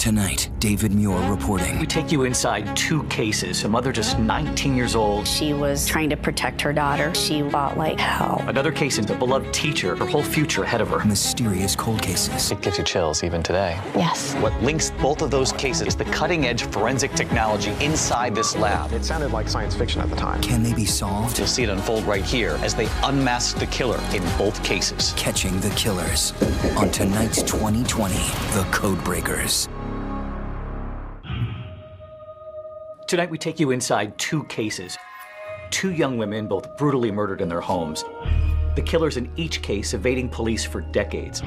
Tonight, David Muir reporting. We take you inside two cases. A mother just 19 years old. She was trying to protect her daughter. She fought like hell. Another case into a beloved teacher, her whole future ahead of her. Mysterious cold cases. It gives you chills even today. Yes. What links both of those cases is the cutting-edge forensic technology inside this lab. It sounded like science fiction at the time. Can they be solved? You'll see it unfold right here as they unmask the killer in both cases. Catching the killers on tonight's 2020 The Codebreakers. Tonight, we take you inside two cases. Two young women, both brutally murdered in their homes. The killers in each case evading police for decades.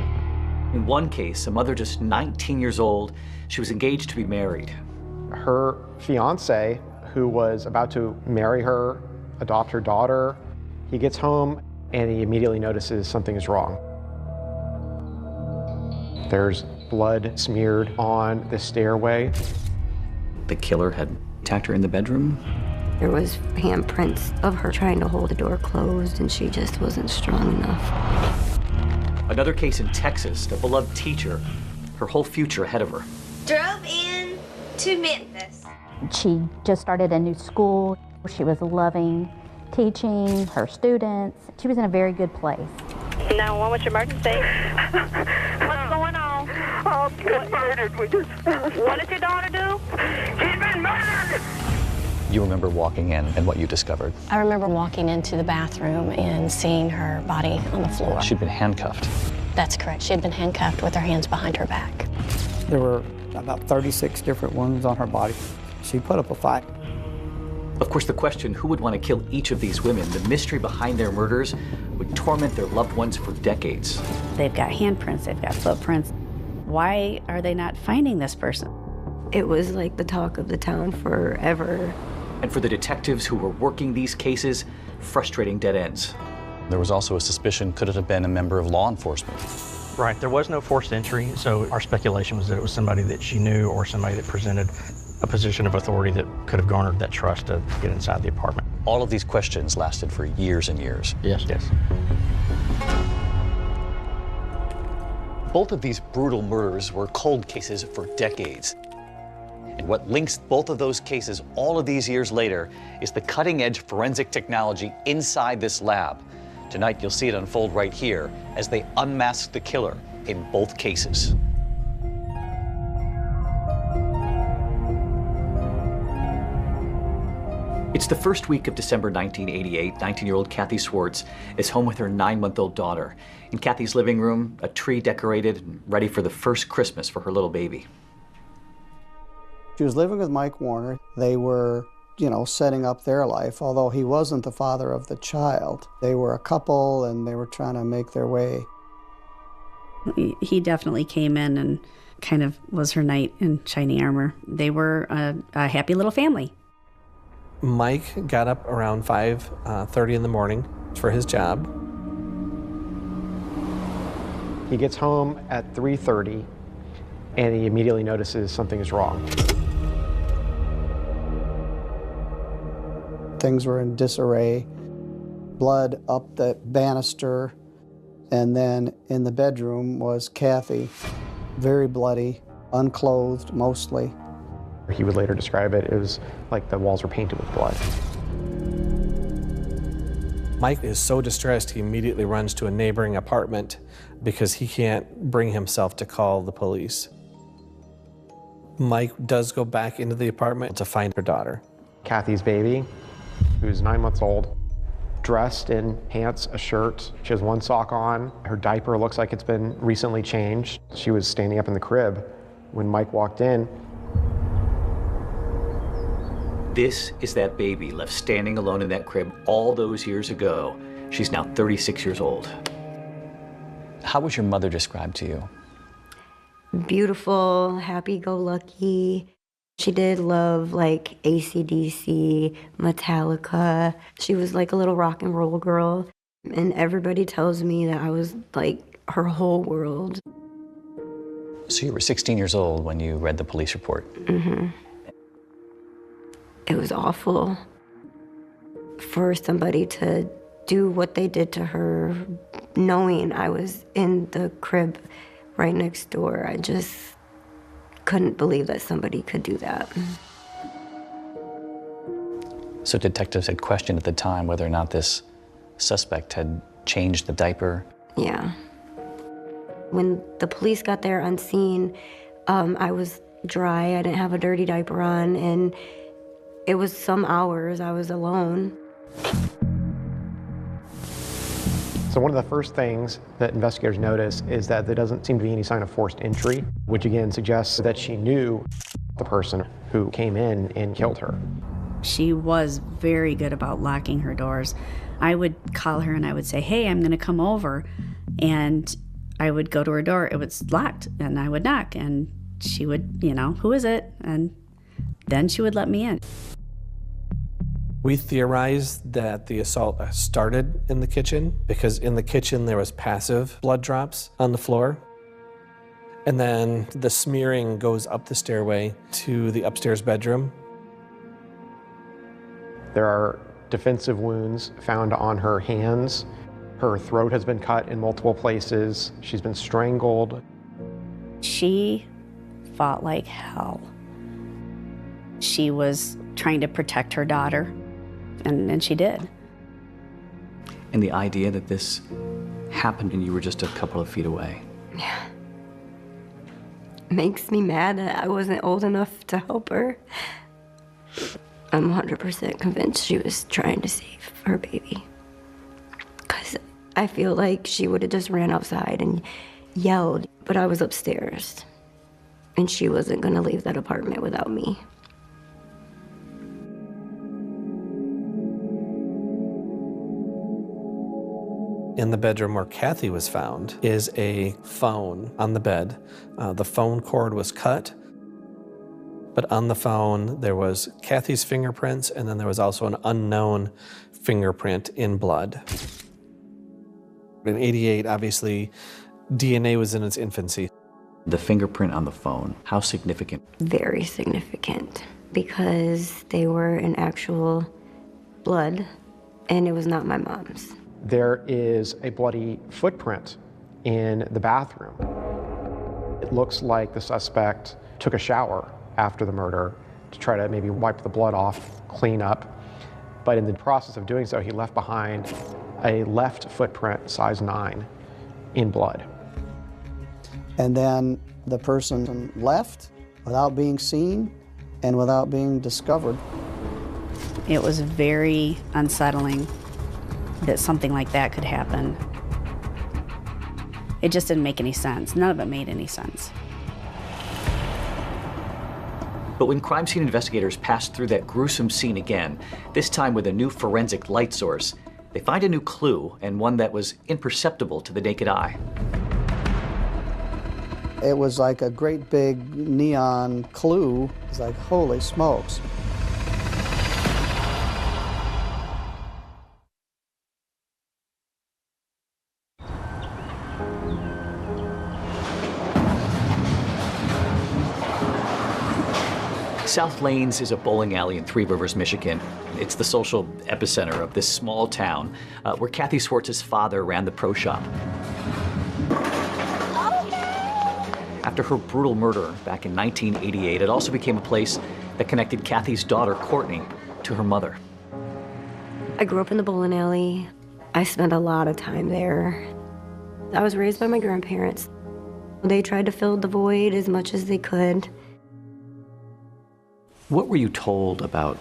In one case, a mother just 19 years old, she was engaged to be married. Her fiance, who was about to marry her, adopt her daughter, he gets home and he immediately notices something is wrong. There's blood smeared on the stairway. The killer had attacked her in the bedroom. There was handprints of her trying to hold the door closed, and she just wasn't strong enough. Another case in Texas, the beloved teacher, her whole future ahead of her. Drove in to Memphis. She just started a new school. She was loving teaching her students. She was in a very good place. 911, what's your emergency? What's going on? Oh, she got murdered. We just found her. What did your daughter do? She's been murdered! You remember walking in and what you discovered. I remember walking into the bathroom and seeing her body on the floor. She'd been handcuffed. That's correct. She had been handcuffed with her hands behind her back. There were about 36 different wounds on her body. She put up a fight. Of course, the question, who would want to kill each of these women? The mystery behind their murders would torment their loved ones for decades. They've got handprints, they've got footprints. Why are they not finding this person? It was like the talk of the town forever. And for the detectives who were working these cases, frustrating dead ends. There was also a suspicion, could it have been a member of law enforcement? Right, there was no forced entry, so our speculation was that it was somebody that she knew or somebody that presented a position of authority that could have garnered that trust to get inside the apartment. All of these questions lasted for years and years. Yes, yes. Both of these brutal murders were cold cases for decades. And what links both of those cases all of these years later is the cutting-edge forensic technology inside this lab. Tonight, you'll see it unfold right here as they unmask the killer in both cases. It's the first week of December 1988. 19-year-old Kathy Swartz is home with her 9-month-old daughter. In Kathy's living room, a tree decorated and ready for the first Christmas for her little baby. She was living with Mike Warner. They were, setting up their life, although he wasn't the father of the child. They were a couple and they were trying to make their way. He definitely came in and kind of was her knight in shining armor. They were a happy little family. Mike got up around 5:30 in the morning for his job. He gets home at 3:30 and he immediately notices something is wrong. Things were in disarray. Blood up the banister, and then in the bedroom was Kathy, very bloody, unclothed mostly. He would later describe it as like the walls were painted with blood. Mike is so distressed, he immediately runs to a neighboring apartment because he can't bring himself to call the police. Mike does go back into the apartment to find her daughter. Kathy's baby, who's 9 months old, dressed in pants, a shirt. She has one sock on. Her diaper looks like it's been recently changed. She was standing up in the crib when Mike walked in. This is that baby left standing alone in that crib all those years ago. She's now 36 years old. How was your mother described to you? Beautiful, happy-go-lucky. She did love like AC/DC, Metallica. She was like a little rock and roll girl. And everybody tells me that I was like her whole world. So you were 16 years old when you read the police report. Mm-hmm. It was awful for somebody to do what they did to her, knowing I was in the crib right next door. couldn't believe that somebody could do that. So detectives had questioned at the time whether or not this suspect had changed the diaper. Yeah. When the police got there on scene, I was dry. I didn't have a dirty diaper on, and it was some hours I was alone. So one of the first things that investigators notice is that there doesn't seem to be any sign of forced entry, which again suggests that she knew the person who came in and killed her. She was very good about locking her doors. I would call her and I would say, hey, I'm going to come over. And I would go to her door. It was locked. And I would knock. And she would, who is it? And then she would let me in. We theorized that the assault started in the kitchen because in the kitchen there was passive blood drops on the floor. And then the smearing goes up the stairway to the upstairs bedroom. There are defensive wounds found on her hands. Her throat has been cut in multiple places. She's been strangled. She fought like hell. She was trying to protect her daughter, and she did. And the idea that this happened and you were just a couple of feet away. Yeah. Makes me mad that I wasn't old enough to help her. I'm 100% convinced she was trying to save her baby. Because I feel like she would have just ran outside and yelled, but I was upstairs. And she wasn't going to leave that apartment without me. In the bedroom where Kathy was found is a phone on the bed. The phone cord was cut, but on the phone there was Kathy's fingerprints, and then there was also an unknown fingerprint in blood. In '88, obviously, DNA was in its infancy. The fingerprint on the phone, how significant? Very significant, because they were in actual blood, and it was not my mom's. There is a bloody footprint in the bathroom. It looks like the suspect took a shower after the murder to try to maybe wipe the blood off, clean up. But in the process of doing so, he left behind a left footprint, size 9, in blood. And then the person left without being seen and without being discovered. It was very unsettling that something like that could happen. It just didn't make any sense. None of it made any sense. But when crime scene investigators passed through that gruesome scene again, this time with a new forensic light source, they find a new clue, and one that was imperceptible to the naked eye. It was like a great big neon clue. It's like, holy smokes. South Lanes is a bowling alley in Three Rivers, Michigan. It's the social epicenter of this small town where Kathy Swartz's father ran the pro shop. After her brutal murder back in 1988, it also became a place that connected Kathy's daughter, Courtney, to her mother. I grew up in the bowling alley. I spent a lot of time there. I was raised by my grandparents. They tried to fill the void as much as they could. What were you told about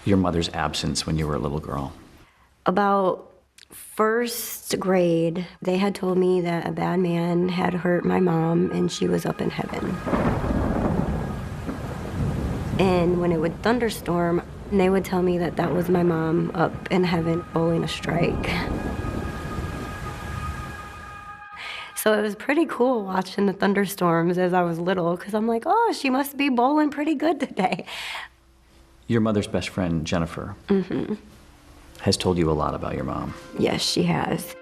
your mother's absence when you were a little girl? About first grade, they had told me that a bad man had hurt my mom and she was up in heaven. And when it would thunderstorm, they would tell me that that was my mom up in heaven bowling a strike. So it was pretty cool watching the thunderstorms as I was little, because I'm like, oh, she must be bowling pretty good today. Your mother's best friend, Jennifer, has told you a lot about your mom. Yes, she has.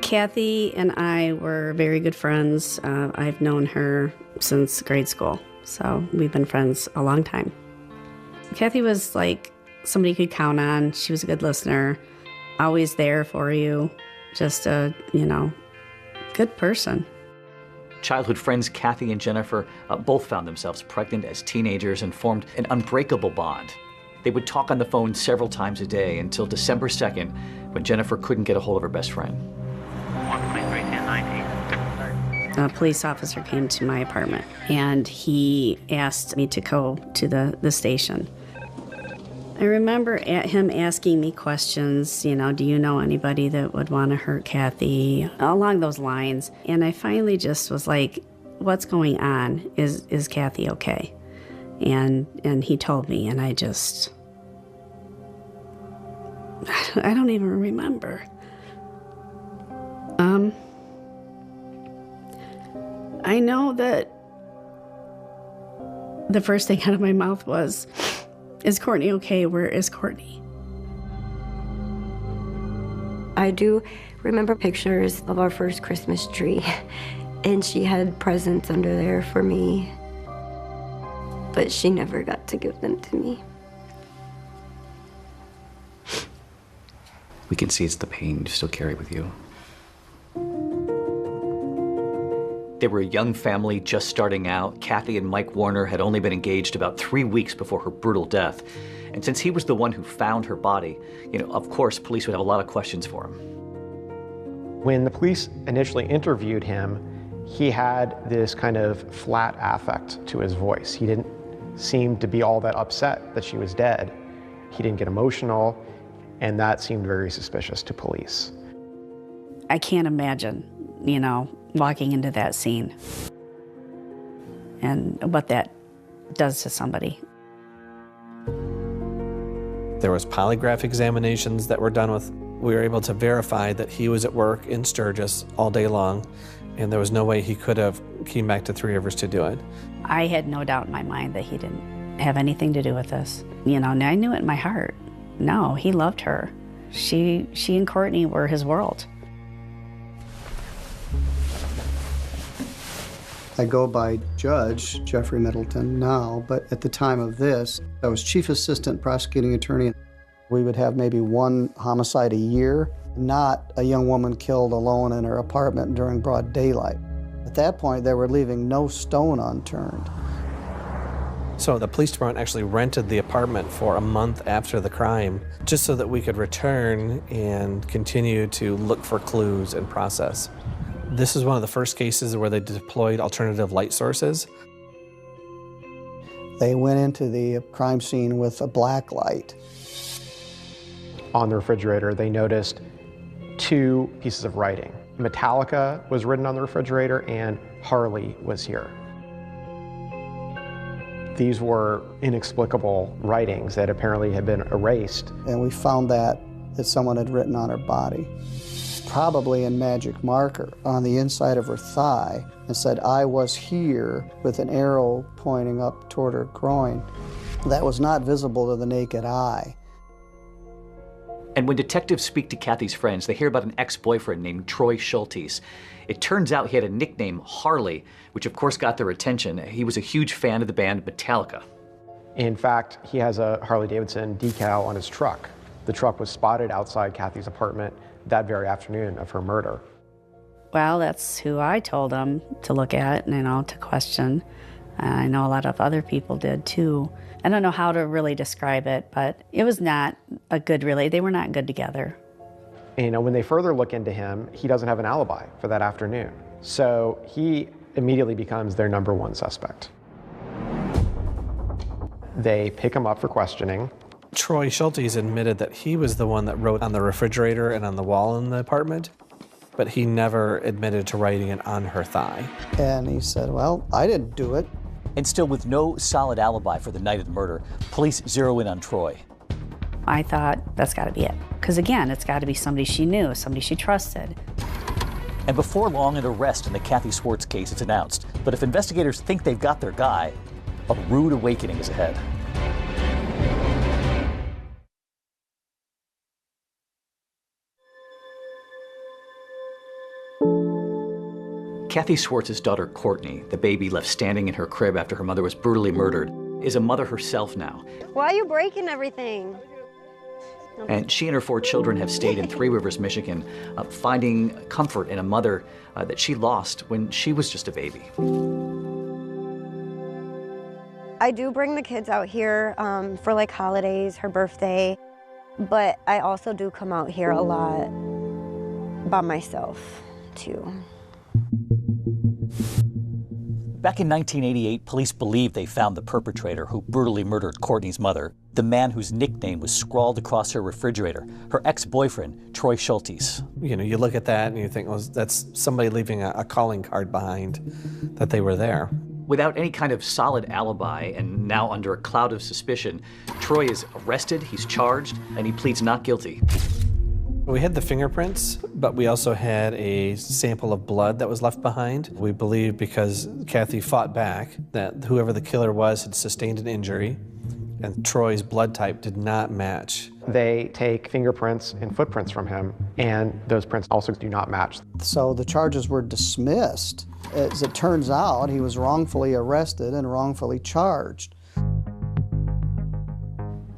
Kathy and I were very good friends. I've known her since grade school, so we've been friends a long time. Kathy was like somebody you could count on. She was a good listener, always there for you, just a, good person. Childhood friends Kathy and Jennifer both found themselves pregnant as teenagers and formed an unbreakable bond. They would talk on the phone several times a day until December 2nd, when Jennifer couldn't get a hold of her best friend. A police officer came to my apartment, and he asked me to go to the station. I remember him asking me questions, do you know anybody that would want to hurt Kathy? Along those lines. And I finally just was like, what's going on? Is Kathy okay? And he told me, and I don't even remember. I know that the first thing out of my mouth was, is Courtney okay? Where is Courtney? I do remember pictures of our first Christmas tree, and she had presents under there for me, but she never got to give them to me. We can see it's the pain you still carry with you. They were a young family just starting out. Kathy and Mike Warner had only been engaged about 3 weeks before her brutal death. And since he was the one who found her body, of course, police would have a lot of questions for him. When the police initially interviewed him, he had this kind of flat affect to his voice. He didn't seem to be all that upset that she was dead. He didn't get emotional, and that seemed very suspicious to police. I can't imagine, walking into that scene and what that does to somebody. There was polygraph examinations that were done with. We were able to verify that he was at work in Sturgis all day long, and there was no way he could have came back to Three Rivers to do it. I had no doubt in my mind that he didn't have anything to do with this. I knew it in my heart. No, he loved her. She and Courtney were his world. I go by Judge Jeffrey Middleton now, but at the time of this, I was Chief Assistant Prosecuting Attorney. We would have maybe one homicide a year, not a young woman killed alone in her apartment during broad daylight. At that point, they were leaving no stone unturned. So the police department actually rented the apartment for a month after the crime, just so that we could return and continue to look for clues and process. This is one of the first cases where they deployed alternative light sources. They went into the crime scene with a black light. On the refrigerator, they noticed 2 pieces of writing. Metallica was written on the refrigerator, and Harley was here. These were inexplicable writings that apparently had been erased. And we found that someone had written on her body, probably in magic marker, on the inside of her thigh, and said, "I was here," with an arrow pointing up toward her groin. That was not visible to the naked eye. And when detectives speak to Kathy's friends, they hear about an ex-boyfriend named Troy Schultes. It turns out he had a nickname, Harley, which of course got their attention. He was a huge fan of the band Metallica. In fact, he has a Harley-Davidson decal on his truck. The truck was spotted outside Kathy's apartment that very afternoon of her murder. Well, that's who I told them to look at and, to question. I know a lot of other people did too. I don't know how to really describe it, but it was not a good they were not good together. And, when they further look into him, he doesn't have an alibi for that afternoon. So he immediately becomes their #1 suspect. They pick him up for questioning. Troy Schultes admitted that he was the one that wrote on the refrigerator and on the wall in the apartment, but he never admitted to writing it on her thigh. And he said, "Well, I didn't do it." And still with no solid alibi for the night of the murder, police zero in on Troy. I thought, that's got to be it. Because again, it's got to be somebody she knew, somebody she trusted. And before long, an arrest in the Kathy Swartz case is announced. But if investigators think they've got their guy, a rude awakening is ahead. Kathy Swartz's daughter, Courtney, the baby left standing in her crib after her mother was brutally murdered, is a mother herself now. Why are you breaking everything? And she and her 4 children have stayed in Three Rivers, Michigan, finding comfort in a mother that she lost when she was just a baby. I do bring the kids out here for like holidays, her birthday, but I also do come out here a lot by myself too. Back in 1988, police believed they found the perpetrator who brutally murdered Courtney's mother, the man whose nickname was scrawled across her refrigerator, her ex-boyfriend, Troy Schultes. You know, you look at that and you think, well, that's somebody leaving a calling card behind that they were there. Without any kind of solid alibi and now under a cloud of suspicion, Troy is arrested, he's charged, and he pleads not guilty. We had the fingerprints, but we also had a sample of blood that was left behind. We believe because Kathy fought back that whoever the killer was had sustained an injury, and Troy's blood type did not match. They take fingerprints and footprints from him, and those prints also do not match. So the charges were dismissed. As it turns out, he was wrongfully arrested and wrongfully charged.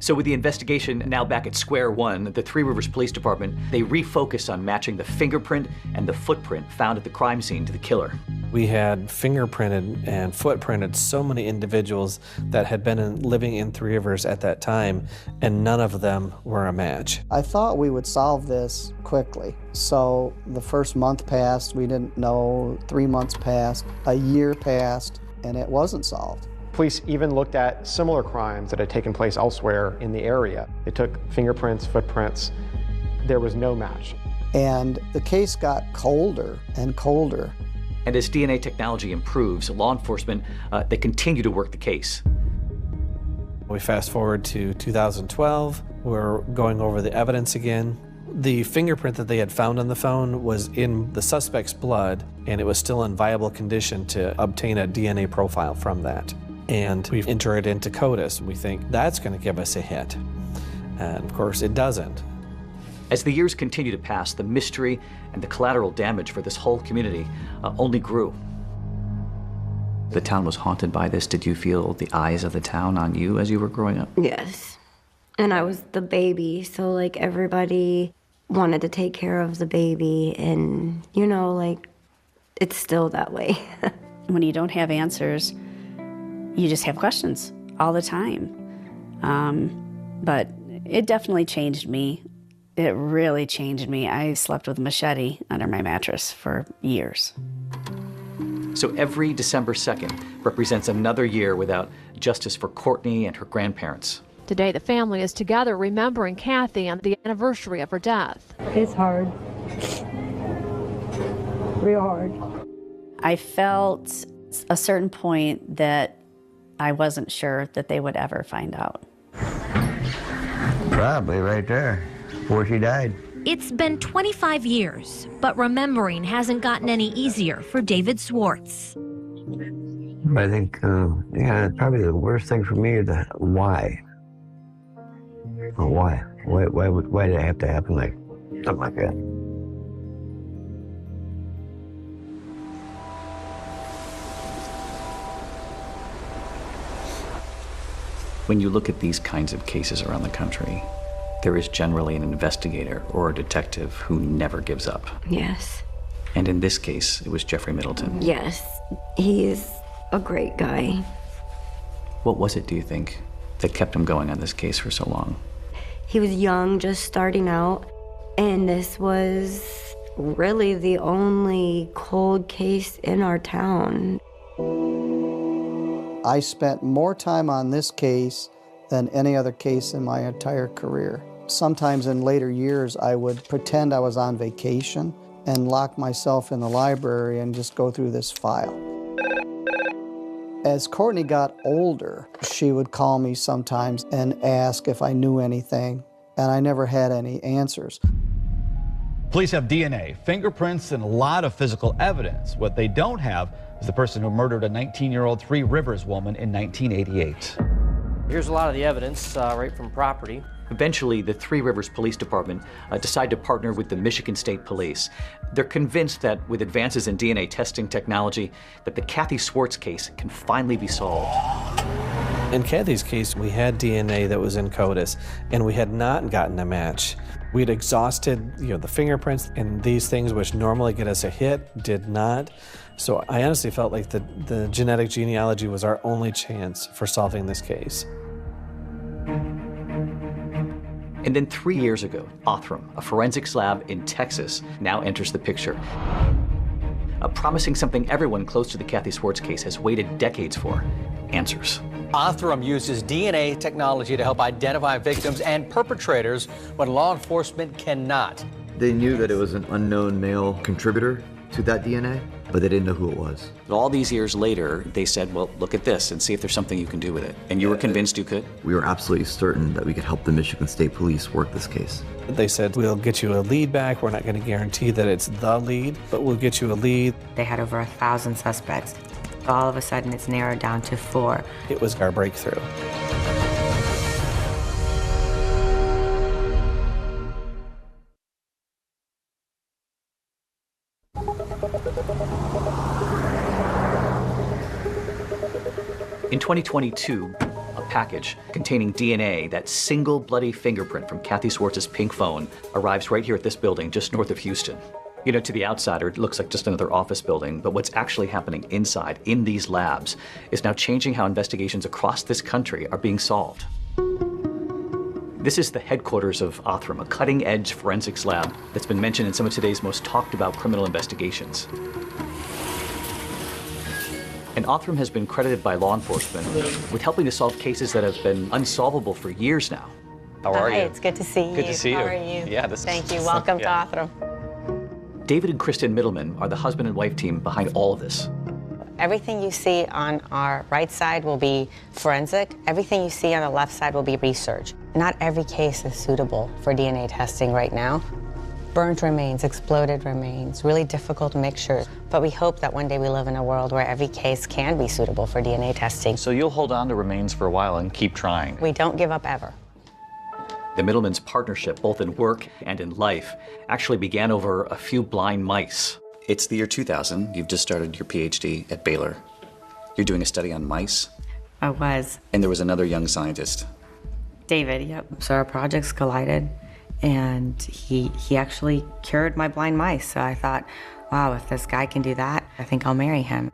So with the investigation now back at square one, the Three Rivers Police Department, they refocused on matching the fingerprint and the footprint found at the crime scene to the killer. We had fingerprinted and footprinted so many individuals that had been living in Three Rivers at that time, and none of them were a match. I thought we would solve this quickly. So the first month passed, we didn't know, 3 months passed, a year passed, and it wasn't solved. Police even looked at similar crimes that had taken place elsewhere in the area. They took fingerprints, footprints. There was no match. And the case got colder and colder. And as DNA technology improves, law enforcement, they continue to work the case. We fast forward to 2012. We're going over the evidence again. The fingerprint that they had found on the phone was in the suspect's blood, and it was still in viable condition to obtain a DNA profile from that. And we enter it into CODIS. We think that's going to give us a hit. And of course, it doesn't. As the years continue to pass, the mystery and the collateral damage for this whole community only grew. The town was haunted by this. Did you feel the eyes of the town on you as you were growing up? Yes. And I was the baby, so like everybody wanted to take care of the baby, and you know, like it's still that way. When you don't have answers, you just have questions all the time. But it definitely changed me. It really changed me. I slept with a machete under my mattress for years. So every December 2nd represents another year without justice for Courtney and her grandparents. Today, the family is together remembering Kathy on the anniversary of her death. It's hard. Real hard. I felt a certain point that I wasn't sure that they would ever find out. Probably right there, before she died. It's been 25 years, but remembering hasn't gotten any easier for David Swartz. I think, probably the worst thing for me is the why. Why? Why did it have to happen like something like that? When you look at these kinds of cases around the country, there is generally an investigator or a detective who never gives up. Yes. And in this case, it was Jeffrey Middleton. Yes. He's a great guy. What was it, do you think, that kept him going on this case for so long? He was young, just starting out, and this was really the only cold case in our town. I spent more time on this case than any other case in my entire career. Sometimes in later years, I would pretend I was on vacation and lock myself in the library and just go through this file. As Courtney got older, she would call me sometimes and ask if I knew anything, and I never had any answers. Police have DNA, fingerprints, and a lot of physical evidence. What they don't have is the person who murdered a 19-year-old Three Rivers woman in 1988. Here's a lot of the evidence right from property. Eventually, the Three Rivers Police Department decided to partner with the Michigan State Police. They're convinced that with advances in DNA testing technology, that the Kathy Swartz case can finally be solved. In Kathy's case, we had DNA that was in CODIS, and we had not gotten a match. We'd exhausted, the fingerprints, and these things which normally get us a hit did not. So I honestly felt like the genetic genealogy was our only chance for solving this case. And then 3 years ago, Othram, a forensics lab in Texas, now enters the picture. Promising something everyone close to the Kathy Swartz case has waited decades for: answers. Othram uses DNA technology to help identify victims and perpetrators when law enforcement cannot. They knew that it was an unknown male contributor to that DNA, but they didn't know who it was. But all these years later, they said, well, look at this and see if there's something you can do with it. And you were convinced you could? We were absolutely certain that we could help the Michigan State Police work this case. They said, we'll get you a lead back. We're not going to guarantee that it's the lead, but we'll get you a lead. They had over 1,000 suspects. All of a sudden, it's narrowed down to 4. It was our breakthrough. In 2022, a package containing DNA, that single bloody fingerprint from Kathy Swartz's pink phone, arrives right here at this building just north of Houston. To the outsider, it looks like just another office building, but what's actually happening inside, in these labs, is now changing how investigations across this country are being solved. This is the headquarters of Othram, a cutting-edge forensics lab that's been mentioned in some of today's most talked-about criminal investigations. And Othram has been credited by law enforcement with helping to solve cases that have been unsolvable for years now. How are you? Hi, it's good to see you. Good to see you. How are you? Yeah, Thank you. Welcome to Othram. David and Kristen Middleman are the husband and wife team behind all of this. Everything you see on our right side will be forensic. Everything you see on the left side will be research. Not every case is suitable for DNA testing right now. Burnt remains, exploded remains, really difficult mixtures. But we hope that one day we live in a world where every case can be suitable for DNA testing. So you'll hold on to remains for a while and keep trying. We don't give up ever. The Middleman's partnership, both in work and in life, actually began over a few blind mice. It's the year 2000. You've just started your PhD at Baylor. You're doing a study on mice. I was. And there was another young scientist. David, yep. So our projects collided, and he actually cured my blind mice. So I thought, wow, if this guy can do that, I think I'll marry him.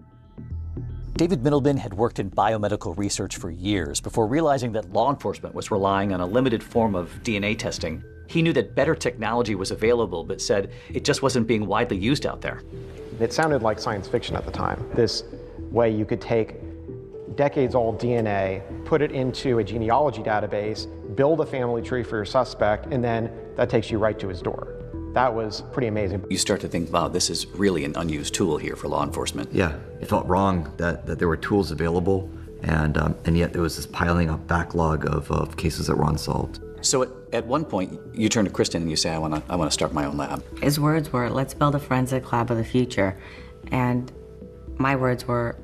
David Middleman had worked in biomedical research for years before realizing that law enforcement was relying on a limited form of DNA testing. He knew that better technology was available, but said it just wasn't being widely used out there. It sounded like science fiction at the time. This way you could take decades-old DNA, put it into a genealogy database, build a family tree for your suspect, and then that takes you right to his door. That was pretty amazing. You start to think, wow, this is really an unused tool here for law enforcement. Yeah, it felt wrong that there were tools available, and yet there was this piling up backlog of cases that were unsolved. So at one point, you turn to Kristen and you say, I want to start my own lab. His words were, let's build a forensic lab of the future. And my words were,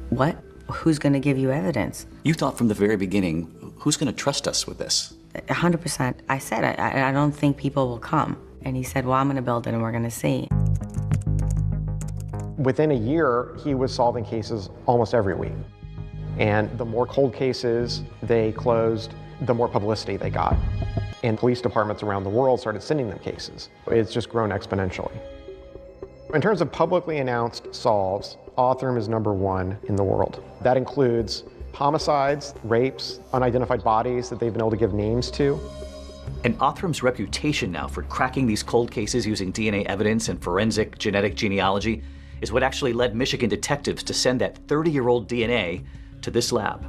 what? Who's going to give you evidence? You thought from the very beginning, who's going to trust us with this? 100%. I said, I don't think people will come. And he said, well, I'm going to build it and we're going to see. Within a year, he was solving cases almost every week. And the more cold cases they closed, the more publicity they got. And police departments around the world started sending them cases. It's just grown exponentially. In terms of publicly announced solves, Othram is #1 in the world. That includes homicides, rapes, unidentified bodies that they've been able to give names to. And Othram's reputation now for cracking these cold cases using DNA evidence and forensic genetic genealogy is what actually led Michigan detectives to send that 30-year-old DNA to this lab.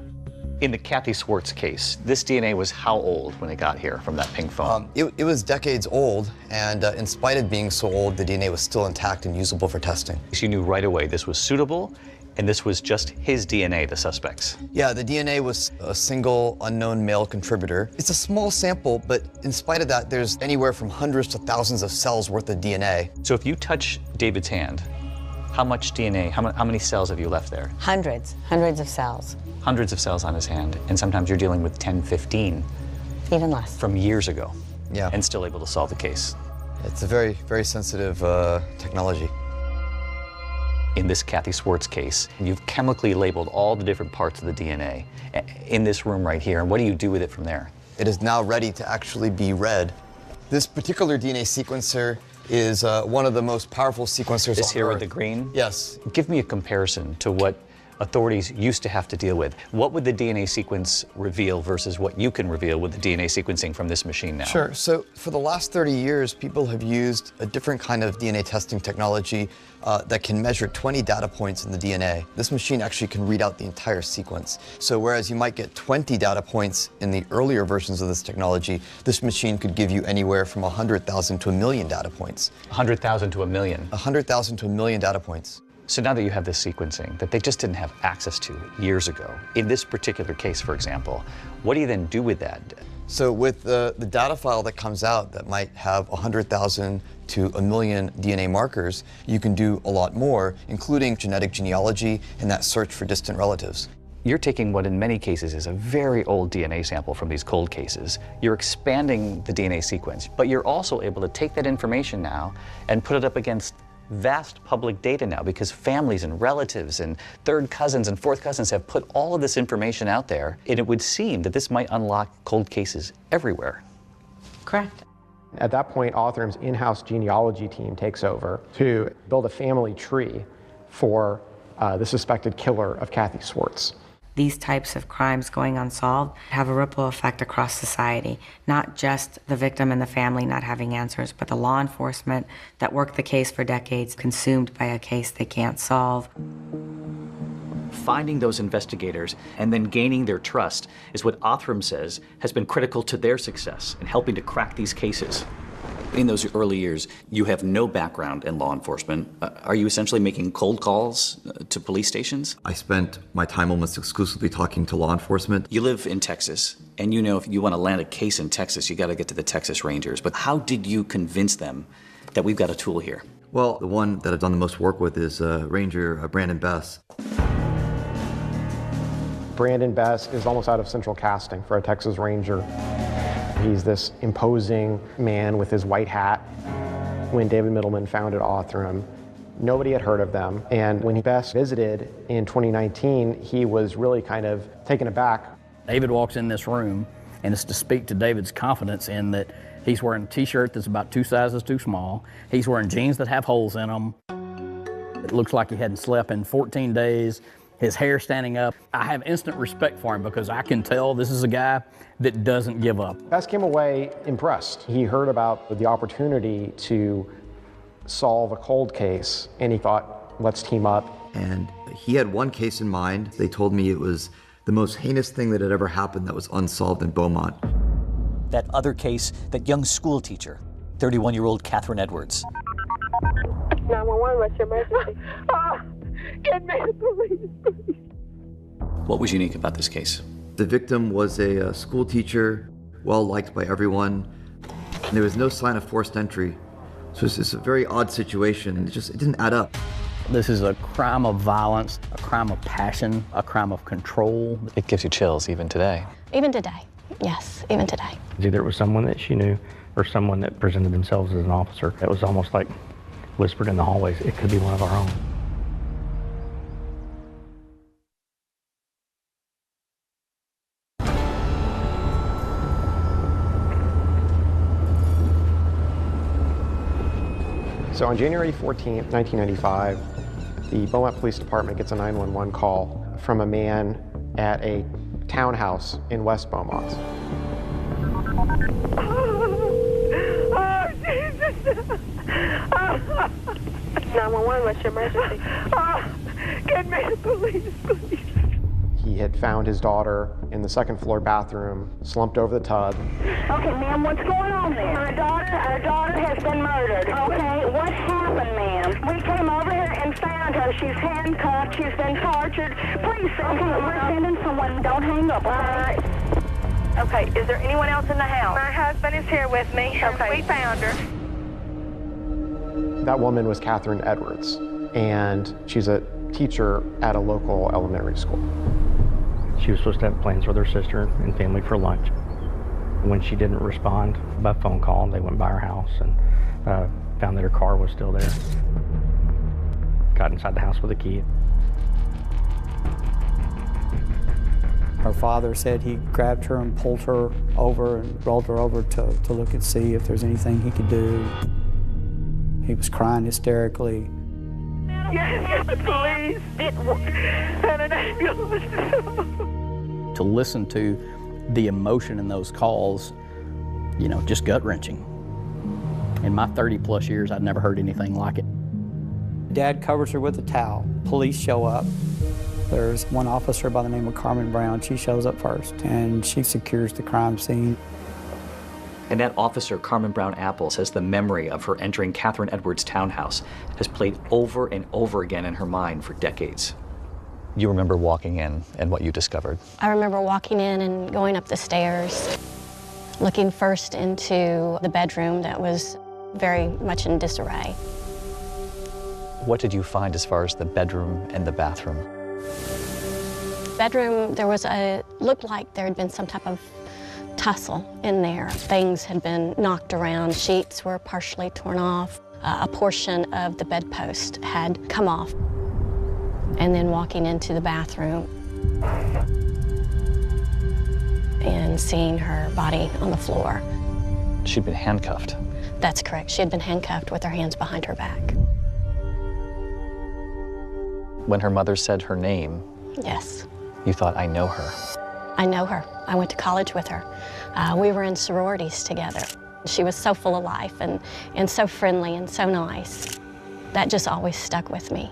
In the Kathy Swartz case, this DNA was how old when it got here from that pink phone? It was decades old, and in spite of being so old, the DNA was still intact and usable for testing. So you knew right away this was suitable, and this was just his DNA, the suspect's? Yeah, the DNA was a single unknown male contributor. It's a small sample, but in spite of that, there's anywhere from hundreds to thousands of cells worth of DNA. So if you touch David's hand, how much DNA, how many cells have you left there? Hundreds of cells. Hundreds of cells on his hand, and sometimes you're dealing with 10, 15. Even less. From years ago. Yeah. And still able to solve the case. It's a very, very sensitive technology. in this Kathy Swartz case. You've chemically labeled all the different parts of the DNA in this room right here, and what do you do with it from there? It is now ready to actually be read. This particular DNA sequencer is one of the most powerful sequencers This on here Earth. with the green? Yes. Give me a comparison to what authorities used to have to deal with. What would the DNA sequence reveal versus what you can reveal with the DNA sequencing from this machine now? Sure. So for the last 30 years, people have used a different kind of DNA testing technology that can measure 20 data points in the DNA. This machine actually can read out the entire sequence. So whereas you might get 20 data points in the earlier versions of this technology, this machine could give you anywhere from 100,000 to 1 million data points. 100,000 to 1 million? 100,000 to 1 million data points. So now that you have this sequencing that they just didn't have access to years ago, in this particular case, for example, what do you then do with that? So with the data file that comes out that might have 100,000 to 1 million DNA markers, you can do a lot more, including genetic genealogy and that search for distant relatives. You're taking what in many cases is a very old DNA sample from these cold cases. You're expanding the DNA sequence, but you're also able to take that information now and put it up against vast public data now, because families and relatives and third cousins and fourth cousins have put all of this information out there, and it would seem that this might unlock cold cases everywhere. Correct. At that point, Authrum's in-house genealogy team takes over to build a family tree for the suspected killer of Kathy Swartz. These types of crimes going unsolved have a ripple effect across society, not just the victim and the family not having answers, but the law enforcement that worked the case for decades, consumed by a case they can't solve. Finding those investigators and then gaining their trust is what Authrum says has been critical to their success in helping to crack these cases. In those early years, you have no background in law enforcement. Are you essentially making cold calls to police stations? I spent my time almost exclusively talking to law enforcement. You live in Texas, and you know if you want to land a case in Texas, you got to get to the Texas Rangers. But how did you convince them that we've got a tool here? Well, the one that I've done the most work with is Ranger Brandon Bess. Brandon Bess is almost out of central casting for a Texas Ranger. He's this imposing man with his white hat. When David Middleman founded Authrum, nobody had heard of them. And when Bess visited in 2019, he was really kind of taken aback. David walks in this room, and it's to speak to David's confidence in that he's wearing a t-shirt that's about 2 sizes too small. He's wearing jeans that have holes in them. It looks like he hadn't slept in 14 days. His hair standing up. I have instant respect for him because I can tell this is a guy that doesn't give up. Bess came away impressed. He heard about the opportunity to solve a cold case, and he thought, let's team up. And he had one case in mind. They told me it was the most heinous thing that had ever happened that was unsolved in Beaumont. That other case, that young school teacher, 31-year-old Catherine Edwards. 911, what's your emergency? Get me the police, please. What was unique about this case? The victim was a school teacher, well liked by everyone. And there was no sign of forced entry. So it's just a very odd situation, and it didn't add up. This is a crime of violence, a crime of passion, a crime of control. It gives you chills even today. Even today, yes, even today. Either it was someone that she knew or someone that presented themselves as an officer. It was almost like whispered in the hallways, it could be one of our own. So on January 14th, 1995, the Beaumont Police Department gets a 911 call from a man at a townhouse in West Beaumont. Oh, Jesus! 911, what's your emergency? Get me the police, please. He had found his daughter in the second floor bathroom, slumped over the tub. Okay, ma'am, what's going on there? Our daughter has been murdered. Okay, what happened, ma'am? We came over here and found her. She's handcuffed. She's been tortured. Please, okay, we're sending someone. Don't hang up, all right? Okay, is there anyone else in the house? My husband is here with me. Okay. We found her. That woman was Catherine Edwards, and she's a teacher at a local elementary school. She was supposed to have plans with her sister and family for lunch. When she didn't respond by phone call, they went by her house and found that her car was still there. got inside the house with a key. Her father said he grabbed her and pulled her over and rolled her over to look and see if there's anything he could do. He was crying hysterically. Yes, the police didn't work, and an ambulance. To listen to the emotion in those calls, you know, just gut-wrenching. In my 30-plus years, I'd never heard anything like it. Dad covers her with a towel. Police show up. There's one officer by the name of Carmen Brown. She shows up first, and she secures the crime scene. And that officer, Carmen Brown Apple, says the memory of her entering Catherine Edwards' townhouse has played over and over again in her mind for decades. You remember walking in and what you discovered? I remember walking in and going up the stairs, looking first into the bedroom that was very much in disarray. What did you find as far as the bedroom and the bathroom? Bedroom, looked like there had been some type of tussle in there. Things had been knocked around. Sheets were partially torn off. A portion of the bedpost had come off. And then walking into the bathroom and seeing her body on the floor. She'd been handcuffed. That's correct. She had been handcuffed with her hands behind her back. When her mother said her name, yes, you thought, I know her. I know her. I went to college with her. We were in sororities together. She was so full of life and so friendly and so nice. That just always stuck with me.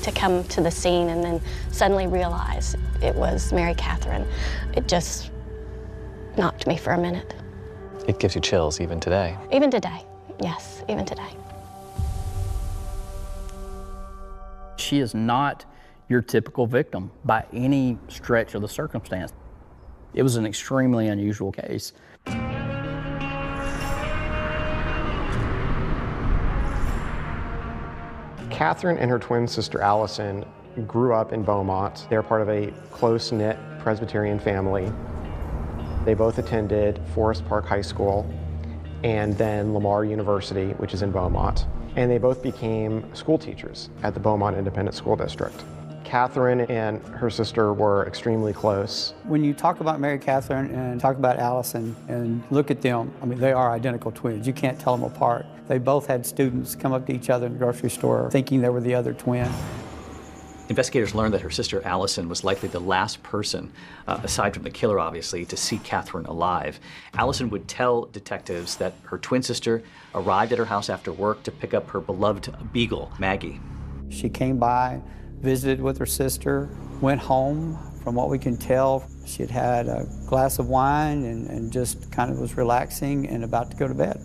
To come to the scene and then suddenly realize it was Mary Catherine, it just knocked me for a minute. It gives you chills even today. Even today, yes, even today. She is not your typical victim by any stretch of the circumstance. It was an extremely unusual case. Catherine and her twin sister Allison grew up in Beaumont. They're part of a close-knit Presbyterian family. They both attended Forest Park High School and then Lamar University, which is in Beaumont. And they both became school teachers at the Beaumont Independent School District. Catherine and her sister were extremely close. When you talk about Mary Catherine and talk about Allison and look at them, I mean, they are identical twins. You can't tell them apart. They both had students come up to each other in the grocery store thinking they were the other twin. Investigators learned that her sister Allison was likely the last person, aside from the killer obviously, to see Catherine alive. Allison would tell detectives that her twin sister arrived at her house after work to pick up her beloved beagle, Maggie. She came by, visited with her sister, went home. From what we can tell, she had had a glass of wine and just kind of was relaxing and about to go to bed.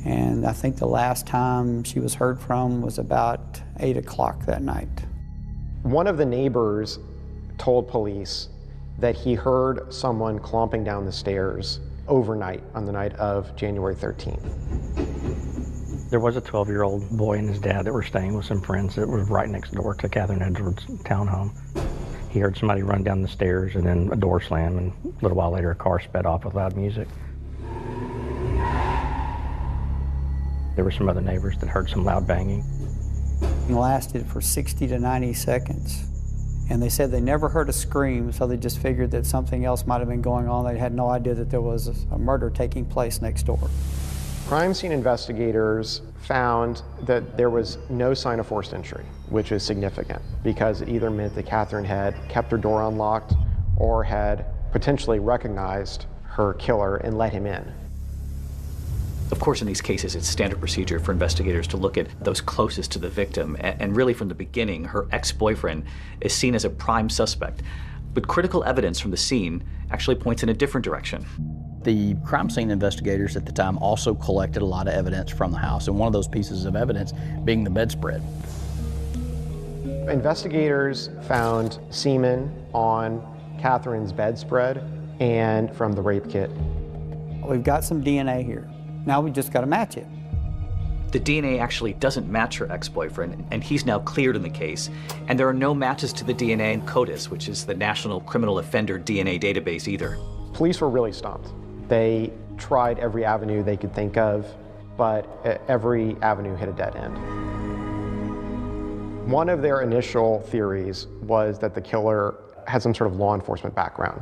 And I think the last time she was heard from was about 8 o'clock that night. One of the neighbors told police that he heard someone clomping down the stairs overnight on the night of January 13th. There was a 12-year-old boy and his dad that were staying with some friends that were right next door to Catherine Edwards' townhome. He heard somebody run down the stairs and then a door slam, and a little while later a car sped off with loud music. There were some other neighbors that heard some loud banging. It lasted for 60 to 90 seconds. And they said they never heard a scream, so they just figured that something else might have been going on. They had no idea that there was a murder taking place next door. Crime scene investigators found that there was no sign of forced entry, which is significant because it either meant that Catherine had kept her door unlocked or had potentially recognized her killer and let him in. Of course, in these cases, it's standard procedure for investigators to look at those closest to the victim. And really, from the beginning, her ex-boyfriend is seen as a prime suspect. But critical evidence from the scene actually points in a different direction. The crime scene investigators at the time also collected a lot of evidence from the house, and one of those pieces of evidence being the bedspread. Investigators found semen on Catherine's bedspread and from the rape kit. We've got some DNA here. Now we just got to match it. The DNA actually doesn't match her ex-boyfriend, and he's now cleared in the case. And there are no matches to the DNA in CODIS, which is the National Criminal Offender DNA database either. Police were really stumped. They tried every avenue they could think of, but every avenue hit a dead end. One of their initial theories was that the killer had some sort of law enforcement background.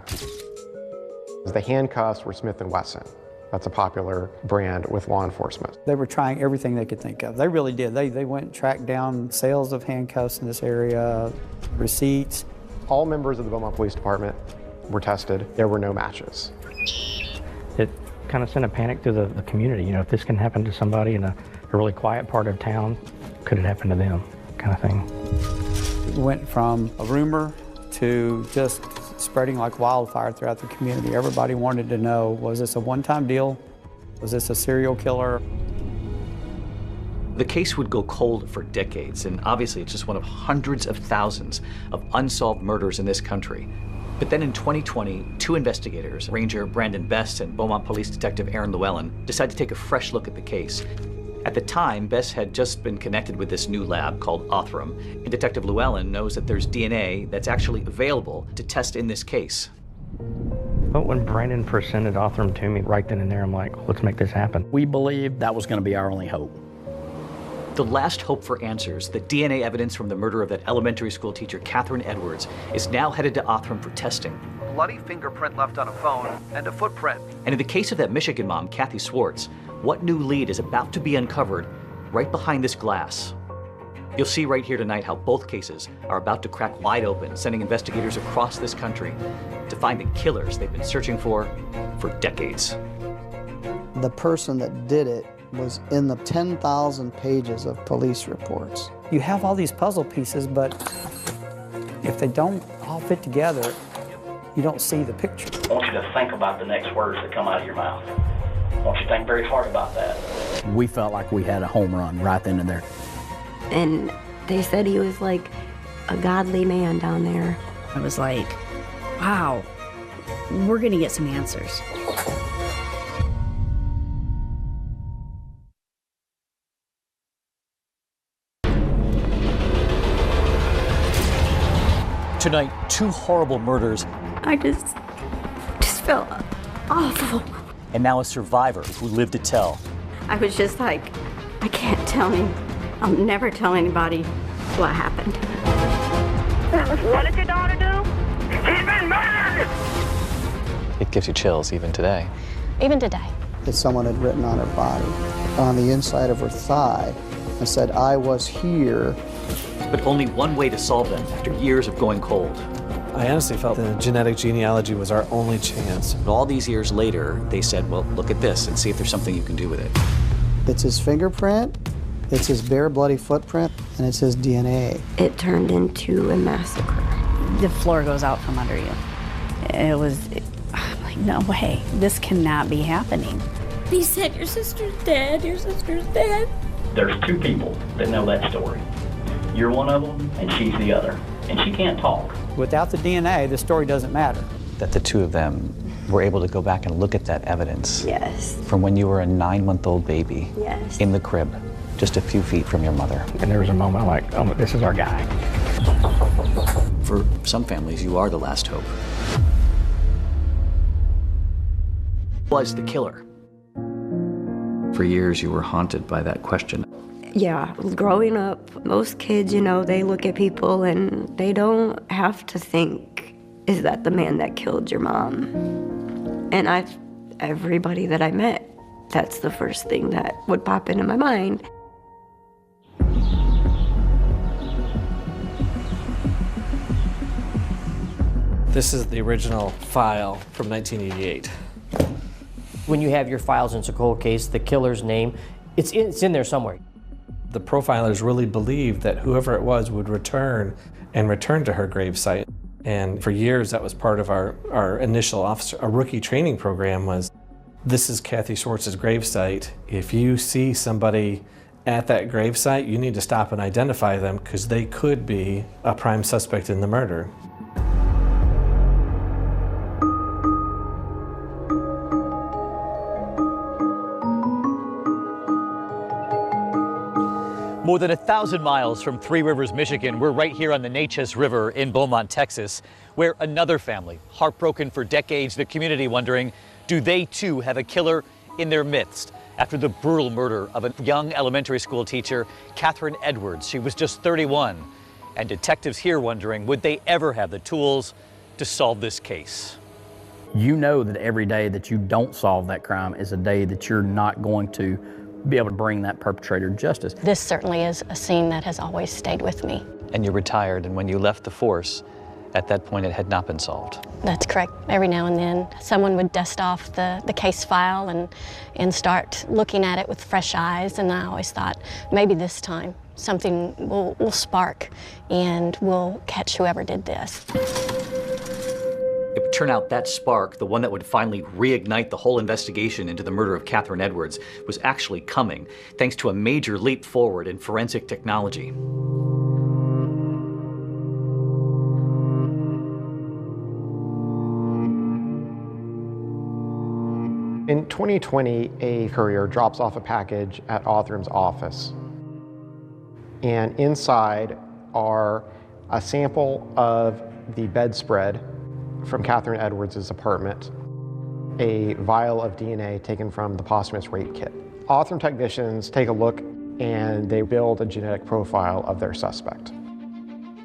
The handcuffs were Smith & Wesson. That's a popular brand with law enforcement. They were trying everything they could think of. They really did. They went and tracked down sales of handcuffs in this area, receipts. All members of the Beaumont Police Department were tested. There were no matches. It kind of sent a panic through the community. You know, if this can happen to somebody in a really quiet part of town, could it happen to them, kind of thing. It went from a rumor to just spreading like wildfire throughout the community. Everybody wanted to know, was this a one-time deal? Was this a serial killer? The case would go cold for decades, and obviously it's just one of hundreds of thousands of unsolved murders in this country. But then in 2020, two investigators, Ranger Brandon Best and Beaumont Police Detective Aaron Llewellyn, decided to take a fresh look at the case. At the time, Best had just been connected with this new lab called Othram, and Detective Llewellyn knows that there's DNA that's actually available to test in this case. But when Brandon presented Othram to me right then and there, I'm like, let's make this happen. We believed that was going to be our only hope. The last hope for answers, the DNA evidence from the murder of that elementary school teacher, Catherine Edwards, is now headed to Othram for testing. Bloody fingerprint left on a phone and a footprint. And in the case of that Michigan mom, Kathy Swartz, what new lead is about to be uncovered right behind this glass? You'll see right here tonight how both cases are about to crack wide open, sending investigators across this country to find the killers they've been searching for decades. The person that did it was in the 10,000 pages of police reports. You have all these puzzle pieces, but if they don't all fit together, you don't see the picture. I want you to think about the next words that come out of your mouth. I want you to think very hard about that. We felt like we had a home run right then and there. And they said he was like a godly man down there. I was like, wow, we're gonna get some answers. Tonight, two horrible murders. I just felt awful. And now a survivor who lived to tell. I was just like, I can't tell him. I'll never tell anybody what happened. What did your daughter do? She's been murdered! It gives you chills even today. Even today. That someone had written on her body, on the inside of her thigh, and said, I was here. But only one way to solve them after years of going cold. I honestly felt the genetic genealogy was our only chance. But all these years later, they said, well, look at this and see if there's something you can do with it. It's his fingerprint, it's his bare bloody footprint, and it's his DNA. It turned into a massacre. The floor goes out from under you. I'm like, no way, this cannot be happening. He said, your sister's dead, your sister's dead. There's two people that know that story. You're one of them, and she's the other. And she can't talk. Without the DNA, the story doesn't matter. That the two of them were able to go back and look at that evidence. Yes. From when you were a 9-month-old baby. Yes. In the crib, just a few feet from your mother. And there was a moment like, oh, this is our guy. For some families, you are the last hope. Was the killer? For years, you were haunted by that question. Yeah, growing up, most kids, you know, they look at people and they don't have to think, is that the man that killed your mom? And everybody that I met, that's the first thing that would pop into my mind. This is the original file from 1988. When you have your files in a cold case, the killer's name, it's in there somewhere. The profilers really believed that whoever it was would return to her gravesite. And for years, that was part of our initial a rookie training program was, this is Kathy Swartz's gravesite. If you see somebody at that gravesite, you need to stop and identify them because they could be a prime suspect in the murder. More than 1,000 miles from Three Rivers, Michigan, we're right here on the Neches River in Beaumont, Texas, where another family, heartbroken for decades, the community wondering, do they too have a killer in their midst? after the brutal murder of a young elementary school teacher, Catherine Edwards. She was just 31. And detectives here wondering, would they ever have the tools to solve this case? You know that every day that you don't solve that crime is a day that you're not going to be able to bring that perpetrator to justice. This certainly is a scene that has always stayed with me. And you're retired, and when you left the force, at that point it had not been solved. That's correct. Every now and then someone would dust off the case file and start looking at it with fresh eyes, and I always thought maybe this time something will spark and we'll catch whoever did this. It would turn out that spark, the one that would finally reignite the whole investigation into the murder of Catherine Edwards, was actually coming, thanks to a major leap forward in forensic technology. In 2020, a courier drops off a package at Othram's office. And inside are a sample of the bedspread from Catherine Edwards' apartment, a vial of DNA taken from the posthumous rape kit. Othram technicians take a look and they build a genetic profile of their suspect.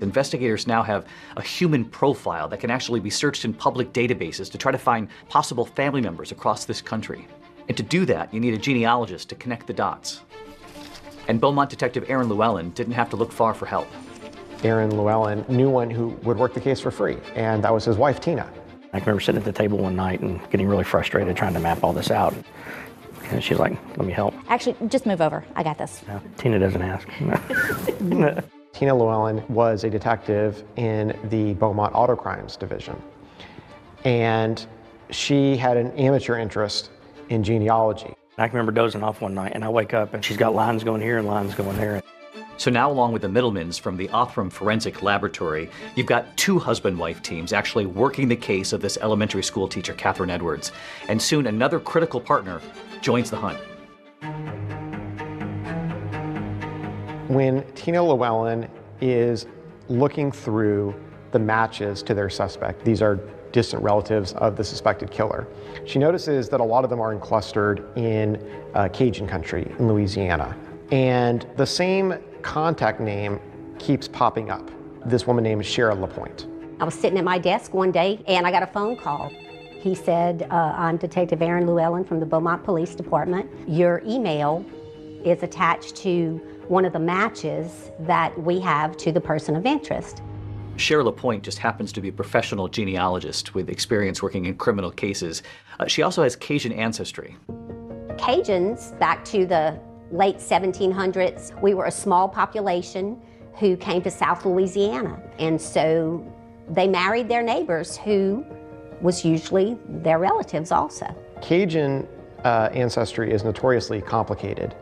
Investigators now have a human profile that can actually be searched in public databases to try to find possible family members across this country. And to do that, you need a genealogist to connect the dots. And Beaumont detective Aaron Llewellyn didn't have to look far for help. Aaron Llewellyn knew one who would work the case for free, and that was his wife, Tina. I remember sitting at the table one night and getting really frustrated trying to map all this out. And she's like, let me help. Actually, just move over. I got this. No, Tina doesn't ask. Tina Llewellyn was a detective in the Beaumont Auto Crimes Division. And she had an amateur interest in genealogy. I can remember dozing off one night and I wake up and she's got lines going here and lines going there. So now, along with the Middlemans from the Othram Forensic Laboratory, you've got two husband-wife teams actually working the case of this elementary school teacher, Catherine Edwards. And soon another critical partner joins the hunt. When Tina Llewellyn is looking through the matches to their suspect, these are distant relatives of the suspected killer, she notices that a lot of them are clustered in Cajun country in Louisiana. And the same contact name keeps popping up. This woman named Shara LaPointe. I was sitting at my desk one day and I got a phone call. He said, I'm Detective Aaron Llewellyn from the Beaumont Police Department. Your email is attached to one of the matches that we have to the person of interest. Shara LaPointe just happens to be a professional genealogist with experience working in criminal cases. She also has Cajun ancestry. Cajuns, back to the late 1700s, we were a small population who came to South Louisiana. And so they married their neighbors, who was usually their relatives also. Cajun ancestry is notoriously complicated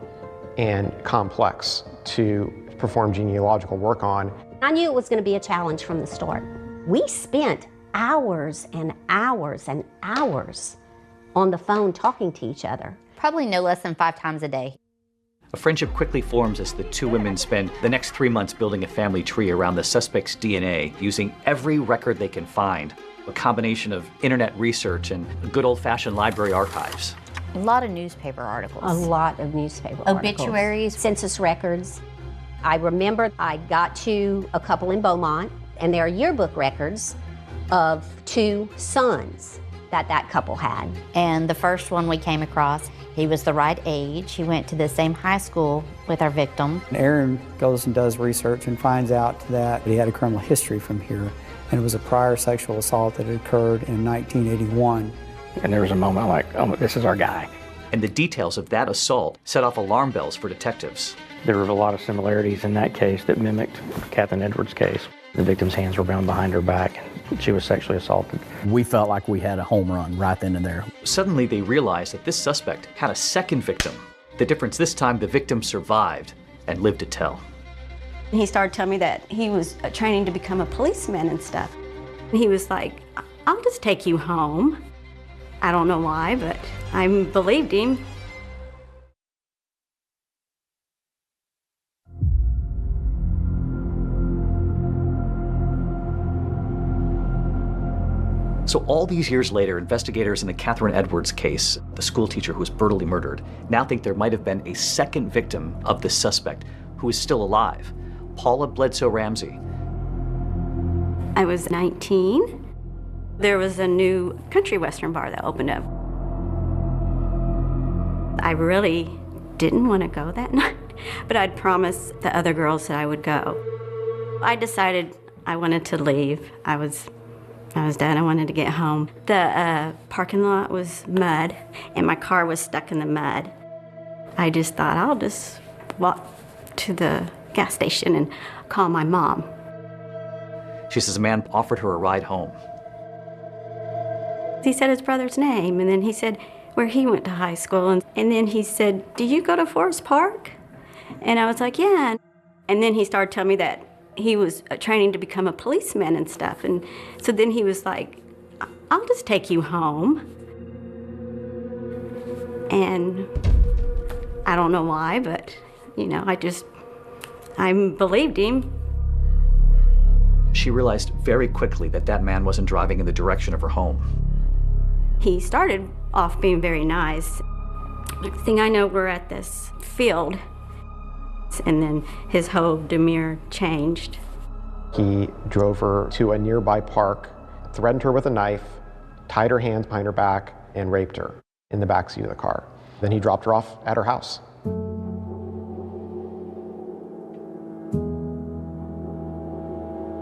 and complex to perform genealogical work on. I knew it was going to be a challenge from the start. We spent hours and hours and hours on the phone talking to each other. Probably no less than 5 times a day. A friendship quickly forms as the two women spend the next 3 months building a family tree around the suspect's DNA, using every record they can find, a combination of internet research and good old-fashioned library archives. A lot of newspaper articles. A lot of newspaper Obituaries. Articles. Census records. I remember I got to a couple in Beaumont, and there are yearbook records of 2 sons that couple had. And the first one we came across, he was the right age. He went to the same high school with our victim. Aaron goes and does research and finds out that he had a criminal history from here, and it was a prior sexual assault that had occurred in 1981. And there was a moment like, oh, this is our guy. And the details of that assault set off alarm bells for detectives. There were a lot of similarities in that case that mimicked Catherine Edwards' case. The victim's hands were bound behind her back, and she was sexually assaulted. We felt like we had a home run right then and there. Suddenly they realized that this suspect had a second victim. The difference this time, the victim survived and lived to tell. He started telling me that he was training to become a policeman and stuff. And he was like, I'll just take you home. I don't know why, but I believed him. So all these years later, investigators in the Catherine Edwards case, the school teacher who was brutally murdered, now think there might have been a second victim of this suspect who is still alive, Paula Bledsoe Ramsey. I was 19. There was a new country western bar that opened up. I really didn't want to go that night, but I'd promised the other girls that I would go. I decided I wanted to leave. I was done. I wanted to get home. The parking lot was mud, and my car was stuck in the mud. I just thought, I'll just walk to the gas station and call my mom. She says a man offered her a ride home. He said his brother's name, and then he said where he went to high school, and then he said, "Do you go to Forest Park?" And I was like, "Yeah." And then he started telling me that he was training to become a policeman and stuff. And so then he was like, "I'll just take you home." And I don't know why, but, you know, I believed him. She realized very quickly that that man wasn't driving in the direction of her home. He started off being very nice. Next thing I know, we're at this field. And then his whole demeanor changed. He drove her to a nearby park, threatened her with a knife, tied her hands behind her back, and raped her in the backseat of the car. Then he dropped her off at her house.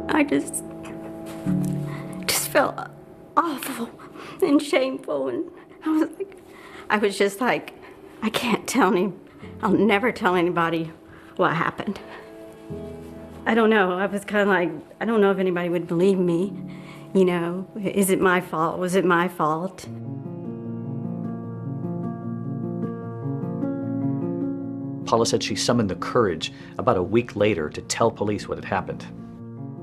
I just felt awful and shameful, and I was just like, I can't tell him. I'll never tell anybody what happened. I don't know. I was kind of like, I don't know if anybody would believe me. You know, is it my fault? Was it my fault? Paula said she summoned the courage about a week later to tell police what had happened.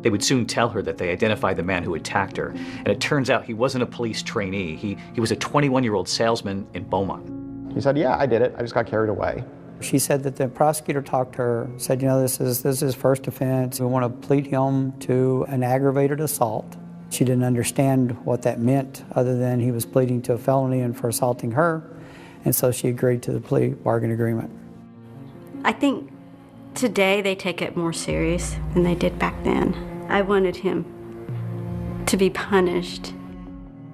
They would soon tell her that they identified the man who attacked her, and it turns out he wasn't a police trainee. He was a 21-year-old salesman in Beaumont. He said, "Yeah, I did it. I just got carried away." She said that the prosecutor talked to her, said, "You know, this is his first offense. We want to plead him to an aggravated assault." She didn't understand what that meant other than he was pleading to a felony and for assaulting her, and so she agreed to the plea bargain agreement. I think today they take it more serious than they did back then. I wanted him to be punished.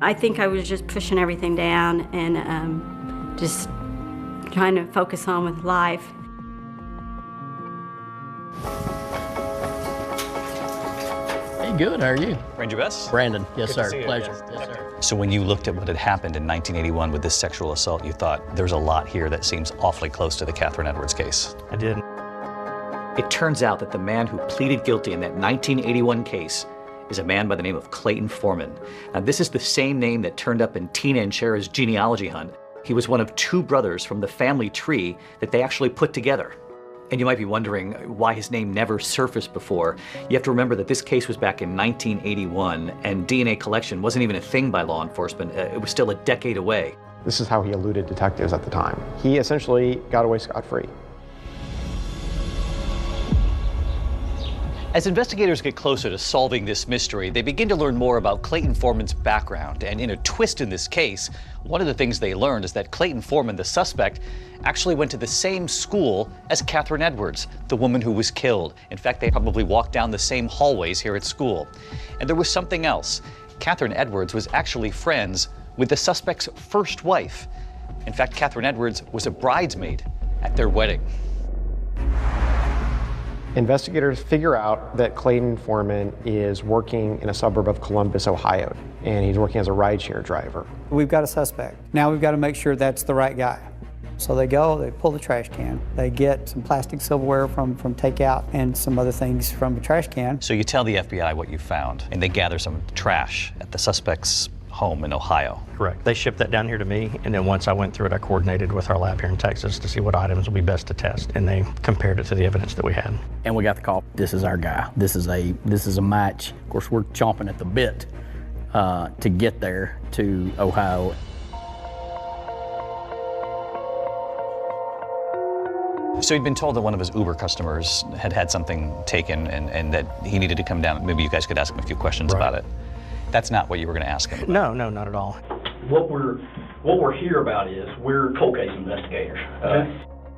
I think I was just pushing everything down and just trying to focus on with life. Hey, good. How are you? Ranger Bess? Brandon. Yes, Good sir. to see you. Pleasure. Yes, Yes, sir. So when you looked at what had happened in 1981 with this sexual assault, you thought there's a lot here that seems awfully close to the Catherine Edwards case. I did. It turns out that the man who pleaded guilty in that 1981 case is a man by the name of Clayton Foreman. Now, this is the same name that turned up in Tina and Shara's genealogy hunt. He was one of two brothers from the family tree that they actually put together. And you might be wondering why his name never surfaced before. You have to remember that this case was back in 1981, and DNA collection wasn't even a thing by law enforcement. It was still a decade away. This is how he eluded detectives at the time. He essentially got away scot-free. As investigators get closer to solving this mystery, they begin to learn more about Clayton Foreman's background. And in a twist in this case, one of the things they learned is that Clayton Foreman, the suspect, actually went to the same school as Catherine Edwards, the woman who was killed. In fact, they probably walked down the same hallways here at school. And there was something else. Catherine Edwards was actually friends with the suspect's first wife. In fact, Catherine Edwards was a bridesmaid at their wedding. Investigators figure out that Clayton Foreman is working in a suburb of Columbus, Ohio, and he's working as a rideshare driver. We've got a suspect. Now we've got to make sure that's the right guy. So they go, they pull the trash can, they get some plastic silverware from takeout and some other things from the trash can. So you tell the FBI what you found, and they gather some trash at the suspect's home in Ohio. Correct. They shipped that down here to me, and then once I went through it, I coordinated with our lab here in Texas to see what items would be best to test, and they compared it to the evidence that we had. And we got the call. This is our guy. This is a match. Of course, we're chomping at the bit to get there to Ohio. So he'd been told that one of his Uber customers had had something taken and that he needed to come down. Maybe you guys could ask him a few questions about it. That's not what you were going to ask him. No, not at all. What we're here about is we're cold case investigators.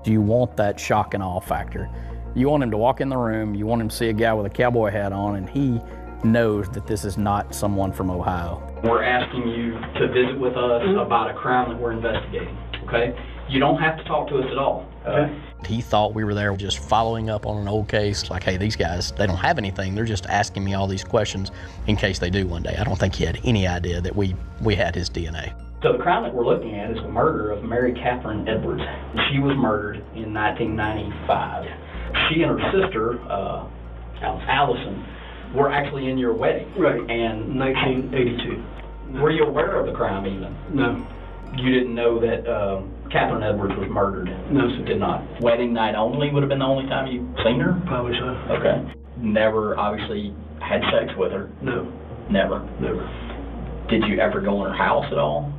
You want that shock and awe factor. You want him to walk in the room, you want him to see a guy with a cowboy hat on, and he knows that this is not someone from Ohio. We're asking you to visit with us about a crime that we're investigating, okay? You don't have to talk to us at all. He thought we were there just following up on an old case, like, hey, these guys, they don't have anything. They're just asking me all these questions in case they do one day. I don't think he had any idea that we had his DNA. So the crime that we're looking at is the murder of Mary Catherine Edwards. She was murdered in 1995. She and her sister, Allison, were actually in your wedding. Right. And 1982. Were you aware of the crime even? No. You didn't know that Catherine Edwards was murdered? No, sir. Did not. Wedding night only would have been the only time you've seen her? Probably so. Okay. Never, obviously, had sex with her? No. Never? Never. Did you ever go in her house at all?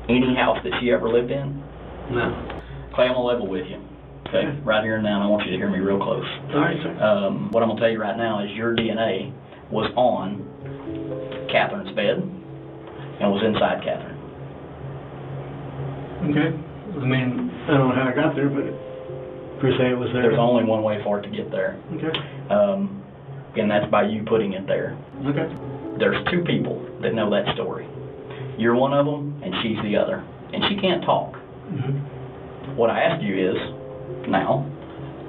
Any house that she ever lived in? No. Clay, I'm going to level with you. Okay? Right here and now, and I want you to hear me real close. All right, sir. What I'm going to tell you right now is your DNA was on Catherine's bed and was inside Catherine. Okay. I mean, I don't know how I got there, but per se it was there. There's only one way for it to get there. Okay. And that's by you putting it there. Okay. There's two people that know that story. You're one of them, and she's the other. And she can't talk. Mm-hmm. What I ask you is, now,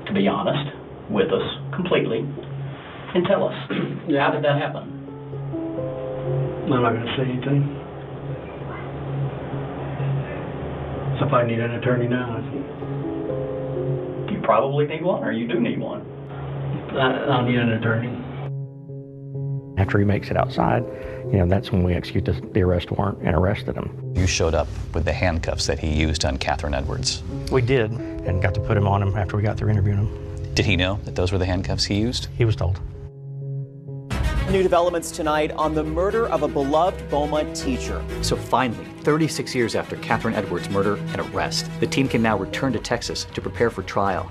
to be honest with us completely, and tell us, how did that happen? I'm not going to say anything. So if I need an attorney now, You probably need one, or you do need one? I'll need an attorney. After he makes it outside, that's when we execute the arrest warrant and arrested him. You showed up with the handcuffs that he used on Catherine Edwards. We did, and got to put him on him after we got through interviewing him. Did he know that those were the handcuffs he used? He was told. New developments tonight on the murder of a beloved Beaumont teacher. So finally, 36 years after Catherine Edwards' murder and arrest, the team can now return to Texas to prepare for trial.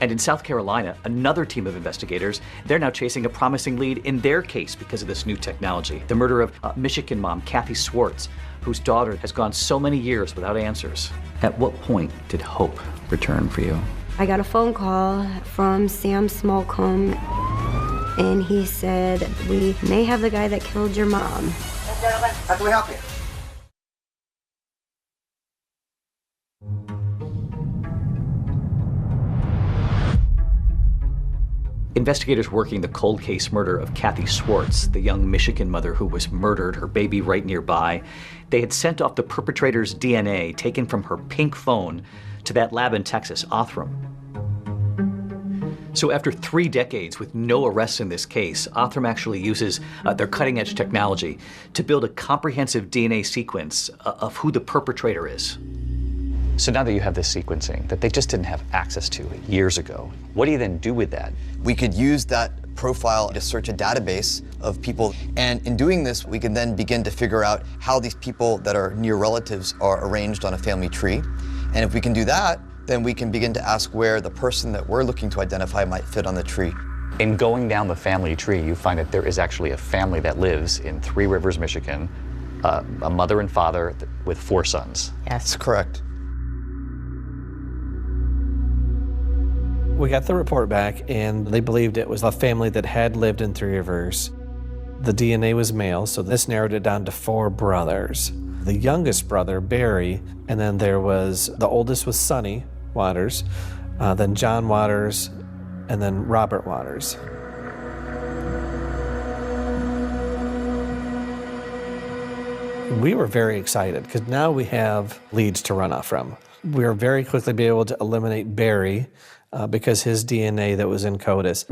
And in South Carolina, another team of investigators, they're now chasing a promising lead in their case because of this new technology. The murder of Michigan mom Kathy Swartz, whose daughter has gone so many years without answers. At what point did hope return for you? I got a phone call from Sam Smallcombe, and he said, we may have the guy that killed your mom. Gentlemen, how can we help you? Investigators working the cold case murder of Kathy Swartz, the young Michigan mother who was murdered, her baby right nearby, they had sent off the perpetrator's DNA taken from her pink phone to that lab in Texas, Othram. So after 3 decades with no arrests in this case, Othram actually uses their cutting-edge technology to build a comprehensive DNA sequence of who the perpetrator is. So now that you have this sequencing that they just didn't have access to years ago, what do you then do with that? We could use that profile to search a database of people, and in doing this, we can then begin to figure out how these people that are near relatives are arranged on a family tree. And if we can do that, then we can begin to ask where the person that we're looking to identify might fit on the tree. In going down the family tree, you find that there is actually a family that lives in Three Rivers, Michigan, a mother and father with 4 sons. Yes. That's correct. We got the report back, and they believed it was a family that had lived in Three Rivers. The DNA was male, so this narrowed it down to 4 brothers. The youngest brother, Barry, and then there was, the oldest was Sonny Waters, then John Waters, and then Robert Waters. We were very excited because now we have leads to run off from. We were very quickly be able to eliminate Barry because his DNA that was in CODIS.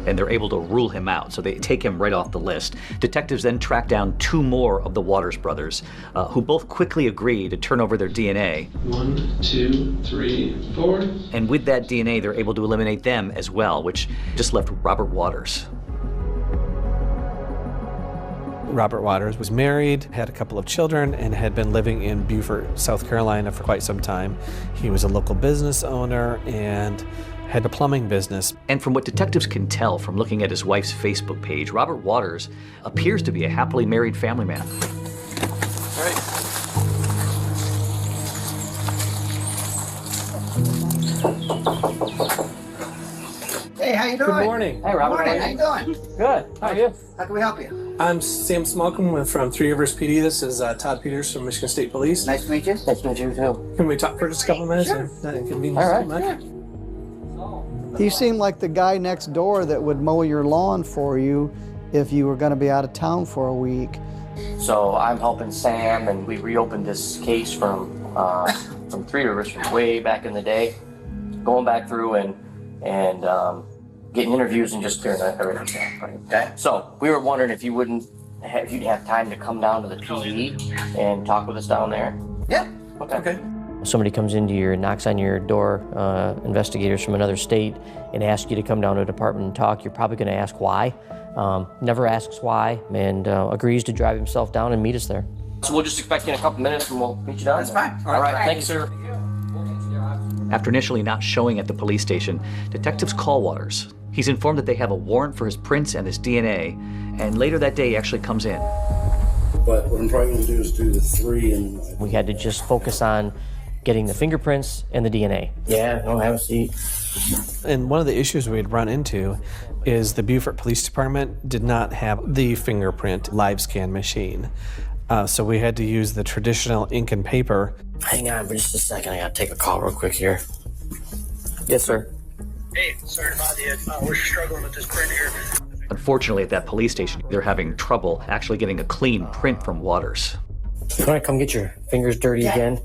And they're able to rule him out, so they take him right off the list. Detectives then track down 2 more of the Waters brothers, who both quickly agree to turn over their DNA. 1, 2, 3, 4. And with that DNA, they're able to eliminate them as well, which just left Robert Waters. Robert Waters was married, had a couple of children, and had been living in Beaufort, South Carolina for quite some time. He was a local business owner and had a plumbing business. And from what detectives can tell from looking at his wife's Facebook page, Robert Waters appears to be a happily married family man. All right. Hey, how you doing? Good morning. Hey, Robert. Good morning. How you doing? Good. How are you? How can we help you? I'm Sam Smolcom from Three Rivers PD. This is Todd Peters from Michigan State Police. Nice to meet you. Nice to meet you, too. Can we talk for just a couple minutes? Sure. Not inconvenience All right. too much? He seemed like the guy next door that would mow your lawn for you if you were going to be out of town for a week. So I'm helping Sam, and we reopened this case from Three Rivers from way back in the day, going back through and getting interviews and just clearing everything up. Right? Okay. So we were wondering if you'd have time to come down to the PD and talk with us down there. Yeah. Okay. Somebody comes into your, knocks on your door, investigators from another state, and asks you to come down to a department and talk. You're probably going to ask why. Never asks why, and agrees to drive himself down and meet us there. So we'll just expect you in a couple minutes, and we'll meet you down. That's fine. All right. Thank you, sir. After initially not showing at the police station, detectives call Waters. He's informed that they have a warrant for his prints and his DNA, and later that day he actually comes in. But what I'm probably going to do is do the 3 and... We had to just focus on getting the fingerprints and the DNA. Yeah, no, have a seat. And one of the issues we'd run into is the Beaufort Police Department did not have the fingerprint live scan machine. So we had to use the traditional ink and paper. Hang on for just a second. I got to take a call real quick here. Yes, sir. Hey, sorry about you. We're struggling with this print here. Unfortunately, at that police station, they're having trouble actually getting a clean print from Waters. You want to come get your fingers dirty again?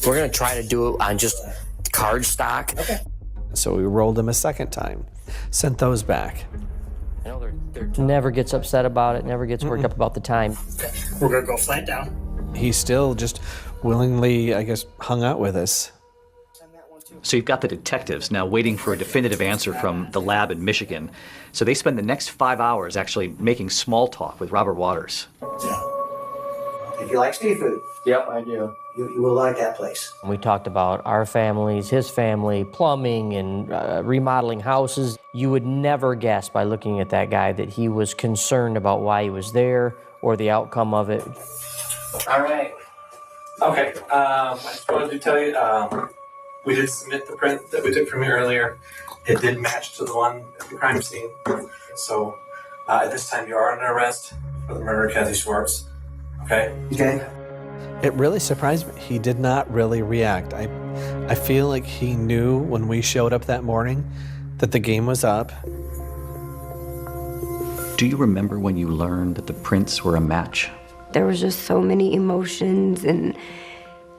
We're going to try to do it on just card stock. Okay. So we rolled them a second time, sent those back. I know they're never gets upset about it, never gets worked up about the time. We're going to go flat down. He still just willingly, I guess, hung out with us. So you've got the detectives now waiting for a definitive answer from the lab in Michigan. So they spend the next 5 hours actually making small talk with Robert Waters. Yeah. If you like seafood. Yep, I do. You will like that place. We talked about our families, his family, plumbing, and remodeling houses. You would never guess by looking at that guy that he was concerned about why he was there or the outcome of it. All right. Okay, I just wanted to tell you, we did submit the print that we took from you earlier. It did match to the one at the crime scene. So at this time, you are under arrest for the murder of Kathy Schwartz. Okay? Okay. It really surprised me. He did not really react. I feel like he knew when we showed up that morning that the game was up. Do you remember when you learned that the prints were a match? There was just so many emotions and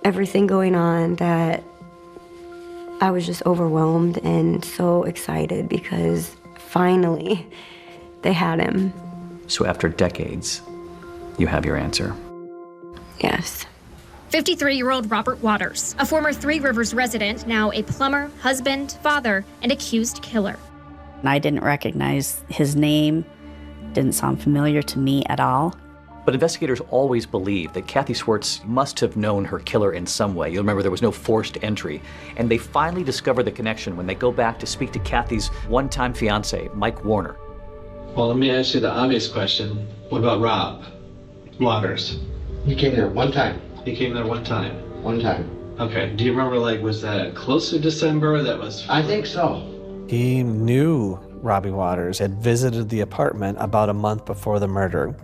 everything going on that I was just overwhelmed and so excited because finally they had him. So after decades, you have your answer. Yes. 53-year-old Robert Waters, a former Three Rivers resident, now a plumber, husband, father, and accused killer. I didn't recognize his name, didn't sound familiar to me at all. But investigators always believed that Kathy Schwartz must have known her killer in some way. You'll remember there was no forced entry. And they finally discover the connection when they go back to speak to Kathy's one-time fiancé, Mike Warner. Well, let me ask you the obvious question. What about Rob Waters? He came there one time. He came there one time? One time. Okay. Do you remember, like, was that close to December? That was... I think so. He knew Robbie Waters, had visited the apartment about a month before the murder.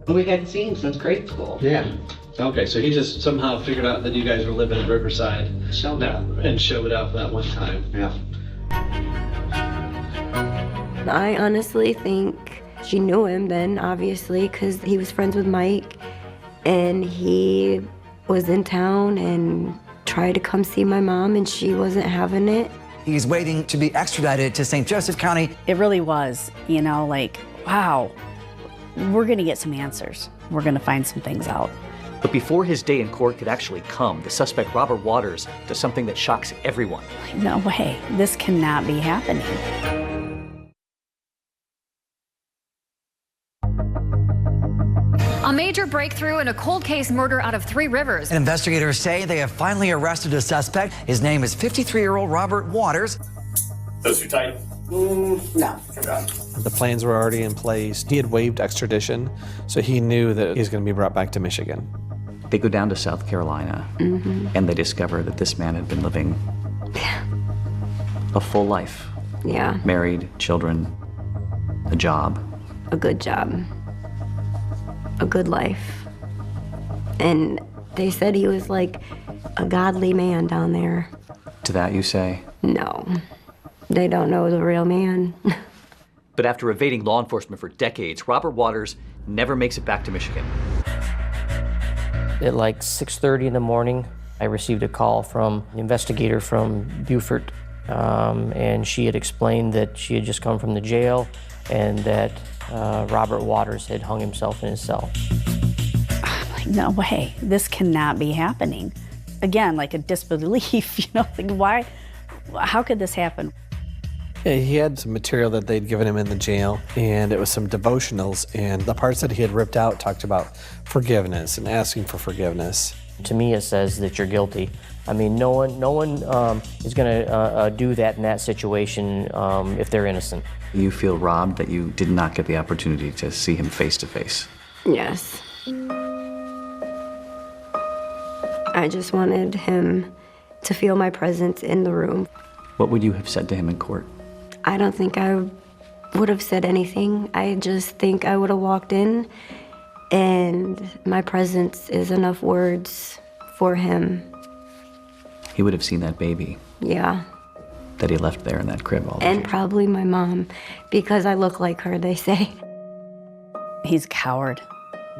We hadn't seen him since grade school. Yeah. Okay, so he just somehow figured out that you guys were living at Riverside. Showed up. And showed up that one time. Yeah. I honestly think she knew him then, obviously, because he was friends with Mike. And he was in town and tried to come see my mom, and she wasn't having it. He's waiting to be extradited to St. Joseph County. It really was, you know, like, wow, we're going to get some answers. We're going to find some things out. But before his day in court could actually come, the suspect, Robert Waters, does something that shocks everyone. No way, this cannot be happening. A major breakthrough in a cold case murder out of Three Rivers. Investigators say they have finally arrested a suspect. His name is 53-year-old Robert Waters. Those too tight? No. The plans were already in place. He had waived extradition, so he knew that he's going to be brought back to Michigan. They go down to South Carolina, and they discover that this man had been living a full life. Yeah. Married, children, a job. A good job. A good life. And they said he was like a godly man down there. To that you say? No. They don't know the real man. But after evading law enforcement for decades, Robert Waters never makes it back to Michigan. At like 6:30 in the morning, I received a call from an investigator from Beaufort, and she had explained that she had just come from the jail and that Robert Waters had hung himself in his cell. I'm like, no way, this cannot be happening. Again, like a disbelief, you know, like why, how could this happen? Yeah, he had some material that they'd given him in the jail, and it was some devotionals, and the parts that he had ripped out talked about forgiveness and asking for forgiveness. To me, it says that you're guilty. I mean, no one is going to do that in that situation if they're innocent. You feel robbed that you did not get the opportunity to see him face to face. Yes. I just wanted him to feel my presence in the room. What would you have said to him in court? I don't think I would have said anything. I just think I would have walked in, and my presence is enough words for him. He would have seen that baby. Yeah. That he left there in that crib all the And probably my mom, because I look like her, they say. He's a coward.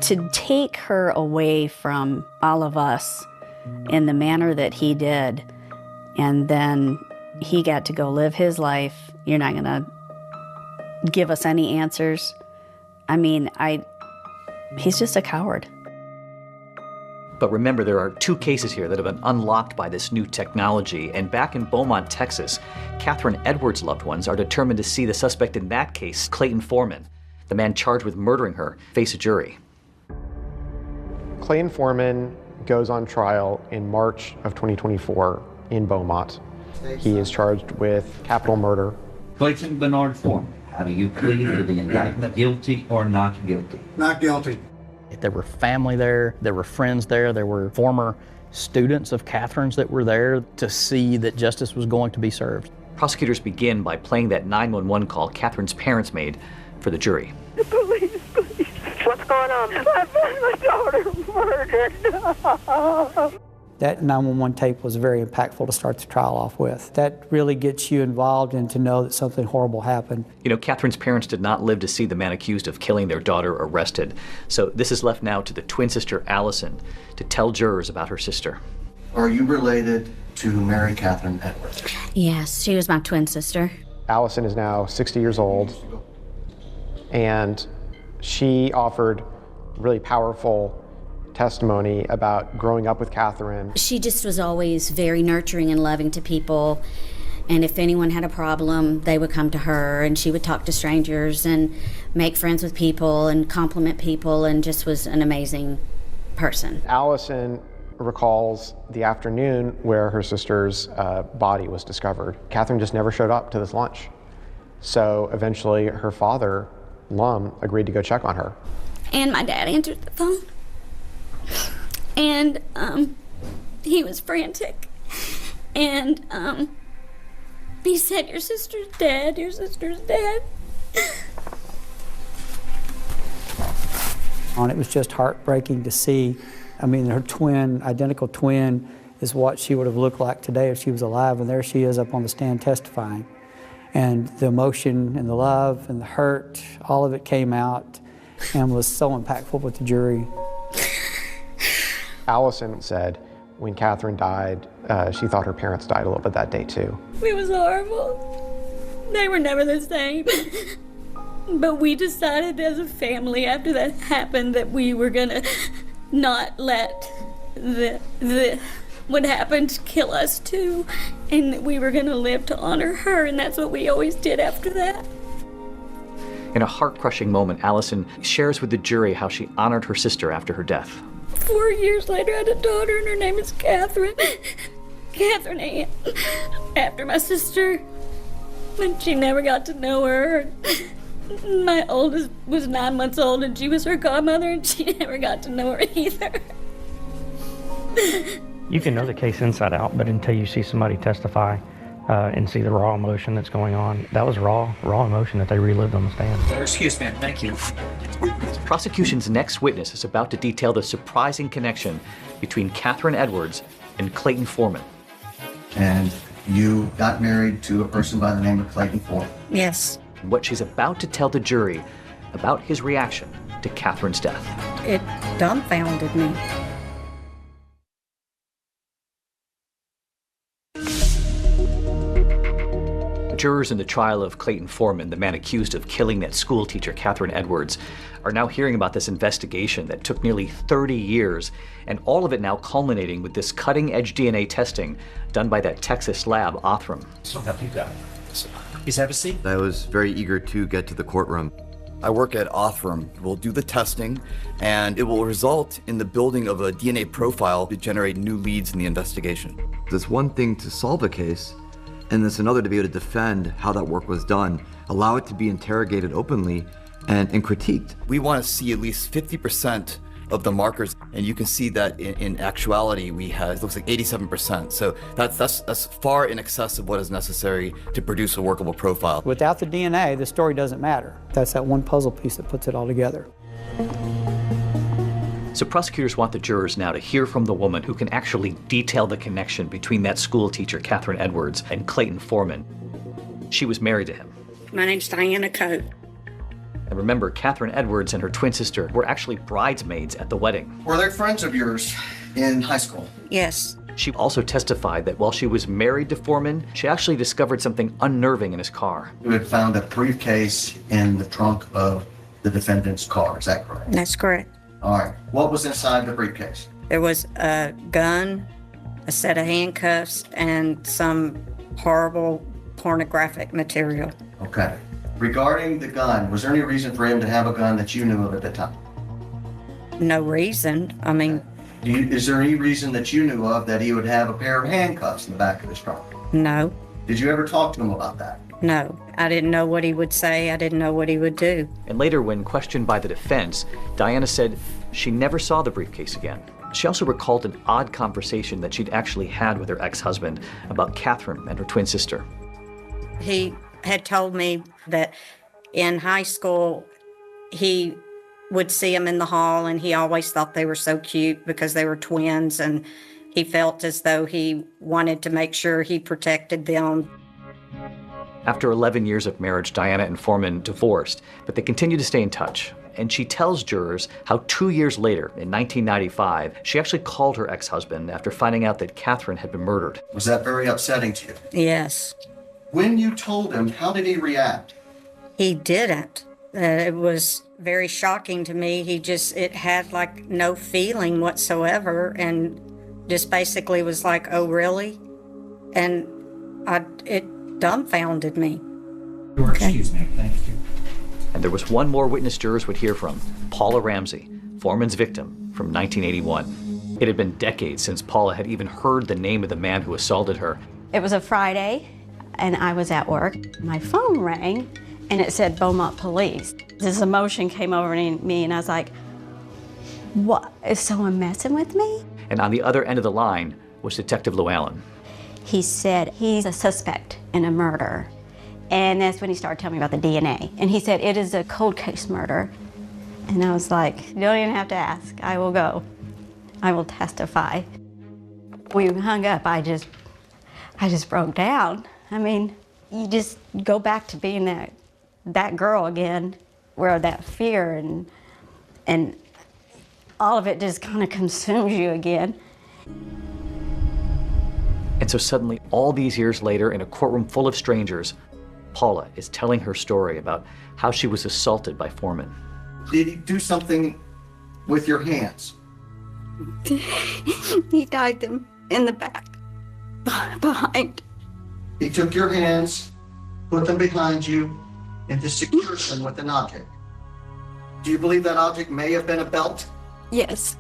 To take her away from all of us in the manner that he did, and then he got to go live his life. You're not gonna give us any answers. I mean, he's just a coward. But remember, there are 2 cases here that have been unlocked by this new technology. And back in Beaumont, Texas, Catherine Edwards' loved ones are determined to see the suspect in that case, Clayton Foreman, the man charged with murdering her, face a jury. Clayton Foreman goes on trial in March of 2024 in Beaumont. He is charged with capital murder. Clayton Bernard Foreman, how do you plead to the indictment, guilty or not guilty? Not guilty. There were family there, there were friends there, there were former students of Catherine's that were there to see that justice was going to be served. Prosecutors begin by playing that 911 call Catherine's parents made for the jury. Police, please. What's going on? I've had my daughter murdered. That 911 tape was very impactful to start the trial off with. That really gets you involved and to know that something horrible happened. You know, Catherine's parents did not live to see the man accused of killing their daughter arrested. So this is left now to the twin sister, Allison, to tell jurors about her sister. Are you related to Mary Catherine Edwards? Yes, she was my twin sister. Allison is now 60 years old, and she offered really powerful testimony about growing up with Catherine. She just was always very nurturing and loving to people. And if anyone had a problem, they would come to her, and she would talk to strangers and make friends with people and compliment people, and just was an amazing person. Allison recalls the afternoon where her sister's body was discovered. Catherine just never showed up to this lunch. So eventually her father, Lum, agreed to go check on her. And my dad answered the phone. And he was frantic. And he said, your sister's dead, your sister's dead. And it was just heartbreaking to see. I mean, her twin, identical twin, is what she would have looked like today if she was alive, and there she is up on the stand testifying. And the emotion and the love and the hurt, all of it came out and was so impactful with the jury. Allison said when Catherine died, she thought her parents died a little bit that day too. It was horrible. They were never the same. But we decided as a family after that happened that we were gonna not let what happened kill us too, and that we were gonna live to honor her, and that's what we always did after that. In a heart-crushing moment, Allison shares with the jury how she honored her sister after her death. 4 years later, I had a daughter, and her name is Catherine. Catherine Ann, after my sister. But she never got to know her. My oldest was 9 months old, and she was her godmother, and she never got to know her either. You can know the case inside out, but until you see somebody testify and see the raw emotion that's going on, that was raw emotion that they relived on the stand. Excuse me, thank you. The prosecution's next witness is about to detail the surprising connection between Catherine Edwards and Clayton Foreman. And you got married to a person by the name of Clayton Foreman. Yes. What she's about to tell the jury about his reaction to Catherine's death. It dumbfounded me. Jurors in the trial of Clayton Foreman, the man accused of killing that school teacher, Catherine Edwards, are now hearing about this investigation that took nearly 30 years, and all of it now culminating with this cutting-edge DNA testing done by that Texas lab, Othram. So help you God. Please have a seat. I was very eager to get to the courtroom. I work at Othram. We'll do the testing, and it will result in the building of a DNA profile to generate new leads in the investigation. It's one thing to solve a case, and it's another to be able to defend how that work was done, allow it to be interrogated openly and critiqued. We want to see at least 50% of the markers, and you can see that in actuality we had, it looks like 87%. So that's far in excess of what is necessary to produce a workable profile. Without the DNA, the story doesn't matter. That's that one puzzle piece that puts it all together. So prosecutors want the jurors now to hear from the woman who can actually detail the connection between that school teacher, Catherine Edwards, and Clayton Foreman. She was married to him. My name's Diana Coate. And remember, Catherine Edwards and her twin sister were actually bridesmaids at the wedding. Were they friends of yours in high school? Yes. She also testified that while she was married to Foreman, she actually discovered something unnerving in his car. You had found a briefcase in the trunk of the defendant's car, is that correct? That's correct. All right. What was inside the briefcase? There was a gun, a set of handcuffs, and some horrible pornographic material. Okay. Regarding the gun, was there any reason for him to have a gun that you knew of at the time? No reason. I mean... Is there any reason that you knew of that he would have a pair of handcuffs in the back of his trunk? No. Did you ever talk to him about that? No. I didn't know what he would say. I didn't know what he would do. And later, when questioned by the defense, Diana said she never saw the briefcase again. She also recalled an odd conversation that she'd actually had with her ex-husband about Catherine and her twin sister. He had told me that in high school, he would see them in the hall, and he always thought they were so cute because they were twins, and he felt as though he wanted to make sure he protected them. After 11 years of marriage, Diana and Foreman divorced, but they continue to stay in touch. And she tells jurors how 2 years later, in 1995, she actually called her ex-husband after finding out that Catherine had been murdered. Was that very upsetting to you? Yes. When you told him, how did he react? He didn't. It was very shocking to me. It had like no feeling whatsoever, and just basically was like, oh, really? And it dumbfounded me. Excuse me, thank you. And there was one more witness jurors would hear from, Paula Ramsey, Foreman's victim from 1981. It had been decades since Paula had even heard the name of the man who assaulted her. It was a Friday, and I was at work. My phone rang, and it said Beaumont Police. This emotion came over me, and I was like, what, is someone messing with me? And on the other end of the line was Detective Llewellyn. He said he's a suspect in a murder. And that's when he started telling me about the DNA. And he said, it is a cold case murder. And I was like, you don't even have to ask. I will go. I will testify. We hung up. I just broke down. I mean, you just go back to being that girl again, where that fear and all of it just kind of consumes you again. And so suddenly, all these years later, in a courtroom full of strangers, Paula is telling her story about how she was assaulted by Foreman. Did he do something with your hands? He tied them in the back, behind. He took your hands, put them behind you, and secured them with an object. Do you believe that object may have been a belt? Yes.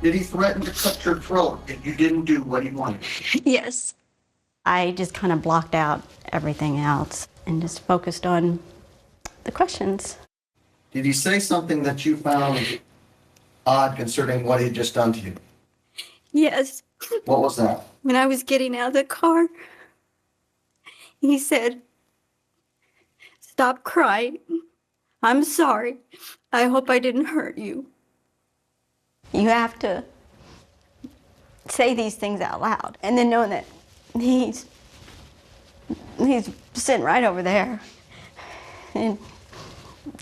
Did he threaten to cut your throat if you didn't do what he wanted? Yes. I just kind of blocked out everything else. and just focused on the questions. Did he say something that you found odd concerning what he'd just done to you? Yes. What was that? When I was getting out of the car, he said, "Stop crying. I'm sorry. I hope I didn't hurt you." You have to say these things out loud, and then knowing that he's sitting right over there, and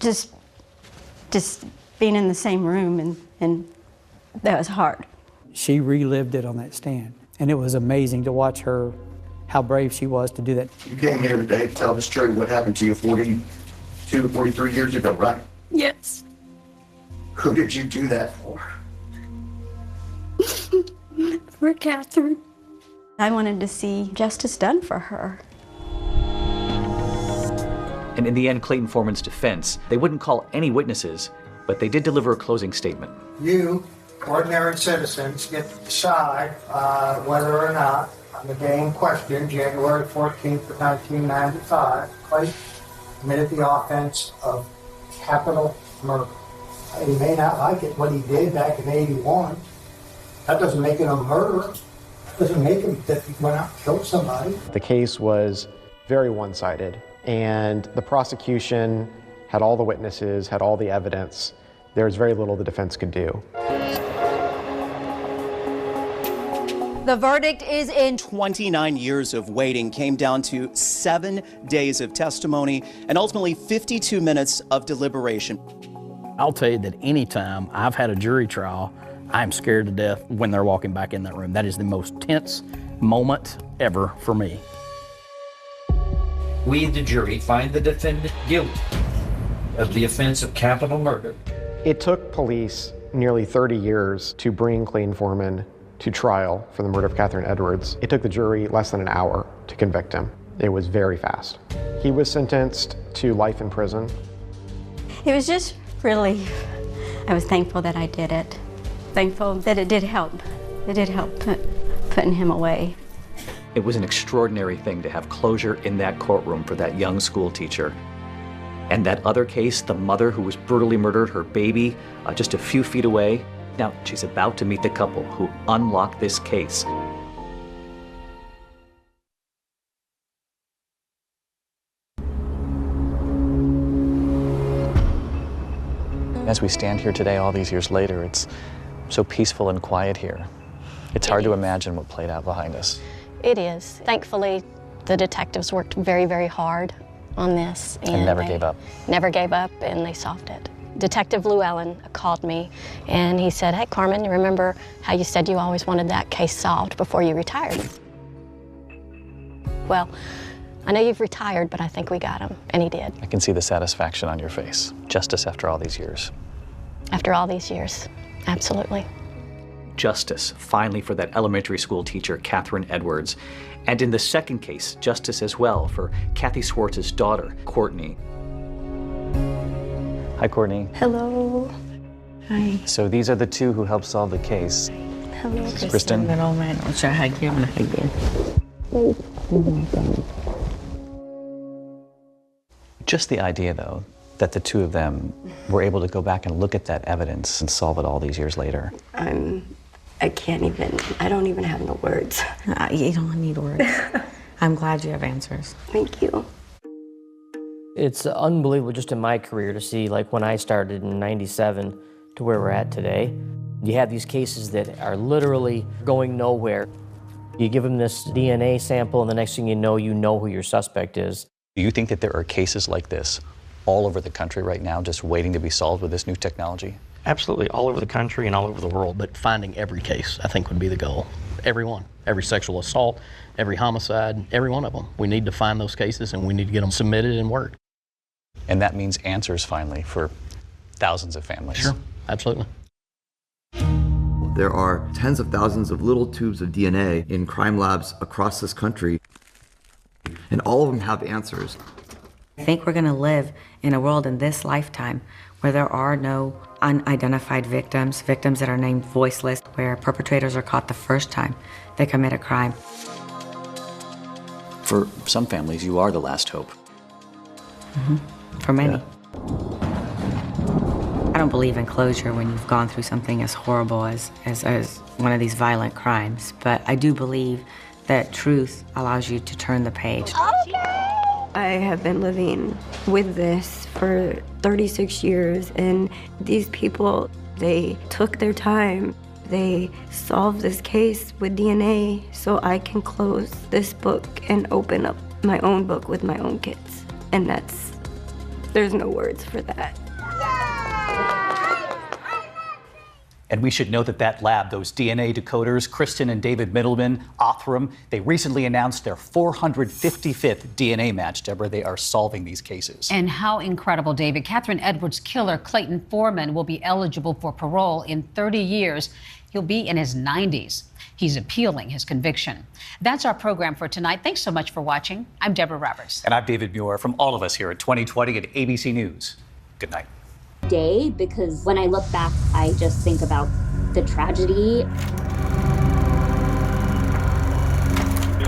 just being in the same room, and that was hard. She relived it on that stand, and it was amazing to watch her, how brave she was to do that. You came here today to tell this jury what happened to you 42, 43 years ago, right? Yes. Who did you do that for? For Catherine. I wanted to see justice done for her. And in the end, Clayton Foreman's defense, they wouldn't call any witnesses, but they did deliver a closing statement. You, ordinary citizens, get to decide whether or not, on the day in question, January 14th of 1995, Clayton committed the offense of capital murder. He may not like it, what he did back in '81. That doesn't make him a murderer. That doesn't make him that he went out and killed somebody. The case was very one-sided, and the prosecution had all the witnesses, had all the evidence. There was very little the defense could do. The verdict is in. 29 years of waiting came down to 7 days of testimony and ultimately 52 minutes of deliberation. I'll tell you that anytime I've had a jury trial, I'm scared to death when they're walking back in that room. That is the most tense moment ever for me. We, the jury, find the defendant guilty of the offense of capital murder. It took police nearly 30 years to bring Clayton Foreman to trial for the murder of Catherine Edwards. It took the jury less than an hour to convict him. It was very fast. He was sentenced to life in prison. It was just really, I was thankful that I did it. Thankful that it did help. It did help putting him away. It was an extraordinary thing to have closure in that courtroom for that young school teacher. And that other case, the mother who was brutally murdered, her baby, just a few feet away. Now, she's about to meet the couple who unlocked this case. As we stand here today, all these years later, it's so peaceful and quiet here. It's hard to imagine what played out behind us. It is. Thankfully, the detectives worked very, very hard on this. And never gave up. Never gave up, and they solved it. Detective Llewellyn called me, and he said, "Hey, Carmen, you remember how you said you always wanted that case solved before you retired? Well, I know you've retired, but I think we got him," and he did. I can see the satisfaction on your face. Justice after all these years. After all these years, absolutely. Justice, finally, for that elementary school teacher, Catherine Edwards. And in the second case, justice as well for Kathy Swartz's daughter, Courtney. Hi, Courtney. Hello. Hi. So these are the two who helped solve the case. Hello, This is Kristen. Just the idea, though, that the two of them were able to go back and look at that evidence and solve it all these years later. I can't even, I don't even have no words. You don't need words. I'm glad you have answers. Thank you. It's unbelievable just in my career to see, like when I started in '97 to where we're at today. You have these cases that are literally going nowhere. You give them this DNA sample and the next thing you know who your suspect is. Do you think that there are cases like this all over the country right now just waiting to be solved with this new technology? Absolutely, all over the country and all over the world, but finding every case, I think, would be the goal. Every one, every sexual assault, every homicide, every one of them. We need to find those cases and we need to get them submitted and worked. And that means answers finally for thousands of families. Sure, absolutely. There are tens of thousands of little tubes of DNA in crime labs across this country, and all of them have answers. I think we're going to live in a world in this lifetime where there are no unidentified victims that are named voiceless, where perpetrators are caught the first time they commit a crime. For some families, you are the last hope. For many. I don't believe in closure when you've gone through something as horrible as one of these violent crimes, but I do believe that truth allows you to turn the page. I have been living with this for 36 years, and these people, they took their time. They solved this case with DNA so I can close this book and open up my own book with my own kids. And there's no words for that. And we should know that lab, those DNA decoders, Kristen and David Middleman, Othram, they recently announced their 455th DNA match. Deborah, they are solving these cases. And how incredible, David. Catherine Edwards' killer, Clayton Foreman, will be eligible for parole in 30 years. He'll be in his 90s. He's appealing his conviction. That's our program for tonight. Thanks so much for watching. I'm Deborah Roberts. And I'm David Muir from all of us here at 2020 at ABC News. Good night. Day, because when I look back, I just think about the tragedy.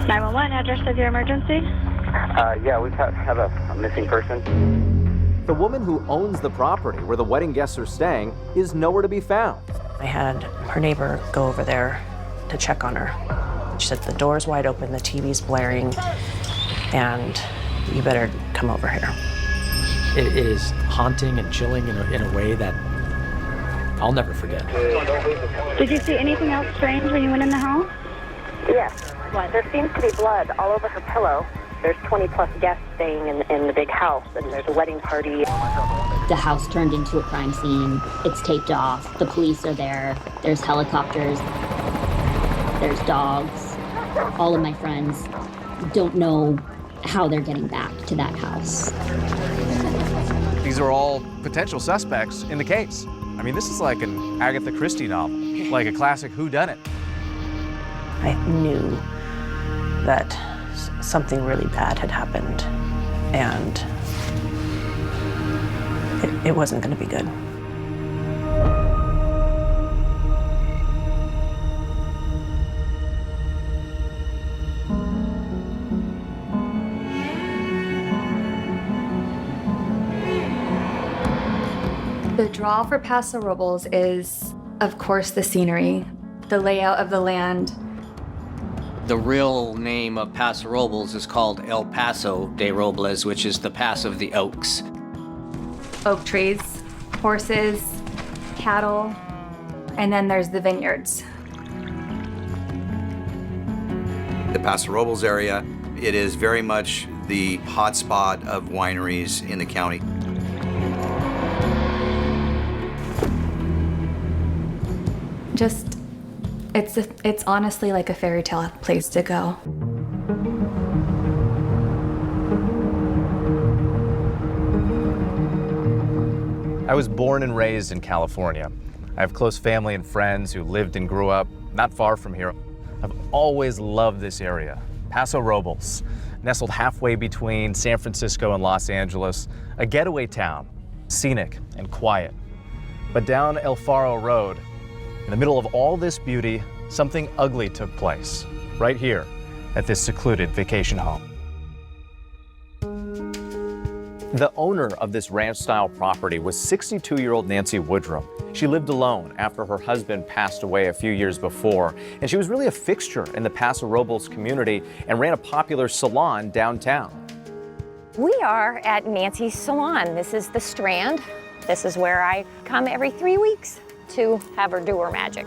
911, address of your emergency? Yeah, we have a missing person. The woman who owns the property where the wedding guests are staying is nowhere to be found. I had her neighbor go over there to check on her. She said the door's wide open, the TV's blaring, and you better come over here. It is haunting and chilling in a way that I'll never forget. Did you see anything else strange when you went in the house? Yes. There seems to be blood all over her pillow. There's 20-plus guests staying in the big house, and there's a wedding party. The house turned into a crime scene. It's taped off. The police are there. There's helicopters. There's dogs. All of my friends don't know how they're getting back to that house. These are all potential suspects in the case. I mean, this is like an Agatha Christie novel, like a classic whodunit. I knew that something really bad had happened, and it wasn't going to be good. The draw for Paso Robles is, of course, the scenery, the layout of the land. The real name of Paso Robles is called El Paso de Robles, which is the Pass of the Oaks. Oak trees, horses, cattle, and then there's the vineyards. The Paso Robles area, it is very much the hotspot of wineries in the county. Just, it's honestly like a fairy tale place to go. I was born and raised in California. I have close family and friends who lived and grew up not far from here. I've always loved this area. Paso Robles, nestled halfway between San Francisco and Los Angeles, a getaway town, scenic and quiet. But down El Faro Road, in the middle of all this beauty, something ugly took place, right here at this secluded vacation home. The owner of this ranch-style property was 62-year-old Nancy Woodrum. She lived alone after her husband passed away a few years before, and she was really a fixture in the Paso Robles community and ran a popular salon downtown. We are at Nancy's Salon. This is the Strand. This is where I come every 3 weeks to have her do her magic.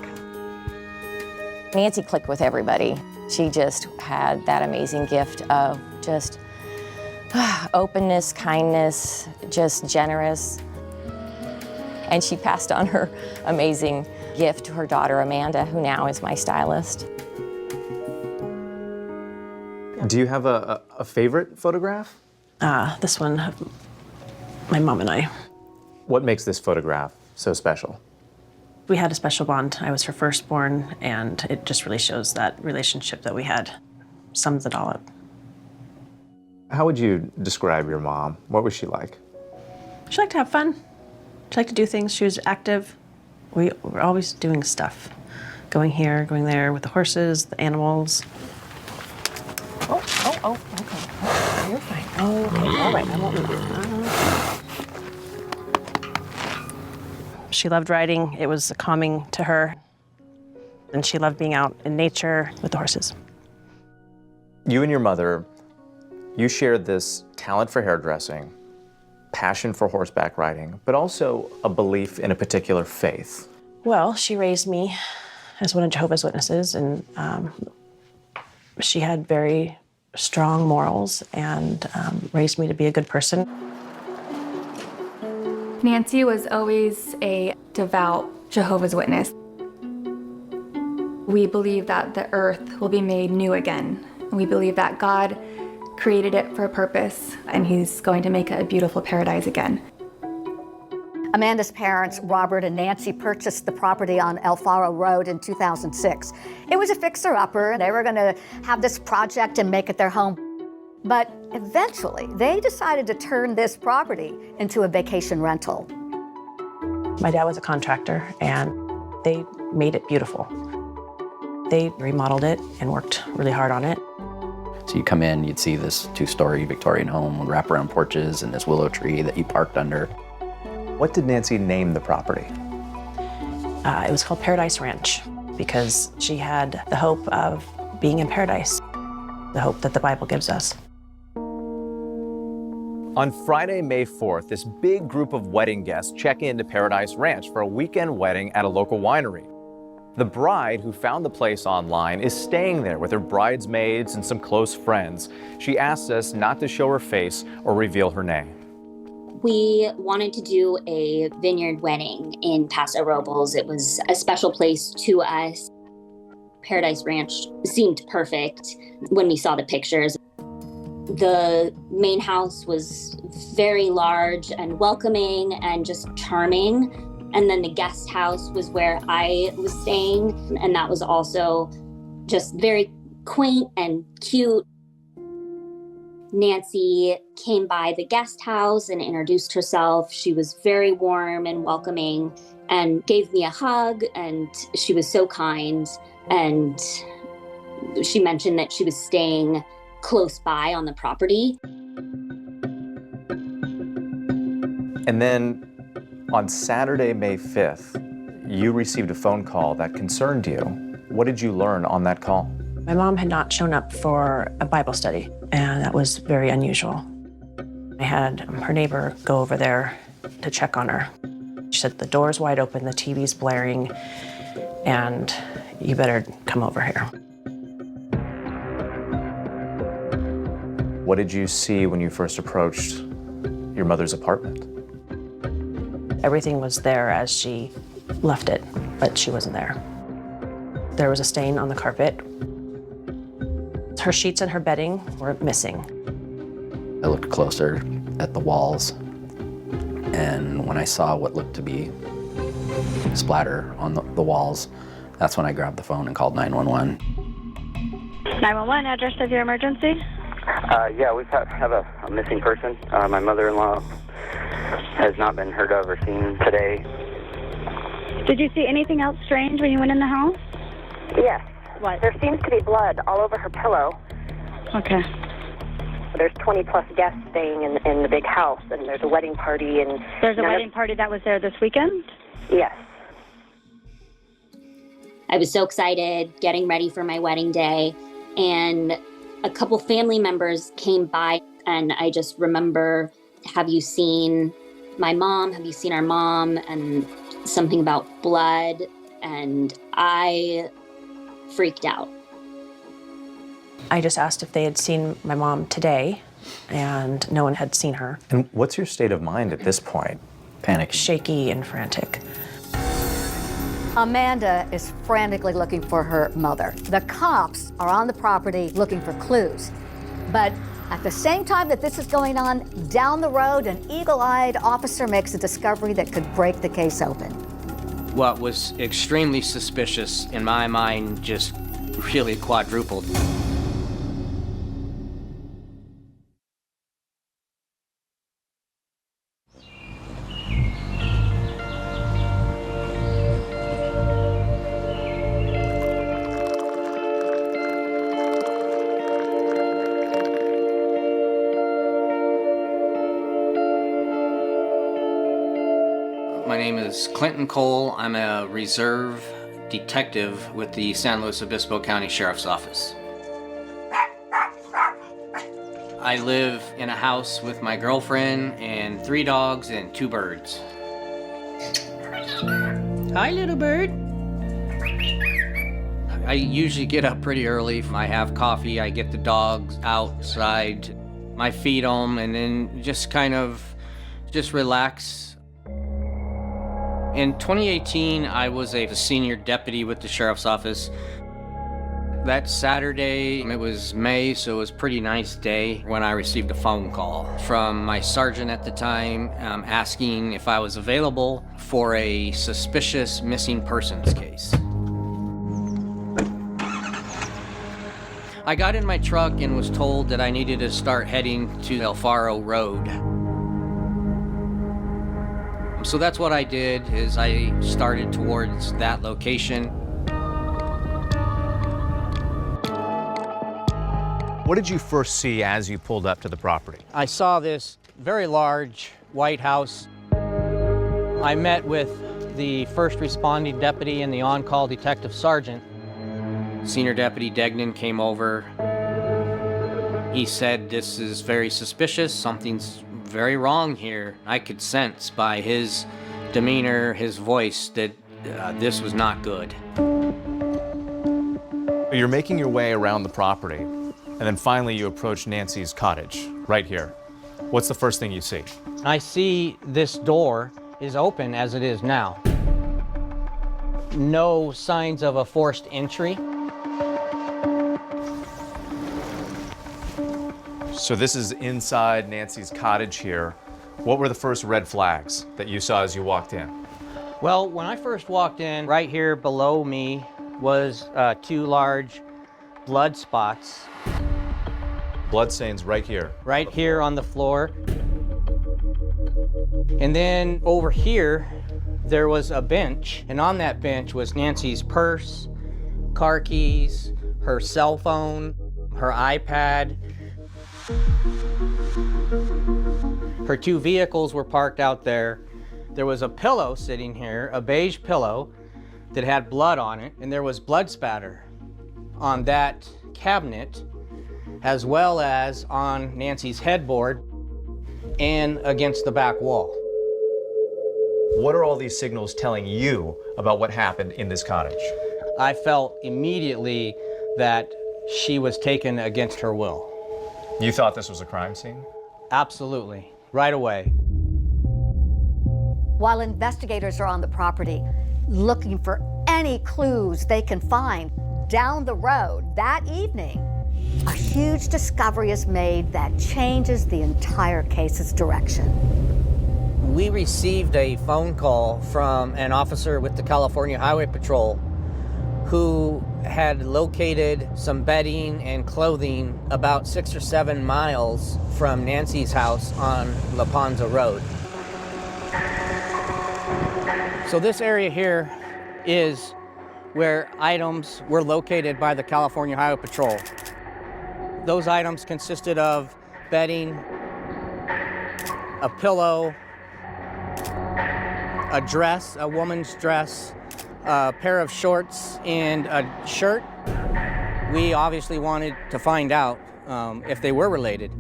Nancy clicked with everybody. She just had that amazing gift of just openness, kindness, just generous. And she passed on her amazing gift to her daughter, Amanda, who now is my stylist. Do you have a favorite photograph? This one of my mom and I. What makes this photograph so special? We had a special bond. I was her firstborn, and it just really shows that relationship that we had. Sums it all up. How would you describe your mom? What was she like? She liked to have fun. She liked to do things. She was active. We were always doing stuff. Going here, going there with the horses, the animals. Okay. You're fine. Oh, okay. All right. I won't move. She loved riding. It was calming to her. And she loved being out in nature with the horses. You and your mother, you shared this talent for hairdressing, passion for horseback riding, but also a belief in a particular faith. Well, she raised me as one of Jehovah's Witnesses, and she had very strong morals and raised me to be a good person. Nancy was always a devout Jehovah's Witness. We believe that the earth will be made new again. We believe that God created it for a purpose, and He's going to make it a beautiful paradise again. Amanda's parents, Robert and Nancy, purchased the property on El Faro Road in 2006. It was a fixer-upper. They were going to have this project and make it their home. But eventually, they decided to turn this property into a vacation rental. My dad was a contractor, and they made it beautiful. They remodeled it and worked really hard on it. So you come in, you'd see this 2-story Victorian home with wraparound porches and this willow tree that you parked under. What did Nancy name the property? It was called Paradise Ranch because she had the hope of being in paradise, the hope that the Bible gives us. On Friday, May 4th, this big group of wedding guests check into Paradise Ranch for a weekend wedding at a local winery. The bride, who found the place online, is staying there with her bridesmaids and some close friends. She asks us not to show her face or reveal her name. We wanted to do a vineyard wedding in Paso Robles. It was a special place to us. Paradise Ranch seemed perfect when we saw the pictures. The main house was very large and welcoming and just charming. And then the guest house was where I was staying, and that was also just very quaint and cute. Nancy came by the guest house and introduced herself. She was very warm and welcoming and gave me a hug, and she was so kind. And she mentioned that she was staying close by on the property. And then on Saturday, May 5th, you received a phone call that concerned you. What did you learn on that call? My mom had not shown up for a Bible study, and that was very unusual. I had her neighbor go over there to check on her. She said, the door's wide open, the TV's blaring, and you better come over here. What did you see when you first approached your mother's apartment? Everything was there as she left it, but she wasn't there. There was a stain on the carpet. Her sheets and her bedding were missing. I looked closer at the walls, and when I saw what looked to be splatter on the walls, that's when I grabbed the phone and called 911. 911, address of your emergency? Yeah, we have a missing person. My mother-in-law has not been heard of or seen today. Did you see anything else strange when you went in the house? Yes. What? There seems to be blood all over her pillow. Okay. There's 20-plus guests staying in the big house, and there's a wedding party. And there's a wedding party that was there this weekend? Yes. I was so excited, getting ready for my wedding day, and a couple family members came by, and I just remember, have you seen my mom? Have you seen our mom? And something about blood, and I freaked out. I just asked if they had seen my mom today, and no one had seen her. And what's your state of mind at this point? Panic. Shaky and frantic. Amanda is frantically looking for her mother. The cops are on the property looking for clues. But at the same time that this is going on, down the road, an eagle-eyed officer makes a discovery that could break the case open. What was extremely suspicious in my mind just really quadrupled. My name is Clinton Cole. I'm a reserve detective with the San Luis Obispo County Sheriff's Office. I live in a house with my girlfriend and 3 dogs and 2 birds. Hi, little bird. I usually get up pretty early. I have coffee, I get the dogs outside, I feed them, and then just relax. In 2018, I was a senior deputy with the Sheriff's Office. That Saturday, it was May, so it was a pretty nice day when I received a phone call from my sergeant at the time asking if I was available for a suspicious missing persons case. I got in my truck and was told that I needed to start heading to El Faro Road. So that's what I did, is I started towards that location. What did you first see as you pulled up to the property? I saw this very large white house. I met with the first responding deputy and the on-call detective sergeant. Senior Deputy Degnan came over. He said, "This is very suspicious. Something's very wrong here." I could sense by his demeanor, his voice, that this was not good. You're making your way around the property, and then finally you approach Nancy's cottage, right here. What's the first thing you see? I see this door is open as it is now. No signs of a forced entry. So this is inside Nancy's cottage here. What were the first red flags that you saw as you walked in? Well, when I first walked in, right here below me was 2 large blood spots. Blood stains right here. Right here on the floor. And then over here, there was a bench, and on that bench was Nancy's purse, car keys, her cell phone, her iPad. Her 2 vehicles were parked out there. There was a pillow sitting here, a beige pillow that had blood on it, and there was blood spatter on that cabinet, as well as on Nancy's headboard and against the back wall. What are all these signals telling you about what happened in this cottage? I felt immediately that she was taken against her will. You thought this was a crime scene? Absolutely, right away. While investigators are on the property looking for any clues they can find, down the road that evening, a huge discovery is made that changes the entire case's direction. We received a phone call from an officer with the California Highway Patrol who had located some bedding and clothing about 6 or 7 miles from Nancy's house on La Ponza Road. So this area here is where items were located by the California Highway Patrol. Those items consisted of bedding, a pillow, a dress, a woman's dress, a pair of shorts, and a shirt. We obviously wanted to find out if they were related.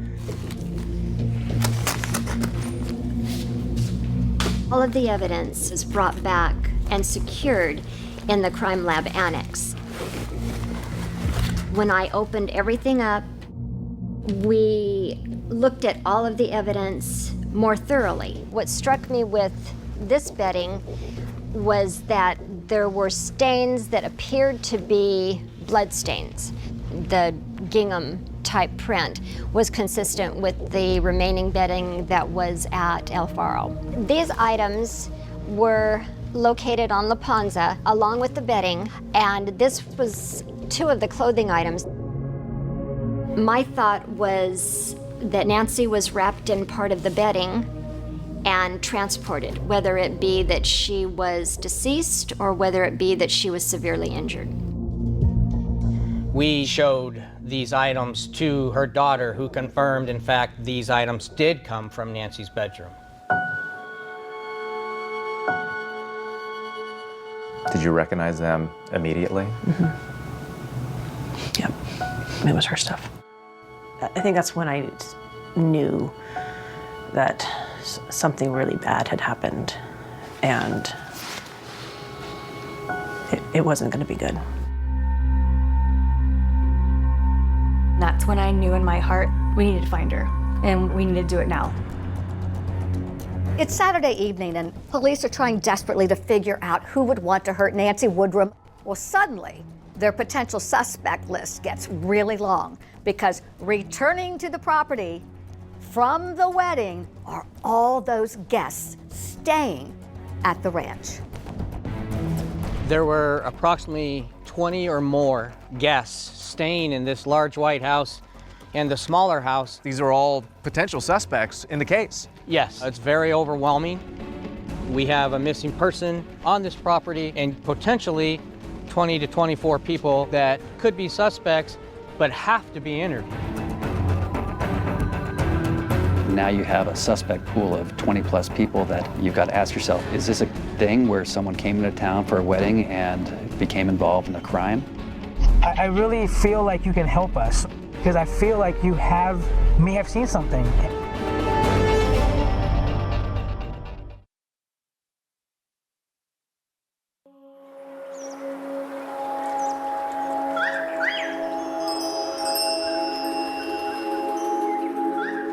All of the evidence is brought back and secured in the crime lab annex. When I opened everything up, we looked at all of the evidence more thoroughly. What struck me with this bedding was that there were stains that appeared to be blood stains. The gingham type print was consistent with the remaining bedding that was at El Faro. These items were located on La Ponza along with the bedding, and this was 2 of the clothing items. My thought was that Nancy was wrapped in part of the bedding and transported, whether it be that she was deceased or whether it be that she was severely injured. We showed these items to her daughter, who confirmed, in fact, these items did come from Nancy's bedroom. Did you recognize them immediately? Yep, it was her stuff. I think that's when I knew that something really bad had happened, and it wasn't going to be good. That's when I knew in my heart we needed to find her, and we needed to do it now. It's Saturday evening, and police are trying desperately to figure out who would want to hurt Nancy Woodrum. Well, suddenly, their potential suspect list gets really long because returning to the property from the wedding are all those guests staying at the ranch. There were approximately 20 or more guests staying in this large white house and the smaller house. These are all potential suspects in the case. Yes, it's very overwhelming. We have a missing person on this property and potentially 20 to 24 people that could be suspects but have to be interviewed. Now you have a suspect pool of 20 plus people that you've got to ask yourself, is this a thing where someone came into town for a wedding and became involved in a crime? I really feel like you can help us because I feel like you may have seen something.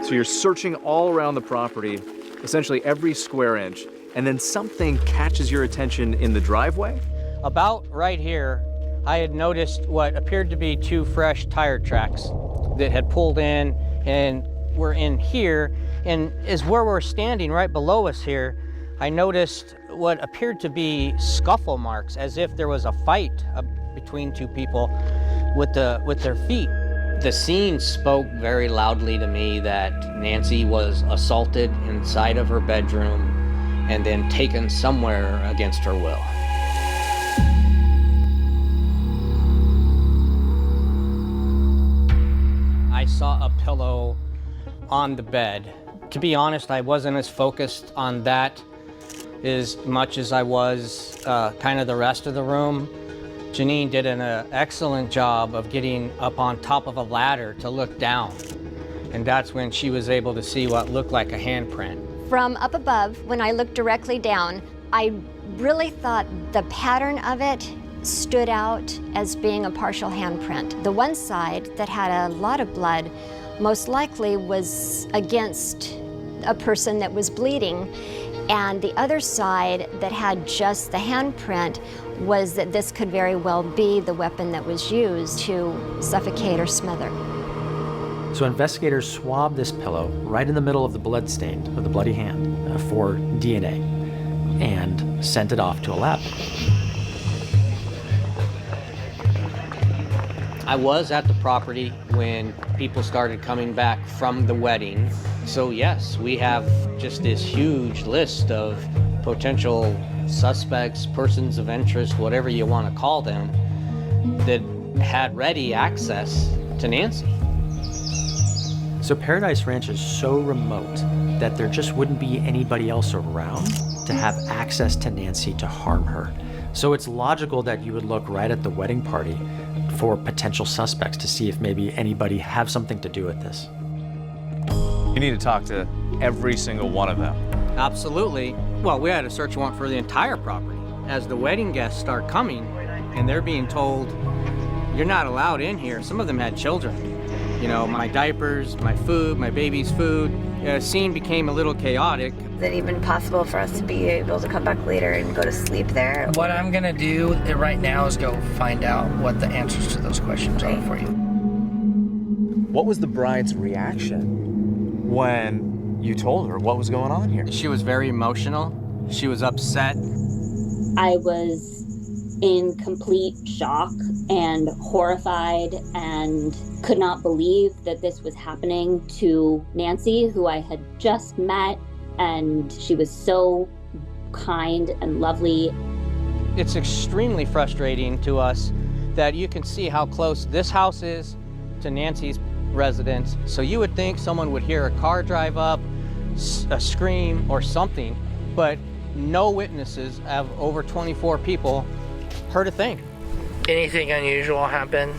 So you're searching all around the property, essentially every square inch, and then something catches your attention in the driveway? About right here, I had noticed what appeared to be 2 fresh tire tracks that had pulled in and were in here. And as where we're standing right below us here, I noticed what appeared to be scuffle marks, as if there was a fight between 2 people with their feet. The scene spoke very loudly to me that Nancy was assaulted inside of her bedroom and then taken somewhere against her will. I saw a pillow on the bed. To be honest, I wasn't as focused on that as much as I was kind of the rest of the room. Janine did an excellent job of getting up on top of a ladder to look down. And that's when she was able to see what looked like a handprint. From up above, when I looked directly down, I really thought the pattern of it stood out as being a partial handprint. The one side that had a lot of blood most likely was against a person that was bleeding, and the other side that had just the handprint was that this could very well be the weapon that was used to suffocate or smother. So investigators swabbed this pillow right in the middle of the bloodstained, or the bloody hand, for DNA, and sent it off to a lab. I was at the property when people started coming back from the wedding. So yes, we have just this huge list of potential suspects, persons of interest, whatever you want to call them, that had ready access to Nancy. So Paradise Ranch is so remote that there just wouldn't be anybody else around to have access to Nancy to harm her. So it's logical that you would look right at the wedding party for potential suspects to see if maybe anybody have something to do with this. You need to talk to every single one of them. Absolutely. Well, we had a search warrant for the entire property. As the wedding guests start coming and they're being told, you're not allowed in here. Some of them had children. You know, my diapers, my food, my baby's food. The scene became a little chaotic. Is it even possible for us to be able to come back later and go to sleep there? What I'm gonna do right now is go find out what the answers to those questions are for you. What was the bride's reaction when you told her what was going on here? She was very emotional. She was upset. I was in complete shock and horrified and could not believe that this was happening to Nancy, who I had just met, and she was so kind and lovely. It's extremely frustrating to us that you can see how close this house is to Nancy's residence. So you would think someone would hear a car drive up, a scream or something, but no witnesses of over 24 people heard a thing. Anything unusual happen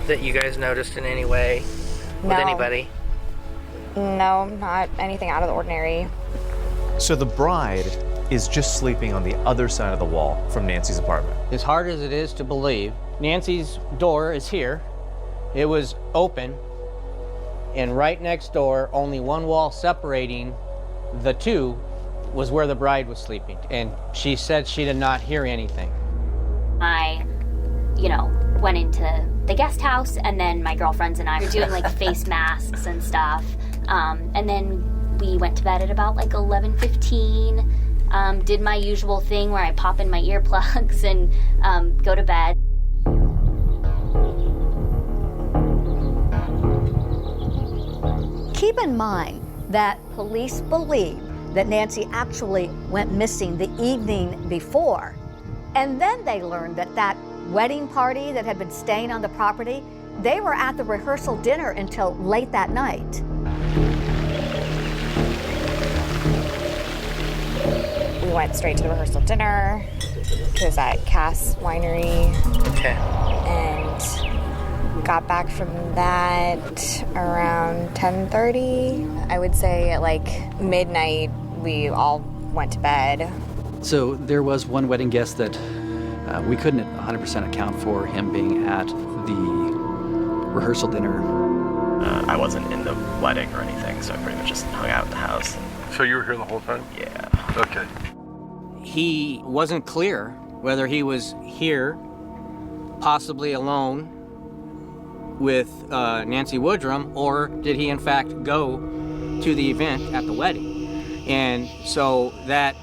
that you guys noticed in any way with No. anybody? No, not anything out of the ordinary. So the bride is just sleeping on the other side of the wall from Nancy's apartment. As hard as it is to believe, Nancy's door is here. It was open, and right next door, only one wall separating the two, was where the bride was sleeping. And she said she did not hear anything. I, went into the guest house, and then my girlfriends and I were doing like face masks and stuff. And then we went to bed at about like 11:15. Did my usual thing where I pop in my earplugs and go to bed. Keep in mind that police believe that Nancy actually went missing the evening before. And then they learned that that wedding party that had been staying on the property, they were at the rehearsal dinner until late that night. We went straight to the rehearsal dinner. It was at Cass Winery. Okay. And got back from that around 10:30. I would say at like midnight, we all went to bed. So there was one wedding guest that we couldn't 100% account for him being at the rehearsal dinner. I wasn't in the wedding or anything, so I pretty much just hung out in the house. So you were here the whole time? Yeah. Okay. He wasn't clear whether he was here, possibly alone with Nancy Woodrum, or did he in fact go to the event at the wedding? And so that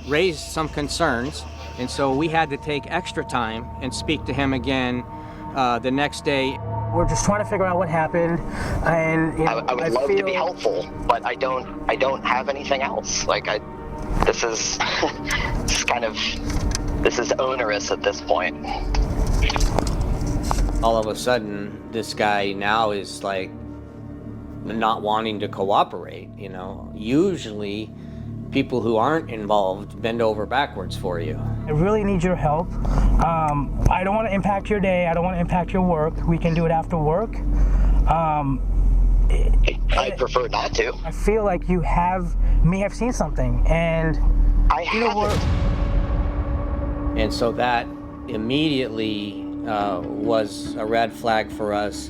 raised some concerns, and so we had to take extra time and speak to him again the next day. We're just trying to figure out what happened, and I would love to be helpful, but I don't have anything else. This is this is onerous at this point. All of a sudden, this guy now is like not wanting to cooperate, Usually, people who aren't involved bend over backwards for you. I really need your help. I don't want to impact your day. I don't want to impact your work. We can do it after work. I prefer not to. I feel like you may have seen something, and I haven't. And so that immediately was a red flag for us,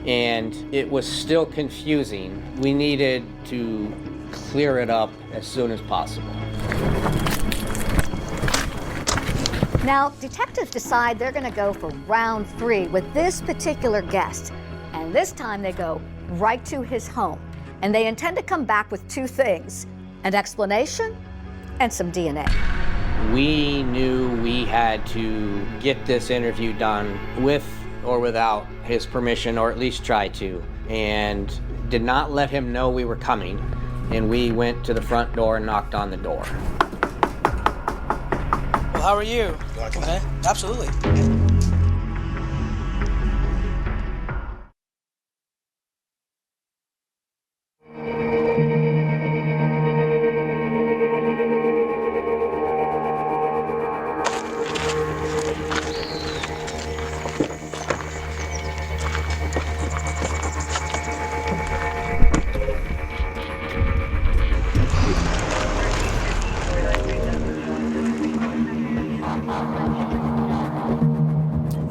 and it was still confusing. We needed to clear it up as soon as possible. Now, detectives decide they're going to go for round 3 with this particular guest. And this time they go right to his home. And they intend to come back with 2 things, an explanation and some DNA. We knew we had to get this interview done with or without his permission, or at least try to, and did not let him know we were coming. And we went to the front door and knocked on the door. Well, how are you? You want to come in? Absolutely.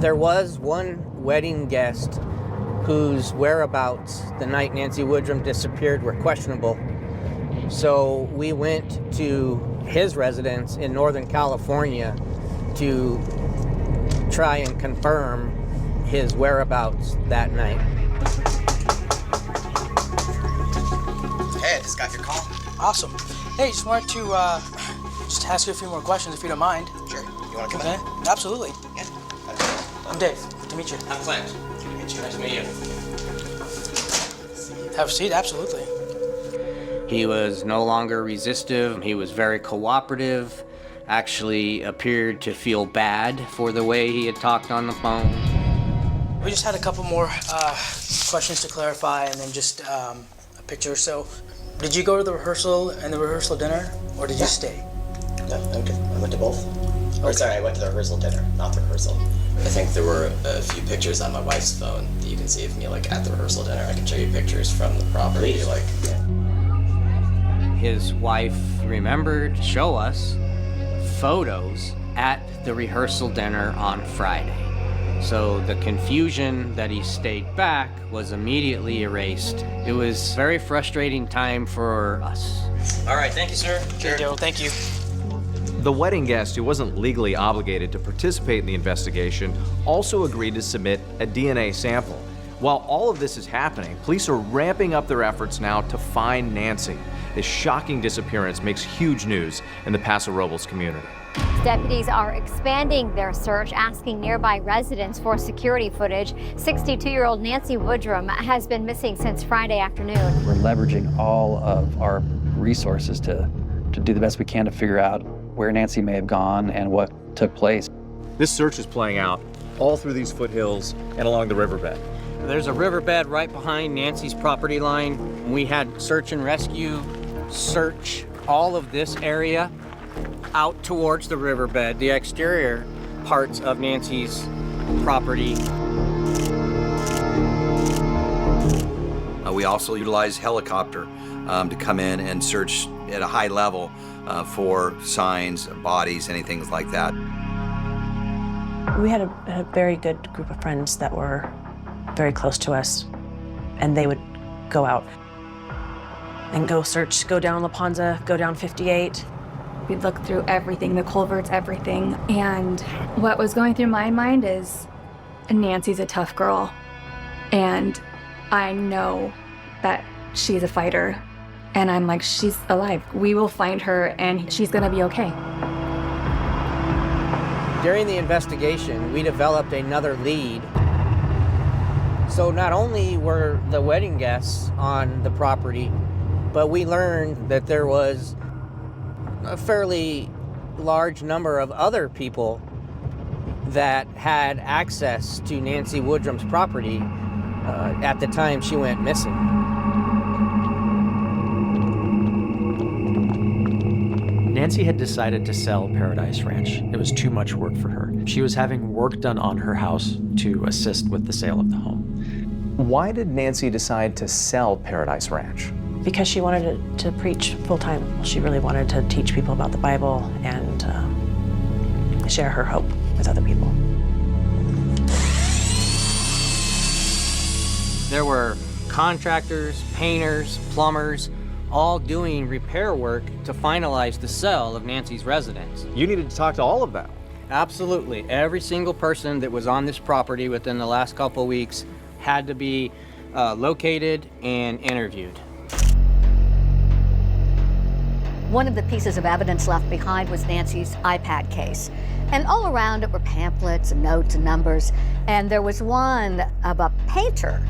There was one wedding guest whose whereabouts the night Nancy Woodrum disappeared were questionable. So we went to his residence in Northern California to try and confirm his whereabouts that night. Hey, I just got your call. Awesome. Hey, just wanted to just ask you a few more questions if you don't mind. Sure. You want to come in? Absolutely. Yeah. I'm Dave. Good to meet you. I'm Clint. Good to meet you. Nice to meet you. Have a seat. Absolutely. He was no longer resistive. He was very cooperative, actually appeared to feel bad for the way he had talked on the phone. We just had a couple more questions to clarify, and then just a picture. So, did you go to the rehearsal and the rehearsal dinner, or did you stay? Yeah, I'm good. I went to both. Or sorry, I went to the rehearsal dinner, not the rehearsal. I think there were a few pictures on my wife's phone that you can see of me like at the rehearsal dinner. I can show you pictures from the property. Please. Like, His wife remembered to show us photos at the rehearsal dinner on Friday. So the confusion that he stayed back was immediately erased. It was a very frustrating time for us. All right, thank you, sir. Sure. Joe, thank you. The wedding guest, who wasn't legally obligated to participate in the investigation, also agreed to submit a DNA sample. While all of this is happening, police are ramping up their efforts now to find Nancy. This shocking disappearance makes huge news in the Paso Robles community. Deputies are expanding their search, asking nearby residents for security footage. 62-year-old Nancy Woodrum has been missing since Friday afternoon. We're leveraging all of our resources to do the best we can to figure out where Nancy may have gone and what took place. This search is playing out all through these foothills and along the riverbed. There's a riverbed right behind Nancy's property line. We had search and rescue search all of this area out towards the riverbed, the exterior parts of Nancy's property. We also utilize helicopter to come in and search at a high level for signs, bodies, anything like that. We had a very good group of friends that were very close to us, and they would go out and go search, go down La Ponza, go down 58. We'd look through everything, the culverts, everything. And what was going through my mind is Nancy's a tough girl. And I know that she's a fighter. And I'm like, she's alive. We will find her and she's gonna be okay. During the investigation, we developed another lead. So not only were the wedding guests on the property, but we learned that there was a fairly large number of other people that had access to Nancy Woodrum's property at the time she went missing. Nancy had decided to sell Paradise Ranch. It was too much work for her. She was having work done on her house to assist with the sale of the home. Why did Nancy decide to sell Paradise Ranch? Because she wanted to preach full-time. She really wanted to teach people about the Bible and share her hope with other people. There were contractors, painters, plumbers, all doing repair work to finalize the sale of Nancy's residence. You needed to talk to all of them. Absolutely. Every single person that was on this property within the last couple of weeks had to be located and interviewed. One of the pieces of evidence left behind was Nancy's iPad case. And all around it were pamphlets and notes and numbers. And there was one of a painter,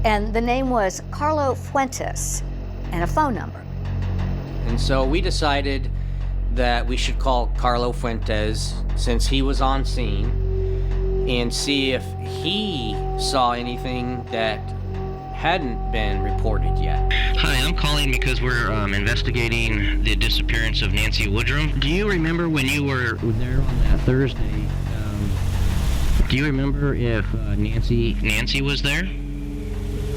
and the name was Carlo Fuentes, and a phone number. And so we decided that we should call Carlo Fuentes, since he was on scene, and see if he saw anything that hadn't been reported yet. Hi, I'm calling because we're investigating the disappearance of Nancy Woodrum. Do you remember when you were there on that Thursday? Do you remember if Nancy was there?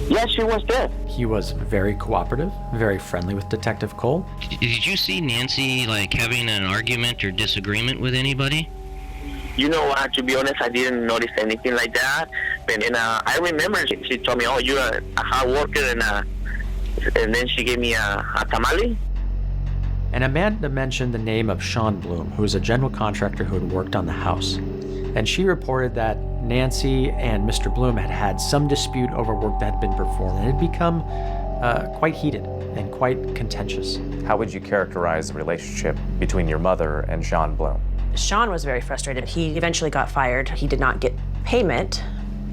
Yes, she was there. He was very cooperative, very friendly with Detective Cole. Did you see Nancy like having an argument or disagreement with anybody? You know what, to be honest, I didn't notice anything like that. But I remember she told me, oh, you're a hard worker, and then she gave me a tamale. And Amanda mentioned the name of Sean Bloom, who was a general contractor who had worked on the house. And she reported that Nancy and Mr. Bloom had had some dispute over work that had been performed, and it had become quite heated and quite contentious. How would you characterize the relationship between your mother and Sean Bloom? Sean was very frustrated. He eventually got fired. He did not get payment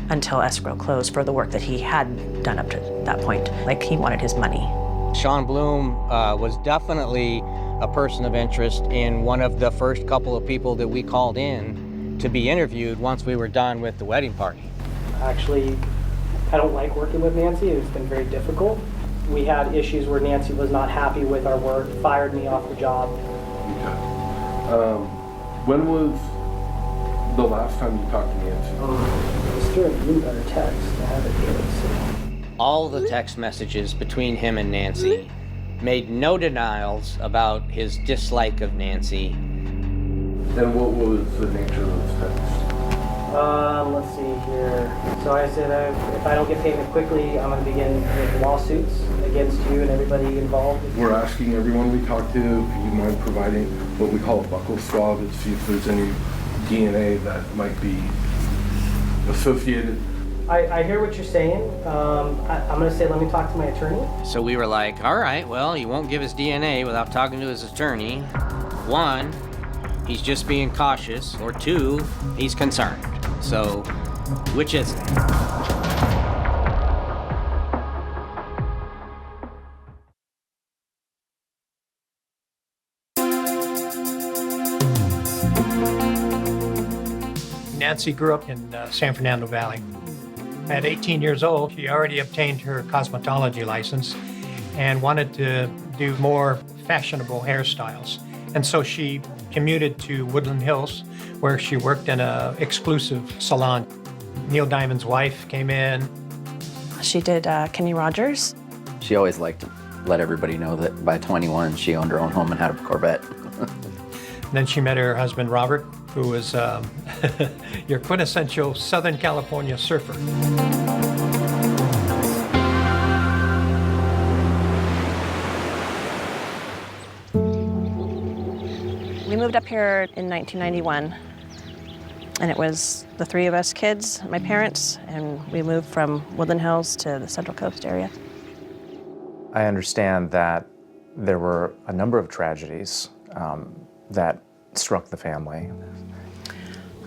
until escrow closed for the work that he had done up to that point. Like, he wanted his money. Sean Bloom was definitely a person of interest and one of the first couple of people that we called in to be interviewed once we were done with the wedding party. Actually, I don't like working with Nancy. It's been very difficult. We had issues where Nancy was not happy with our work, fired me off the job. When was the last time you talked to Nancy? It was through a text. I have it here. So. All the text messages between him and Nancy made no denials about his dislike of Nancy. And what was the nature of those texts? Let's see here. So I said if I don't get payment quickly, I'm going to begin with lawsuits against you and everybody involved. We're asking everyone we talk to, do you mind providing what we call a buccal swab to see if there's any DNA that might be associated? I hear what you're saying. I'm going to say, let me talk to my attorney. So we were like, all right, well, he won't give his DNA without talking to his attorney. 1, he's just being cautious, or 2, he's concerned. So, which is it? Nancy grew up in San Fernando Valley. At 18 years old, she already obtained her cosmetology license and wanted to do more fashionable hairstyles. And so she commuted to Woodland Hills, where she worked in an exclusive salon. Neil Diamond's wife came in. She did Kenny Rogers. She always liked to let everybody know that by 21, she owned her own home and had a Corvette. Then she met her husband, Robert, who was your quintessential Southern California surfer. We moved up here in 1991, and it was the 3 of us kids, my parents, and we moved from Woodland Hills to the Central Coast area. I understand that there were a number of tragedies that struck the family.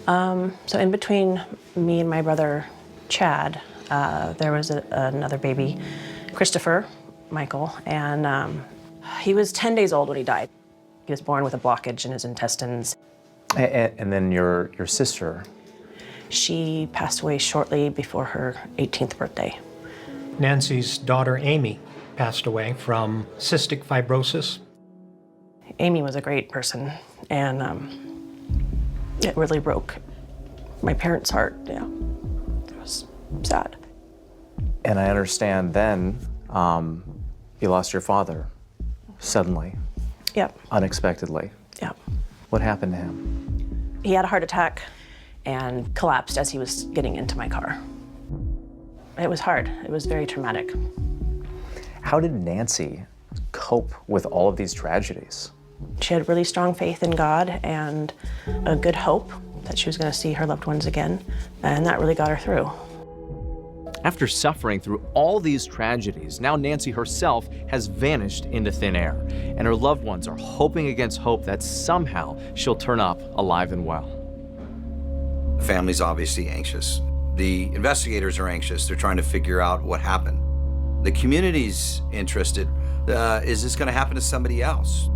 So in between me and my brother, Chad, there was another baby, Christopher Michael, and he was 10 days old when he died. He was born with a blockage in his intestines. And then your sister? She passed away shortly before her 18th birthday. Nancy's daughter, Amy, passed away from cystic fibrosis. Amy was a great person, and it really broke my parents' heart. Yeah, it was sad. And I understand then you lost your father suddenly. Yep. Unexpectedly. Yep. What happened to him? He had a heart attack and collapsed as he was getting into my car. It was hard. It was very traumatic. How did Nancy cope with all of these tragedies? She had really strong faith in God and a good hope that she was going to see her loved ones again, and that really got her through. After suffering through all these tragedies, now Nancy herself has vanished into thin air, and her loved ones are hoping against hope that somehow she'll turn up alive and well. The family's obviously anxious. The investigators are anxious. They're trying to figure out what happened. The community's interested. Is this going to happen to somebody else?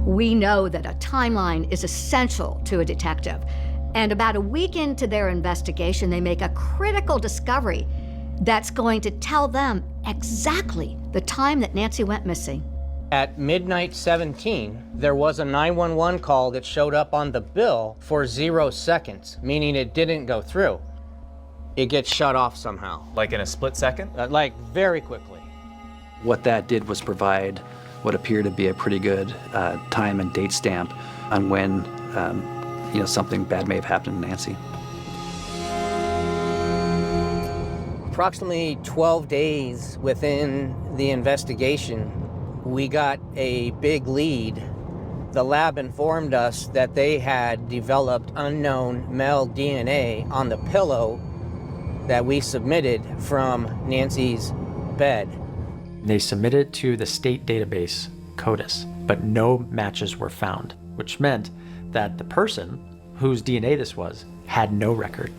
We know that a timeline is essential to a detective. And about a week into their investigation, they make a critical discovery that's going to tell them exactly the time that Nancy went missing. At midnight 17, there was a 911 call that showed up on the bill for 0 seconds, meaning it didn't go through. It gets shut off somehow. Like in a split second? Like very quickly. What that did was provide what appeared to be a pretty good time and date stamp on when something bad may have happened to Nancy. Approximately 12 days within the investigation, we got a big lead. The lab informed us that they had developed unknown male DNA on the pillow that we submitted from Nancy's bed. They submitted to the state database, CODIS, but no matches were found, which meant that the person whose DNA this was had no record.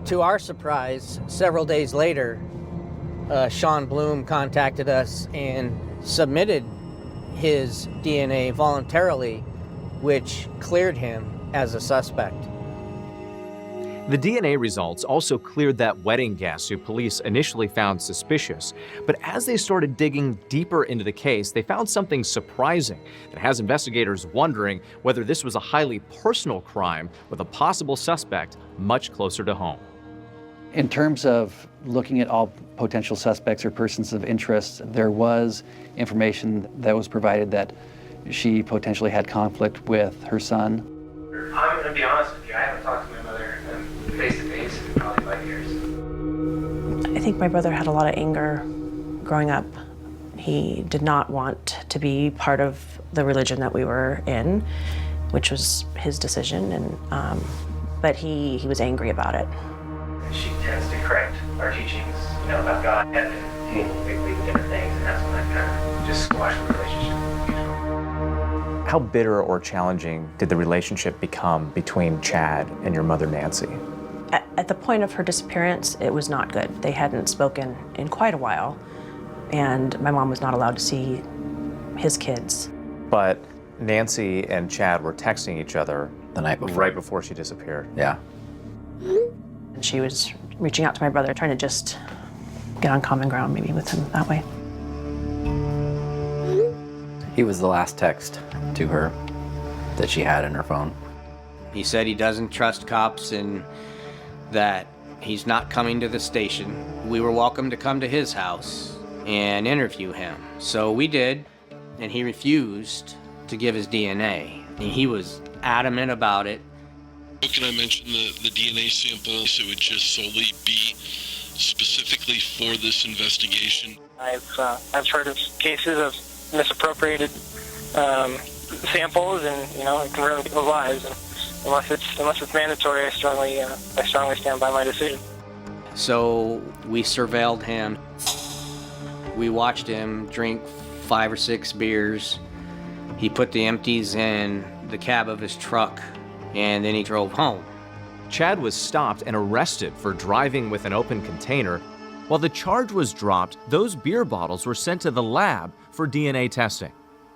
To our surprise, several days later, Sean Bloom contacted us and submitted his DNA voluntarily, which cleared him as a suspect. The DNA results also cleared that wedding guest who police initially found suspicious. But as they started digging deeper into the case, they found something surprising that has investigators wondering whether this was a highly personal crime with a possible suspect much closer to home. In terms of looking at all potential suspects or persons of interest, there was information that was provided that she potentially had conflict with her son. I'm going to be honest with you, I haven't talked to my mother face to face in probably 5 years. I think my brother had a lot of anger growing up. He did not want to be part of the religion that we were in, which was his decision, and but he was angry about it. She tends to correct our teachings, about God, heaven, and we believe in different things, and that's when that kind of just squashed the relationship. How bitter or challenging did the relationship become between Chad and your mother, Nancy? At the point of her disappearance, it was not good. They hadn't spoken in quite a while, and my mom was not allowed to see his kids. But Nancy and Chad were texting each other the night before. Right before she disappeared. Yeah. And she was reaching out to my brother, trying to just get on common ground maybe with him that way. He was the last text to her that she had in her phone. He said he doesn't trust cops and that he's not coming to the station. We were welcome to come to his house and interview him. So we did, and he refused to give his DNA. And he was adamant about it. Can I mention the DNA sample? So it would just solely be specifically for this investigation? I've heard of cases of misappropriated samples, and it can ruin people's lives. And unless it's mandatory, I strongly stand by my decision. So we surveilled him. We watched him drink 5 or 6 beers. He put the empties in the cab of his truck, and then he drove home. Chad was stopped and arrested for driving with an open container. While the charge was dropped, those beer bottles were sent to the lab for DNA testing.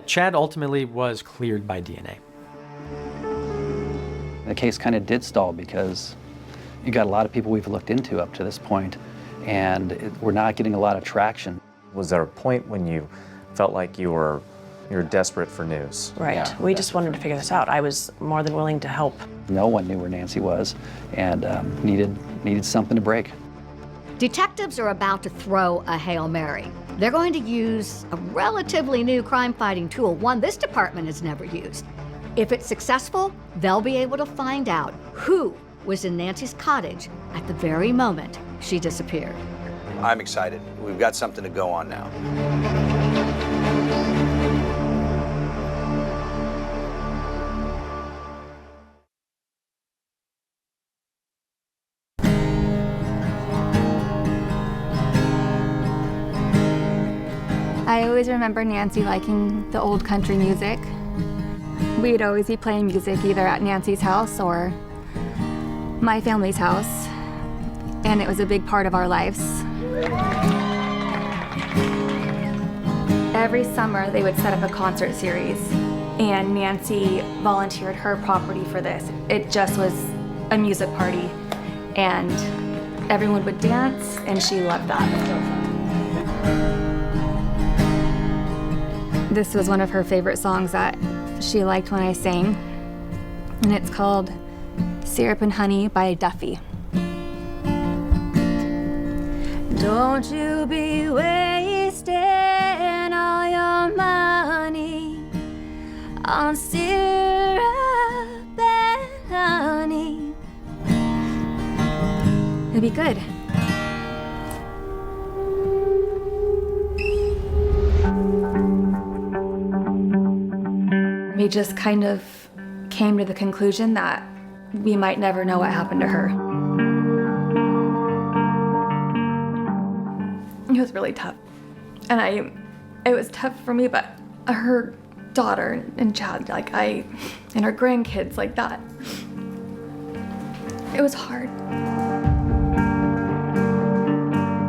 Chad ultimately was cleared by DNA. The case kind of did stall because you got a lot of people we've looked into up to this point, and we're not getting a lot of traction. Was there a point when you felt like you were desperate for news? Right. Yeah. We just wanted to figure this out. I was more than willing to help. No one knew where Nancy was, and needed something to break. Detectives are about to throw a Hail Mary. They're going to use a relatively new crime-fighting tool, one this department has never used. If it's successful, they'll be able to find out who was in Nancy's cottage at the very moment she disappeared. I'm excited. We've got something to go on now. I always remember Nancy liking the old country music. We'd always be playing music either at Nancy's house or my family's house, and it was a big part of our lives. Every summer they would set up a concert series, and Nancy volunteered her property for this. It just was a music party, and everyone would dance, and she loved that. This was one of her favorite songs that she liked when I sang, and it's called Syrup and Honey by Duffy. Don't you be wasting all your money on syrup and honey. It'd be good. We just kind of came to the conclusion that we might never know what happened to her. It was really tough. And it was tough for me, but her daughter and Chad, and her grandkids like that. It was hard.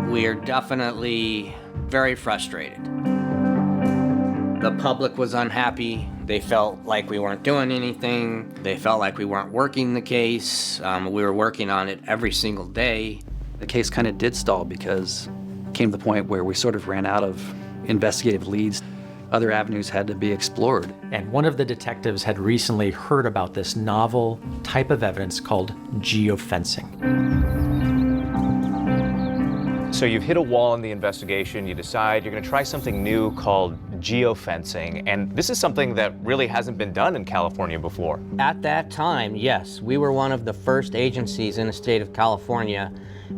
We are definitely very frustrated. The public was unhappy. They felt like we weren't doing anything. They felt like we weren't working the case. We were working on it every single day. The case kind of did stall because it came to the point where we sort of ran out of investigative leads. Other avenues had to be explored. And one of the detectives had recently heard about this novel type of evidence called geofencing. So you've hit a wall in the investigation, you decide you're going to try something new called geofencing, and this is something that really hasn't been done in California before. At that time, yes, we were one of the first agencies in the state of California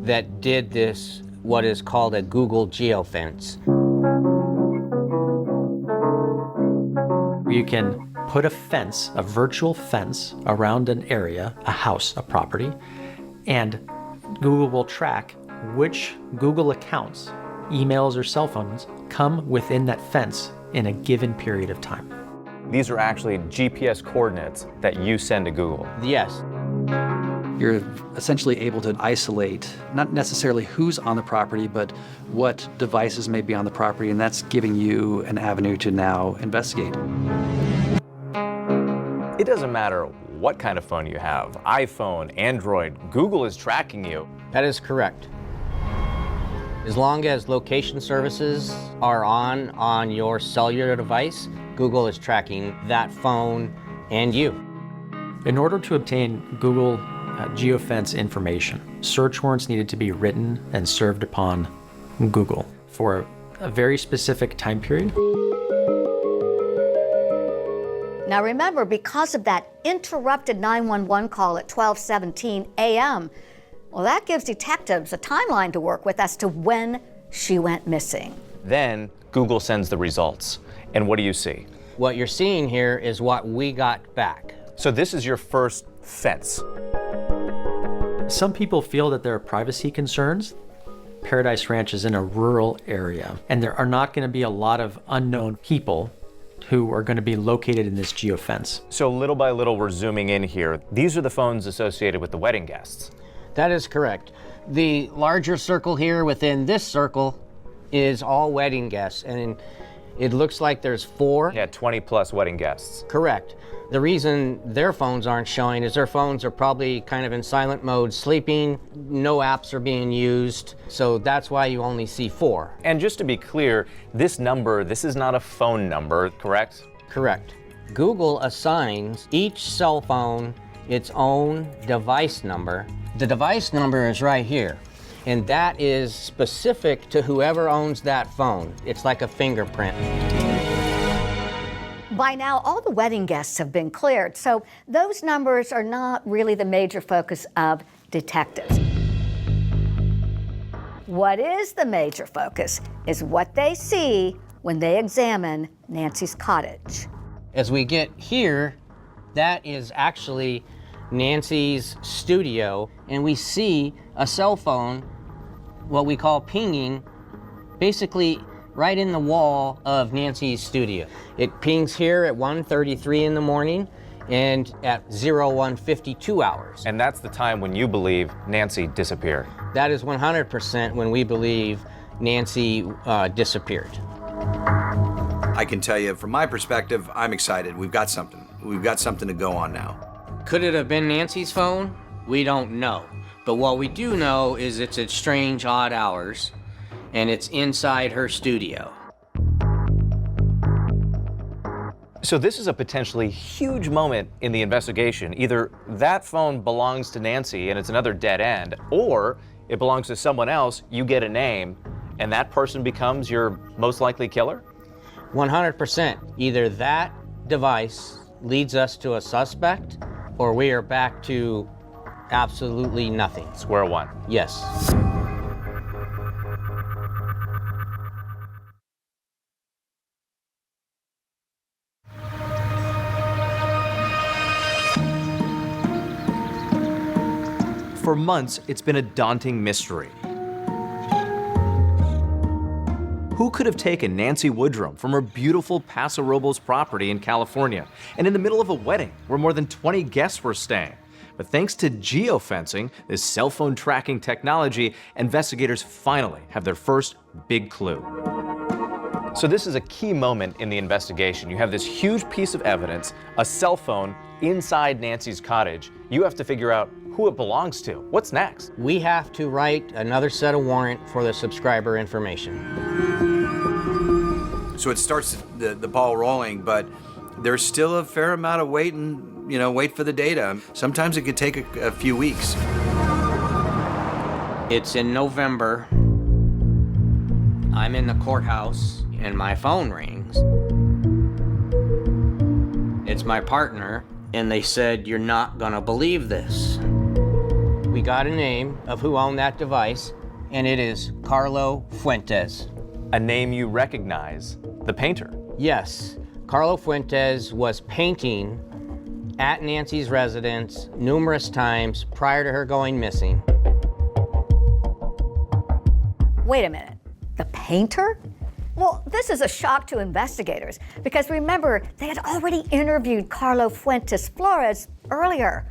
that did this, what is called a Google geofence. You can put a fence, a virtual fence, around an area, a house, a property, and Google will track which Google accounts, emails or cell phones, come within that fence in a given period of time. These are actually GPS coordinates that you send to Google. Yes. You're essentially able to isolate not necessarily who's on the property, but what devices may be on the property, and that's giving you an avenue to now investigate. It doesn't matter what kind of phone you have, iPhone, Android, Google is tracking you. That is correct. As long as location services are on your cellular device, Google is tracking that phone and you. In order to obtain Google geofence information, search warrants needed to be written and served upon Google for a very specific time period. Now remember, because of that interrupted 911 call at 12:17 a.m., well, that gives detectives a timeline to work with as to when she went missing. Then Google sends the results. And what do you see? What you're seeing here is what we got back. So this is your first fence. Some people feel that there are privacy concerns. Paradise Ranch is in a rural area, and there are not going to be a lot of unknown people who are going to be located in this geofence. So little by little, we're zooming in here. These are the phones associated with the wedding guests. That is correct. The larger circle here within this circle is all wedding guests, and it looks like there's 4. Yeah, 20 plus wedding guests. Correct. The reason their phones aren't showing is their phones are probably kind of in silent mode, sleeping, no apps are being used, so that's why you only see 4. And just to be clear, this number, this is not a phone number, correct? Correct. Google assigns each cell phone its own device number. The device number is right here, and that is specific to whoever owns that phone. It's like a fingerprint. By now, all the wedding guests have been cleared, so those numbers are not really the major focus of detectives. What is the major focus is what they see when they examine Nancy's cottage. As we get here, that is actually Nancy's studio, and we see a cell phone, what we call pinging, basically right in the wall of Nancy's studio. It pings here at 1:33 in the morning and at 01:52 hours. And that's the time when you believe Nancy disappeared. That is 100% when we believe Nancy disappeared. I can tell you from my perspective, I'm excited. We've got something. We've got something to go on now. Could it have been Nancy's phone? We don't know. But what we do know is it's at strange, odd hours, and it's inside her studio. So this is a potentially huge moment in the investigation. Either that phone belongs to Nancy and it's another dead end, or it belongs to someone else, you get a name, and that person becomes your most likely killer? 100%. Either that device leads us to a suspect, or we are back to absolutely nothing. Square one. Yes. For months, it's been a daunting mystery. Who could have taken Nancy Woodrum from her beautiful Paso Robles property in California and in the middle of a wedding where more than 20 guests were staying? But thanks to geofencing, this cell phone tracking technology, investigators finally have their first big clue. So this is a key moment in the investigation. You have this huge piece of evidence, a cell phone inside Nancy's cottage. You have to figure out who it belongs to. What's next? We have to write another set of warrant for the subscriber information. So it starts the ball rolling, but there's still a fair amount of wait for the data. Sometimes it could take a few weeks. It's in November. I'm in the courthouse and my phone rings. It's my partner, and they said, "You're not gonna believe this." We got a name of who owned that device, and it is Carlo Fuentes. A name you recognize, the painter. Yes, Carlo Fuentes was painting at Nancy's residence numerous times prior to her going missing. Wait a minute, the painter? Well, this is a shock to investigators because remember, they had already interviewed Carlo Fuentes Flores earlier.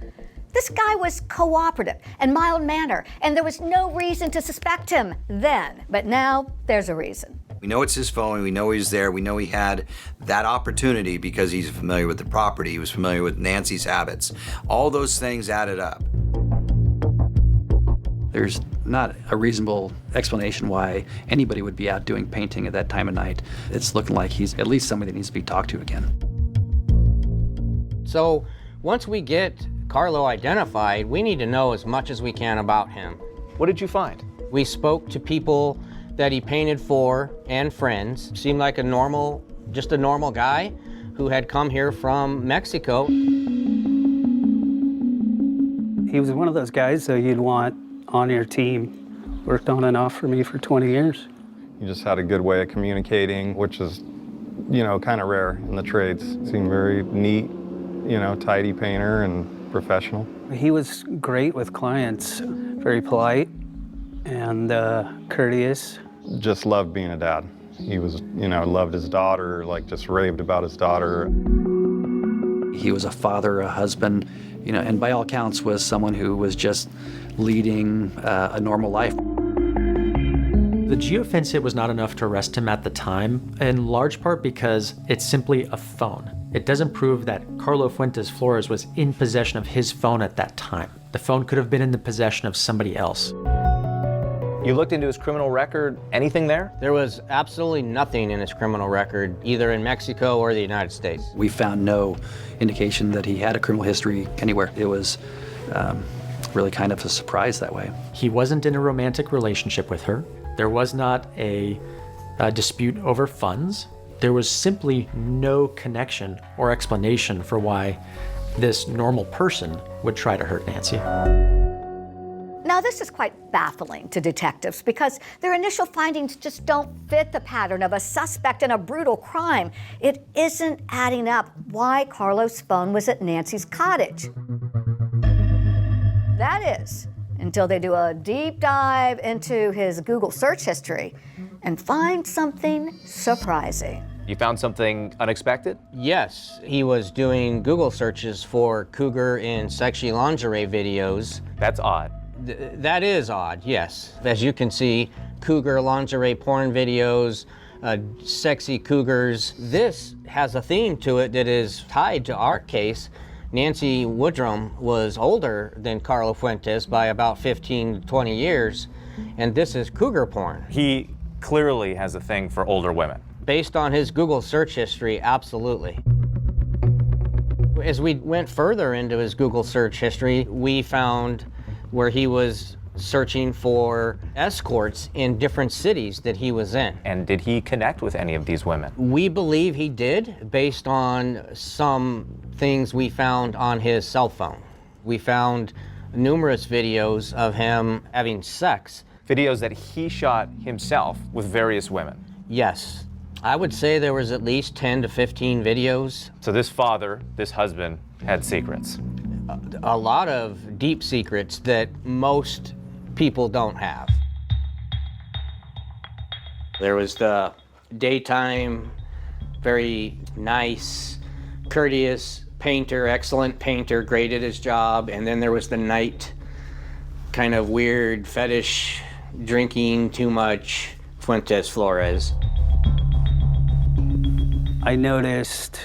This guy was cooperative and mild-mannered, and there was no reason to suspect him then. But now, there's a reason. We know it's his phone, we know he's there, we know he had that opportunity because he's familiar with the property, he was familiar with Nancy's habits. All those things added up. There's not a reasonable explanation why anybody would be out doing painting at that time of night. It's looking like he's at least somebody that needs to be talked to again. So once we get Carlo identified, we need to know as much as we can about him. What did you find? We spoke to people that he painted for and friends. Seemed like just a normal guy who had come here from Mexico. He was one of those guys that you'd want on your team. Worked on and off for me for 20 years. He just had a good way of communicating, which is, kind of rare in the trades. Seemed very neat, tidy painter and professional. He was great with clients, very polite and courteous. Just loved being a dad. He was, loved his daughter, just raved about his daughter. He was a father, a husband, and by all accounts was someone who was just leading a normal life. The geofence hit was not enough to arrest him at the time, in large part because it's simply a phone. It doesn't prove that Carlo Fuentes Flores was in possession of his phone at that time. The phone could have been in the possession of somebody else. You looked into his criminal record, anything there? There was absolutely nothing in his criminal record, either in Mexico or the United States. We found no indication that he had a criminal history anywhere. It was really kind of a surprise that way. He wasn't in a romantic relationship with her. There was not a dispute over funds. There was simply no connection or explanation for why this normal person would try to hurt Nancy. Now, this is quite baffling to detectives because their initial findings just don't fit the pattern of a suspect in a brutal crime. It isn't adding up why Carlo's phone was at Nancy's cottage. That is, until they do a deep dive into his Google search history and find something surprising. You found something unexpected? Yes, he was doing Google searches for cougar and sexy lingerie videos. That's odd. That is odd, yes. As you can see, cougar lingerie porn videos, sexy cougars. This has a theme to it that is tied to our case. Nancy Woodrum was older than Carlo Fuentes by about 15 to 20 years, and this is cougar porn. He clearly has a thing for older women. Based on his Google search history, absolutely. As we went further into his Google search history, we found where he was searching for escorts in different cities that he was in. And did he connect with any of these women? We believe he did, based on some things we found on his cell phone. We found numerous videos of him having sex. Videos that he shot himself with various women? Yes. I would say there was at least 10 to 15 videos. So this father, this husband, had secrets? A lot of deep secrets that most people don't have. There was the daytime, very nice, courteous painter, excellent painter, great at his job, and then there was the night, kind of weird fetish, drinking too much, Fuentes Flores. I noticed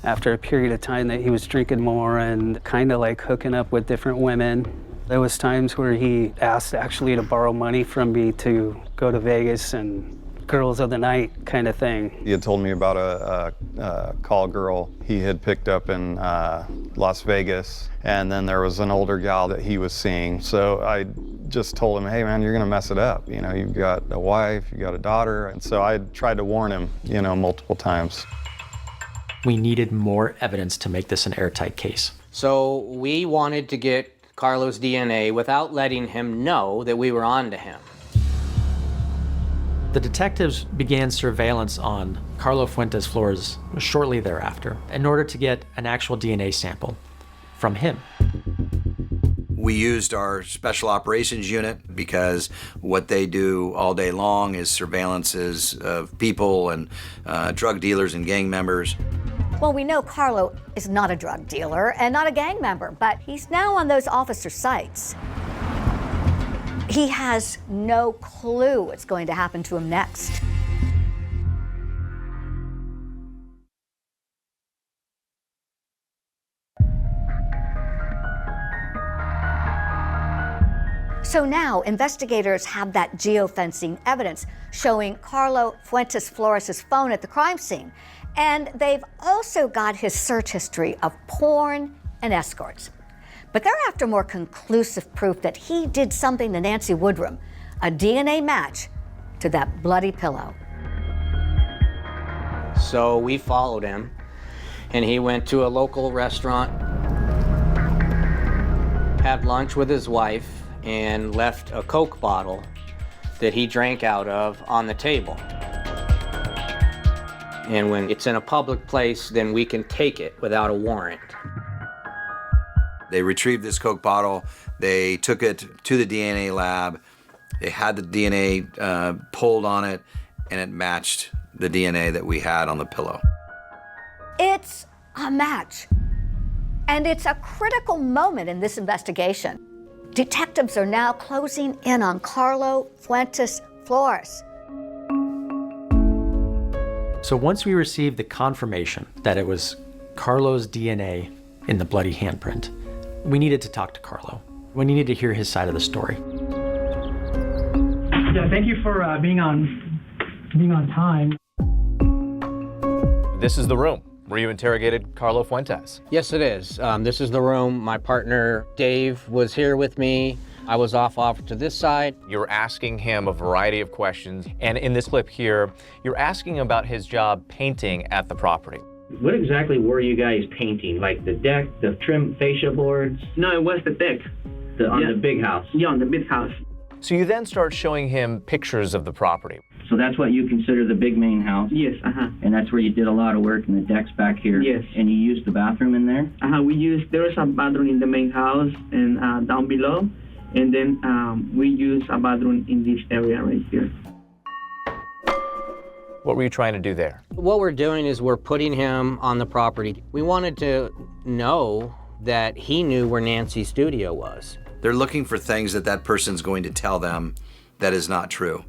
after a period of time that he was drinking more and kind of like hooking up with different women. There was times where he asked actually to borrow money from me to go to Vegas and girls of the night kind of thing. He had told me about a call girl he had picked up in Las Vegas, and then there was an older gal that he was seeing. So I just told him, hey man, you're gonna mess it up. You know, you've got a wife, you've got a daughter. And so I tried to warn him, you know, multiple times. We needed more evidence to make this an airtight case. So we wanted to get Carlo's DNA without letting him know that we were on to him. The detectives began surveillance on Carlo Fuentes Flores shortly thereafter in order to get an actual DNA sample from him. We used our special operations unit because what they do all day long is surveillances of people and drug dealers and gang members. Well, we know Carlo is not a drug dealer and not a gang member, but he's now on those officer sites. He has no clue what's going to happen to him next. So now investigators have that geofencing evidence showing Carlo Fuentes Flores' phone at the crime scene. And they've also got his search history of porn and escorts. But they're after more conclusive proof that he did something to Nancy Woodrum, a DNA match to that bloody pillow. So we followed him, and he went to a local restaurant, had lunch with his wife, and left a Coke bottle that he drank out of on the table. And when it's in a public place, then we can take it without a warrant. They retrieved this Coke bottle, they took it to the DNA lab, they had the DNA pulled on it, and it matched the DNA that we had on the pillow. It's a match. And it's a critical moment in this investigation. Detectives are now closing in on Carlo Fuentes Flores. So once we received the confirmation that it was Carlo's DNA in the bloody handprint, we needed to talk to Carlo. We needed to hear his side of the story. Yeah, thank you for being on time. This is the room where you interrogated Carlo Fuentes. Yes, it is. This is the room. My partner, Dave, was here with me. I was off to this side. You're asking him a variety of questions, and in this clip here, you're asking about his job painting at the property. What exactly were you guys painting? Like the deck, the trim fascia boards? No, it was the deck. On the big house? Yeah, on the big house. So you then start showing him pictures of the property. So that's what you consider the big main house? Yes, And that's where you did a lot of work, and the deck's back here? Yes. And you used the bathroom in there? There was a bathroom in the main house and down below. And then we use a bathroom in this area right here. What were you trying to do there? What we're doing is we're putting him on the property. We wanted to know that he knew where Nancy's studio was. They're looking for things that that person's going to tell them that is not true.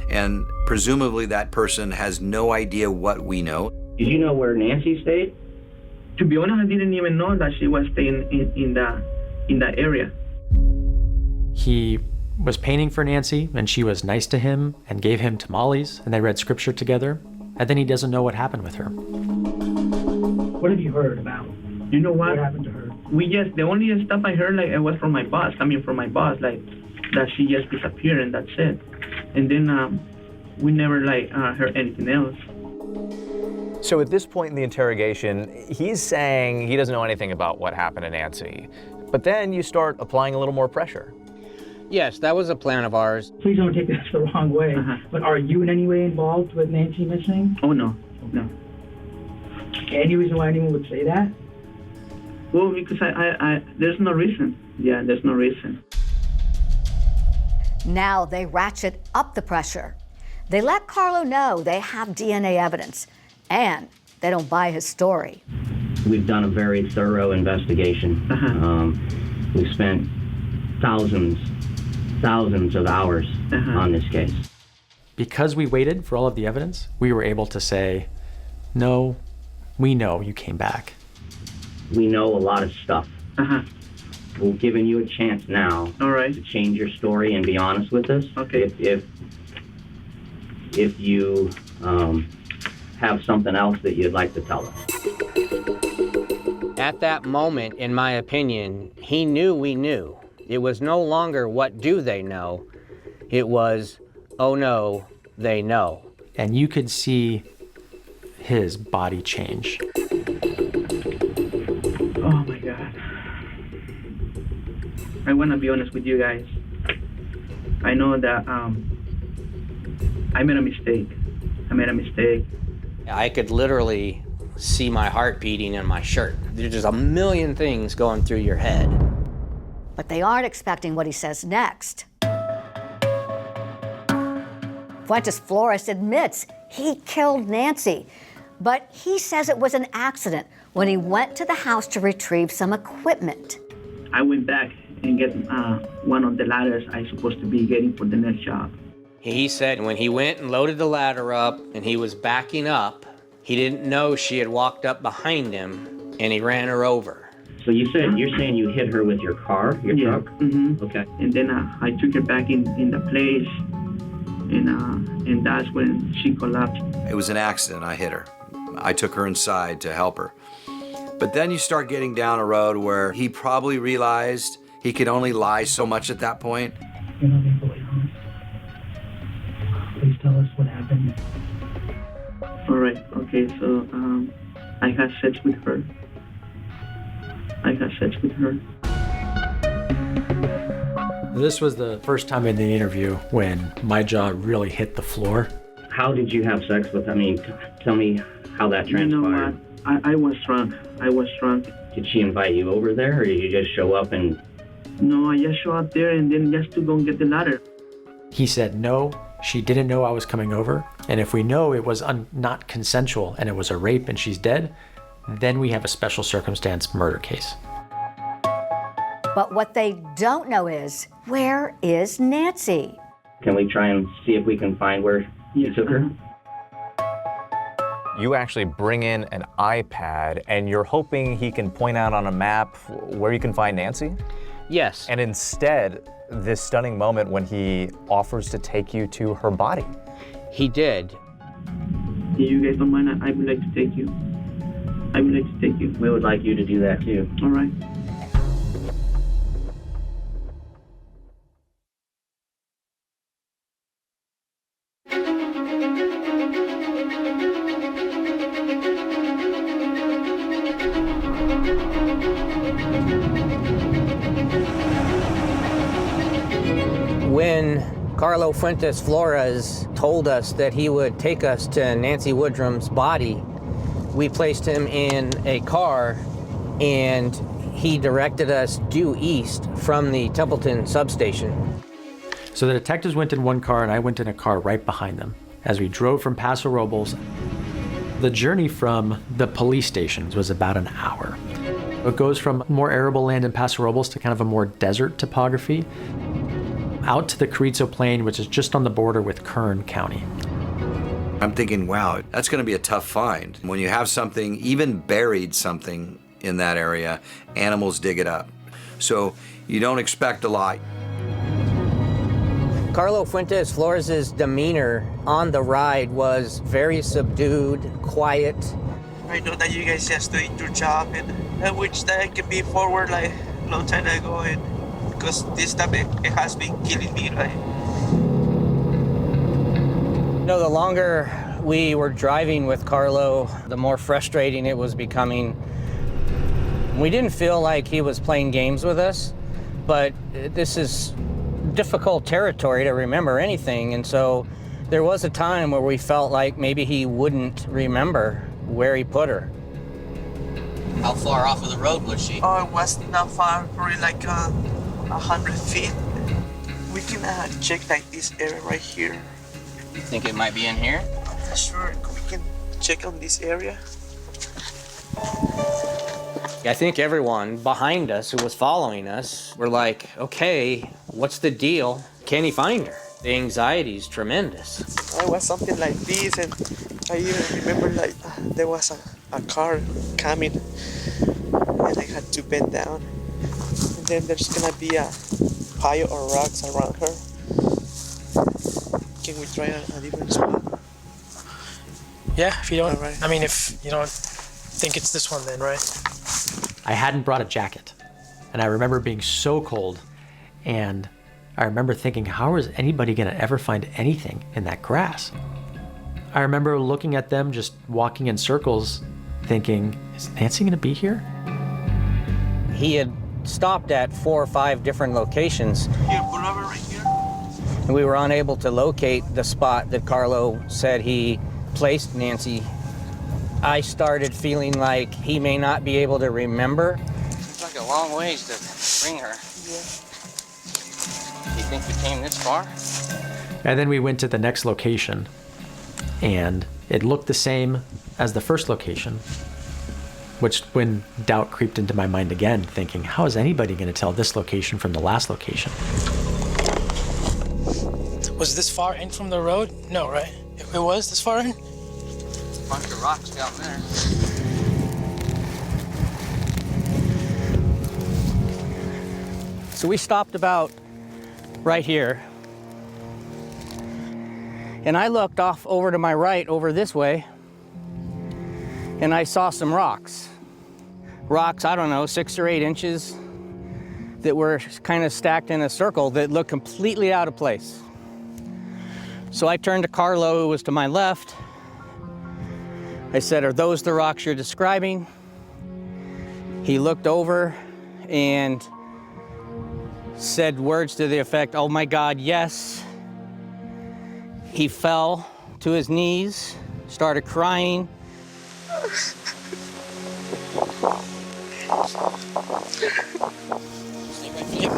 And presumably that person has no idea what we know. Did you know where Nancy stayed? To be honest, I didn't even know that she was staying in that area. He was painting for Nancy, and she was nice to him and gave him tamales, and they read scripture together, and then he doesn't know what happened with her. What have you heard about? You know what? What happened to her? The only stuff I heard, it was from my boss, that she just disappeared and that's it. And then we never, heard anything else. So at this point in the interrogation, he's saying he doesn't know anything about what happened to Nancy. But then you start applying a little more pressure. Yes, that was a plan of ours. Please don't take this the wrong way, but are you in any way involved with Nancy missing? Oh, no. No. Any reason why anyone would say that? Well, because there's no reason. Yeah, there's no reason. Now they ratchet up the pressure. They let Carlo know they have DNA evidence, and they don't buy his story. We've done a very thorough investigation. We've spent thousands of hours on this case. Because we waited for all of the evidence, we were able to say, no, We know you came back. We know a lot of stuff. We're giving you a chance now to change your story and be honest with us. Okay. If you have something else that you'd like to tell us. At that moment, in my opinion, he knew we knew. It was no longer what do they know, it was, oh no, they know. And you could see his body change. Oh my God. I want to be honest with you guys. I know that I made a mistake. I could literally see my heart beating in my shirt. There's just a million things going through your head. But they aren't expecting what he says next. Fuentes Flores admits he killed Nancy, but he says it was an accident when he went to the house to retrieve some equipment. I went back and get one of the ladders I supposed to be getting for the next job. He said when he went and loaded the ladder up and he was backing up, he didn't know she had walked up behind him and he ran her over. So you're saying you hit her with your car, your truck? Mm-hmm. Okay. And then I took her back in the place, and that's when she collapsed. It was an accident. I hit her. I took her inside to help her. But then you start getting down a road where he probably realized he could only lie so much at that point. You're not being fully honest. Please tell us what happened. All right. Okay. So I had sex with her. This was the first time in the interview when my jaw really hit the floor. How did you have sex with? I mean, tell me how that transpired. You know what? I was drunk. Did she invite you over there, or did you just show up and? No, I just showed up there and then just to go and get the ladder. He said no, she didn't know I was coming over, and if we know it was not consensual and it was a rape and she's dead, then we have a special circumstance murder case. But what they don't know is, where is Nancy? Can we try and see if we can find where you took her? You actually bring in an iPad and you're hoping he can point out on a map where you can find Nancy? Yes. And instead, this stunning moment when he offers to take you to her body. He did. If you guys don't mind, I would like to take you. We would like you to do that too. All right. When Carlo Fuentes Flores told us that he would take us to Nancy Woodrum's body, we placed him in a car and he directed us due east from the Templeton substation. So the detectives went in one car and I went in a car right behind them. As we drove from Paso Robles, the journey from the police stations was about an hour. It goes from more arable land in Paso Robles to kind of a more desert topography, out to the Carrizo Plain, which is just on the border with Kern County. I'm thinking, wow, that's going to be a tough find. When you have something, even buried something in that area, animals dig it up. So you don't expect a lot. Carlo Fuentes Flores' demeanor on the ride was very subdued, quiet. I know that you guys just doing your job, and I wish that I could be forward like a long time ago, and because this stuff it has been killing me. No, the longer we were driving with Carlo, the more frustrating it was becoming. We didn't feel like he was playing games with us, but this is difficult territory to remember anything, and so there was a time where we felt like maybe he wouldn't remember where he put her. How far off of the road was she? Oh, it was not far, probably like 100 feet. We can check like this area right here. You think it might be in here? Sure, we can check on this area. I think everyone behind us who was following us were like, okay, what's the deal? Can he find her? The anxiety's tremendous. It was something like this, and I even remember like there was a car coming, and I had to bend down. And then there's gonna be a pile of rocks around her. Can we try a different spot? Yeah, if you don't, I mean, if you don't think it's this one then, right? I hadn't brought a jacket, and I remember being so cold, and I remember thinking, how is anybody gonna ever find anything in that grass? I remember looking at them just walking in circles, thinking, is Nancy gonna be here? He had stopped at 4 or 5 different locations. Here, pull over right here. And we were unable to locate the spot that Carlo said he placed Nancy. I started feeling like he may not be able to remember. It's like a long ways to bring her. Do you think we came this far? And then we went to the next location, and it looked the same as the first location, which when doubt creeped into my mind again, thinking, how is anybody going to tell this location from the last location? Was this far in from the road? No, right? It was this far in? Bunch of rocks down there. So we stopped about right here. And I looked off over to my right, over this way, and I saw some rocks. Rocks, I don't know, 6 or 8 inches that were kind of stacked in a circle that looked completely out of place. So I turned to Carlo, who was to my left. I said, are those the rocks you're describing? He looked over and said words to the effect, oh my God, yes. He fell to his knees, started crying.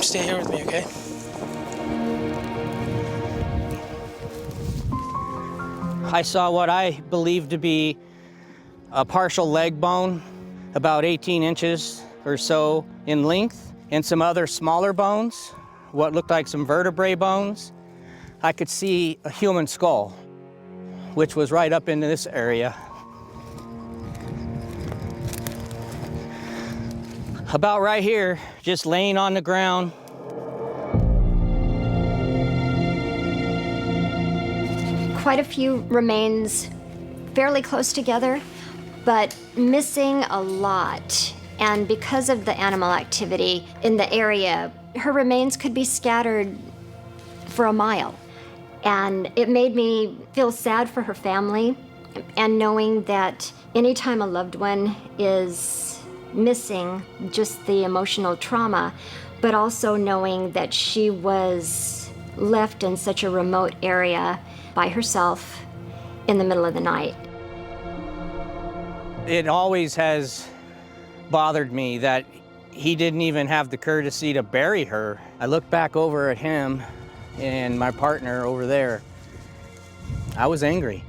Stay here with me, okay? I saw what I believed to be a partial leg bone, about 18 inches or so in length, and some other smaller bones, what looked like some vertebrae bones. I could see a human skull, which was right up into this area. About right here, just laying on the ground. Quite a few remains fairly close together, but missing a lot. And because of the animal activity in the area, her remains could be scattered for a mile. And it made me feel sad for her family, and knowing that anytime a loved one is missing, just the emotional trauma, but also knowing that she was left in such a remote area by herself in the middle of the night. It always has bothered me that he didn't even have the courtesy to bury her. I looked back over at him and my partner over there. I was angry.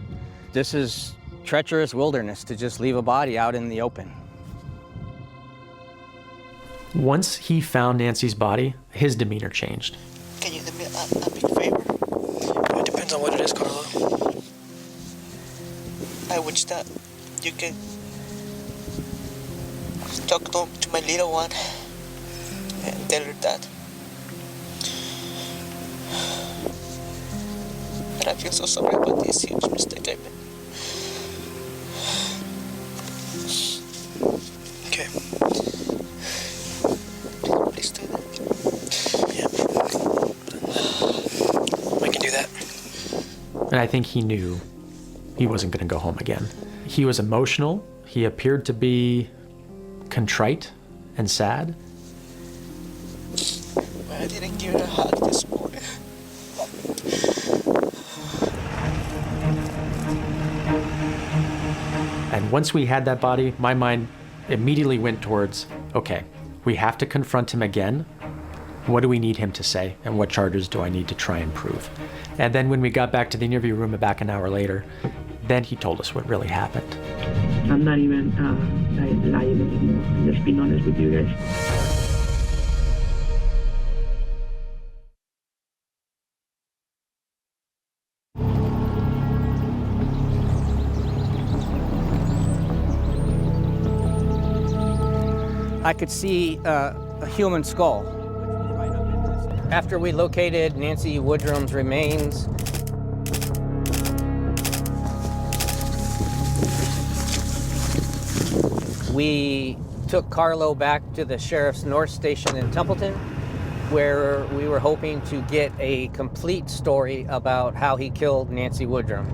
This is treacherous wilderness to just leave a body out in the open. Once he found Nancy's body, his demeanor changed. Can you do me a big favor? It depends on what it is, Carlo. I wish that you can talk to my little one and tell her that. But I feel so sorry about this huge mistake I made. Okay. Please do that. Yeah. I can do that. And I think he knew he wasn't going to go home again. He was emotional. He appeared to be contrite and sad. I didn't give her a hug this morning. And once we had that body, my mind immediately went towards, okay, we have to confront him again. What do we need him to say? And what charges do I need to try and prove? And then when we got back to the interview room back an hour later, then he told us what really happened. I'm not even lying anymore. I'm just being honest with you guys. I could see a human skull. After we located Nancy Woodrum's remains, we took Carlo back to the Sheriff's North Station in Templeton, where we were hoping to get a complete story about how he killed Nancy Woodrum.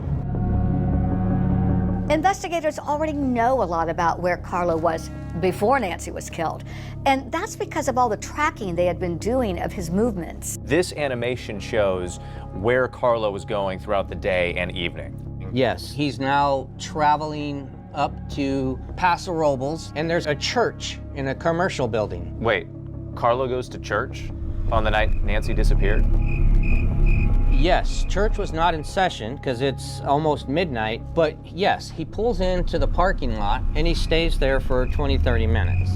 Investigators already know a lot about where Carlo was before Nancy was killed, and that's because of all the tracking they had been doing of his movements. This animation shows where Carlo was going throughout the day and evening. Yes, he's now traveling up to Paso Robles, and there's a church in a commercial building. Wait, Carlo goes to church on the night Nancy disappeared? Yes, church was not in session because it's almost midnight, but yes, he pulls into the parking lot and he stays there for 20, 30 minutes.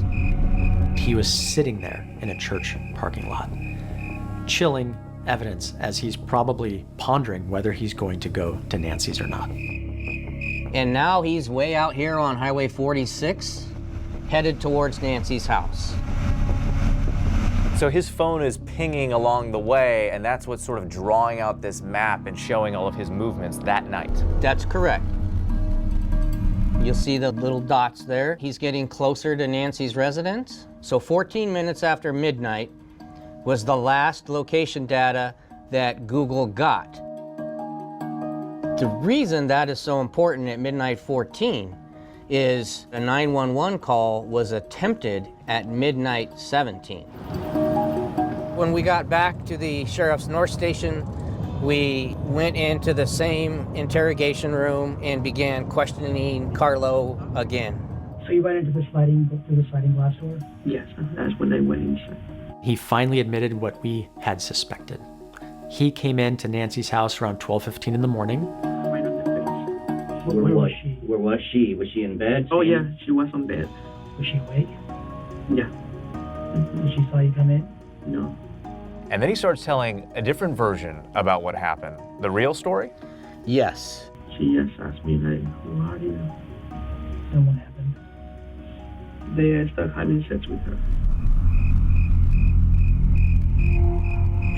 He was sitting there in a church parking lot. Chilling evidence as he's probably pondering whether he's going to go to Nancy's or not. And now he's way out here on Highway 46, headed towards Nancy's house. So his phone is pinging along the way, and that's what's sort of drawing out this map and showing all of his movements that night. That's correct. You'll see the little dots there. He's getting closer to Nancy's residence. So 14 minutes after midnight was the last location data that Google got. The reason that is so important at midnight 14 is a 911 call was attempted at midnight 17. When we got back to the Sheriff's North Station, we went into the same interrogation room and began questioning Carlo again. So you went into the sliding glass door? Yes, that's when I went inside. He finally admitted what we had suspected. He came into Nancy's house around 12:15 in the morning. Where was she? Where was she? Was she in bed? Oh yeah, she was on bed. Was she awake? Yeah. Did she saw you come in? No. And then he starts telling a different version about what happened. The real story? Yes. She just asked me like, how do you know? And what happened? They started having sex with her.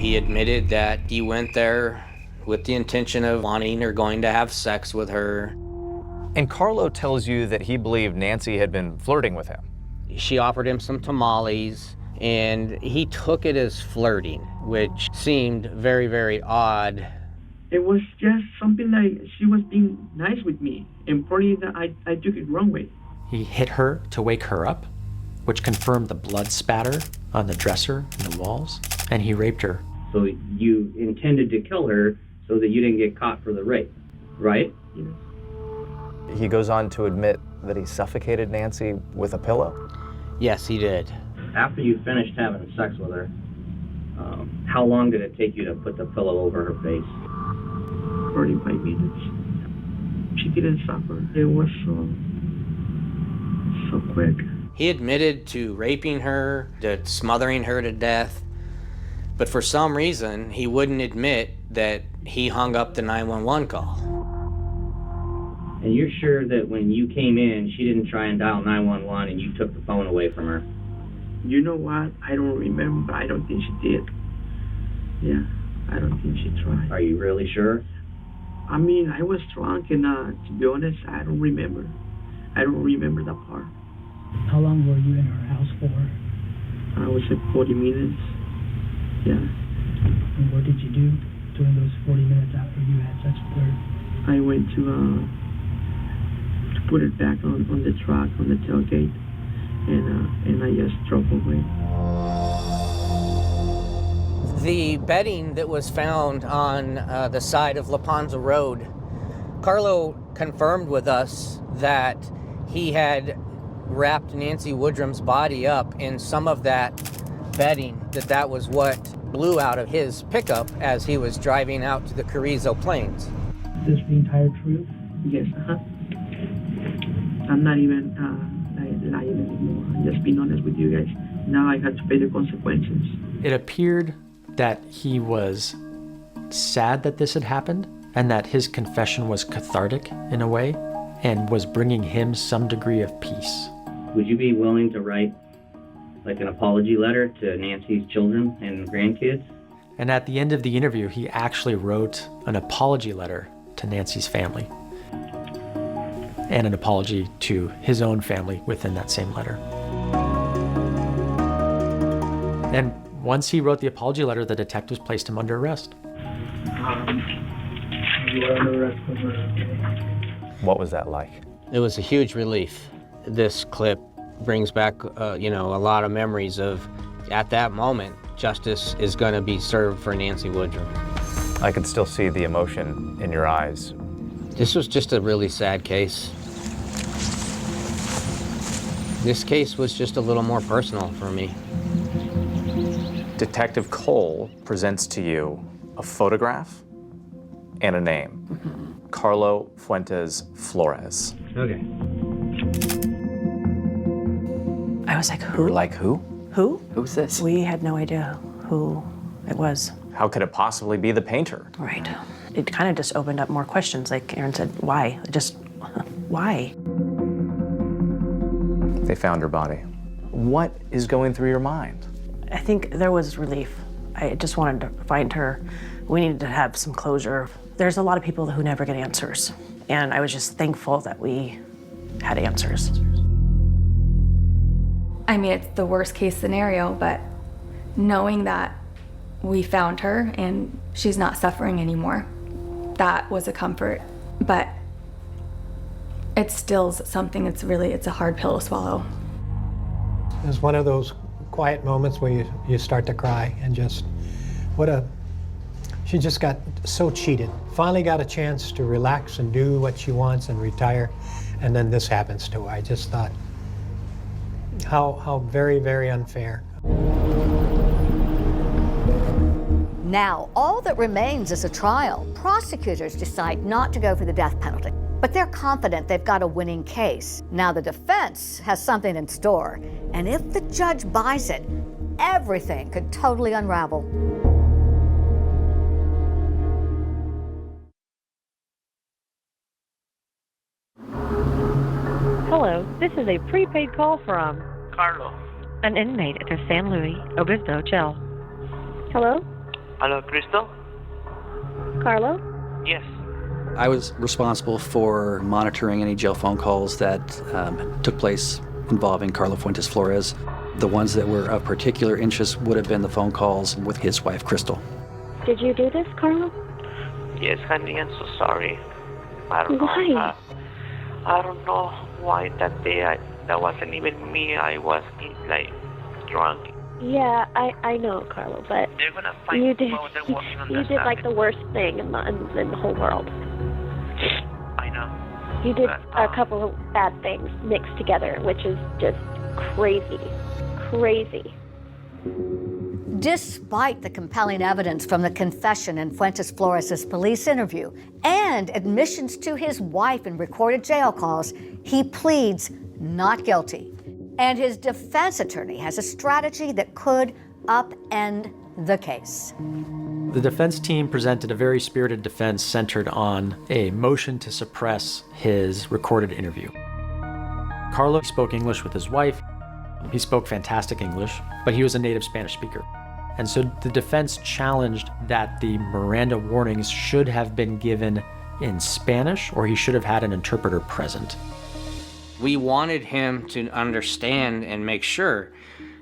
He admitted that he went there with the intention of wanting or going to have sex with her. And Carlo tells you that he believed Nancy had been flirting with him. She offered him some tamales, and he took it as flirting, which seemed very, very odd. It was just something like she was being nice with me, and probably that I took it wrong way. He hit her to wake her up, which confirmed the blood spatter on the dresser and the walls, and he raped her. So you intended to kill her so that you didn't get caught for the rape, right? Yes. He goes on to admit that he suffocated Nancy with a pillow? Yes, he did. After you finished having sex with her, how long did it take you to put the pillow over her face? 45 minutes. She didn't suffer. It was so quick. He admitted to raping her, to smothering her to death, but for some reason, he wouldn't admit that he hung up the 911 call. And you're sure that when you came in, she didn't try and dial 911 and you took the phone away from her? You know what? I don't remember. I don't think she did. Yeah, I don't think she tried. Are you really sure? I mean, I was drunk, and to be honest, I don't remember. I don't remember that part. How long were you in her house for? I was at 40 minutes. Yeah. And what did you do during those 40 minutes after you had sex with her? I went to put it back on the truck, on the tailgate, and I just drove away. The bedding that was found on the side of La Panza Road, Carlo confirmed with us that he had wrapped Nancy Woodrum's body up in some of that bedding, that was what blew out of his pickup as he was driving out to the Carrizo Plains. Is this the entire truth? Yes, I'm not even lying anymore. I'm just being honest with you guys. Now I had to pay the consequences. It appeared that he was sad that this had happened and that his confession was cathartic in a way and was bringing him some degree of peace. Would you be willing to write like an apology letter to Nancy's children and grandkids. And at the end of the interview, he actually wrote an apology letter to Nancy's family and an apology to his own family within that same letter. And once he wrote the apology letter, the detectives placed him under arrest. What was that like? It was a huge relief. This clip brings back, a lot of memories of, at that moment, justice is going to be served for Nancy Woodrum. I could still see the emotion in your eyes. This was just a really sad case. This case was just a little more personal for me. Detective Cole presents to you a photograph and a name. Carlo Fuentes Flores. Okay. I was like, who? Like who? Who? Who's this? We had no idea who it was. How could it possibly be the painter? Right. It kind of just opened up more questions. Like Aaron said, why? Just, why? They found her body. What is going through your mind? I think there was relief. I just wanted to find her. We needed to have some closure. There's a lot of people who never get answers. And I was just thankful that we had answers. I mean, it's the worst case scenario, but knowing that we found her and she's not suffering anymore, that was a comfort. But it's still something that's it's a hard pill to swallow. It was one of those quiet moments where you start to cry and just, she just got so cheated. Finally got a chance to relax and do what she wants and retire, and then this happens to her. I just thought, how very, very unfair. Now, all that remains is a trial. Prosecutors decide not to go for the death penalty, but they're confident they've got a winning case. Now, the defense has something in store, and if the judge buys it, everything could totally unravel. Hello, this is a prepaid call from Carlo. an inmate at the San Luis Obispo jail. Hello? Hello, Crystal? Carlo? Yes. I was responsible for monitoring any jail phone calls that took place involving Carlo Fuentes Flores. The ones that were of particular interest would have been the phone calls with his wife, Crystal. Did you do this, Carlo? Yes, honey, I'm so sorry. I don't Why? know. I don't know why that day that wasn't even me. I was drunk. Yeah, I know, Carlo, but They're gonna find you did, out they're working on you this did stuff. like the worst thing in the whole world. I know. You did But, a couple of bad things mixed together, which is just crazy. Crazy. Despite the compelling evidence from the confession in Fuentes Flores' police interview and admissions to his wife in recorded jail calls, he pleads not guilty. And his defense attorney has a strategy that could upend the case. The defense team presented a very spirited defense centered on a motion to suppress his recorded interview. Carlo spoke English with his wife. He spoke fantastic English, but he was a native Spanish speaker. And so the defense challenged that the Miranda warnings should have been given in Spanish, or he should have had an interpreter present. We wanted him to understand and make sure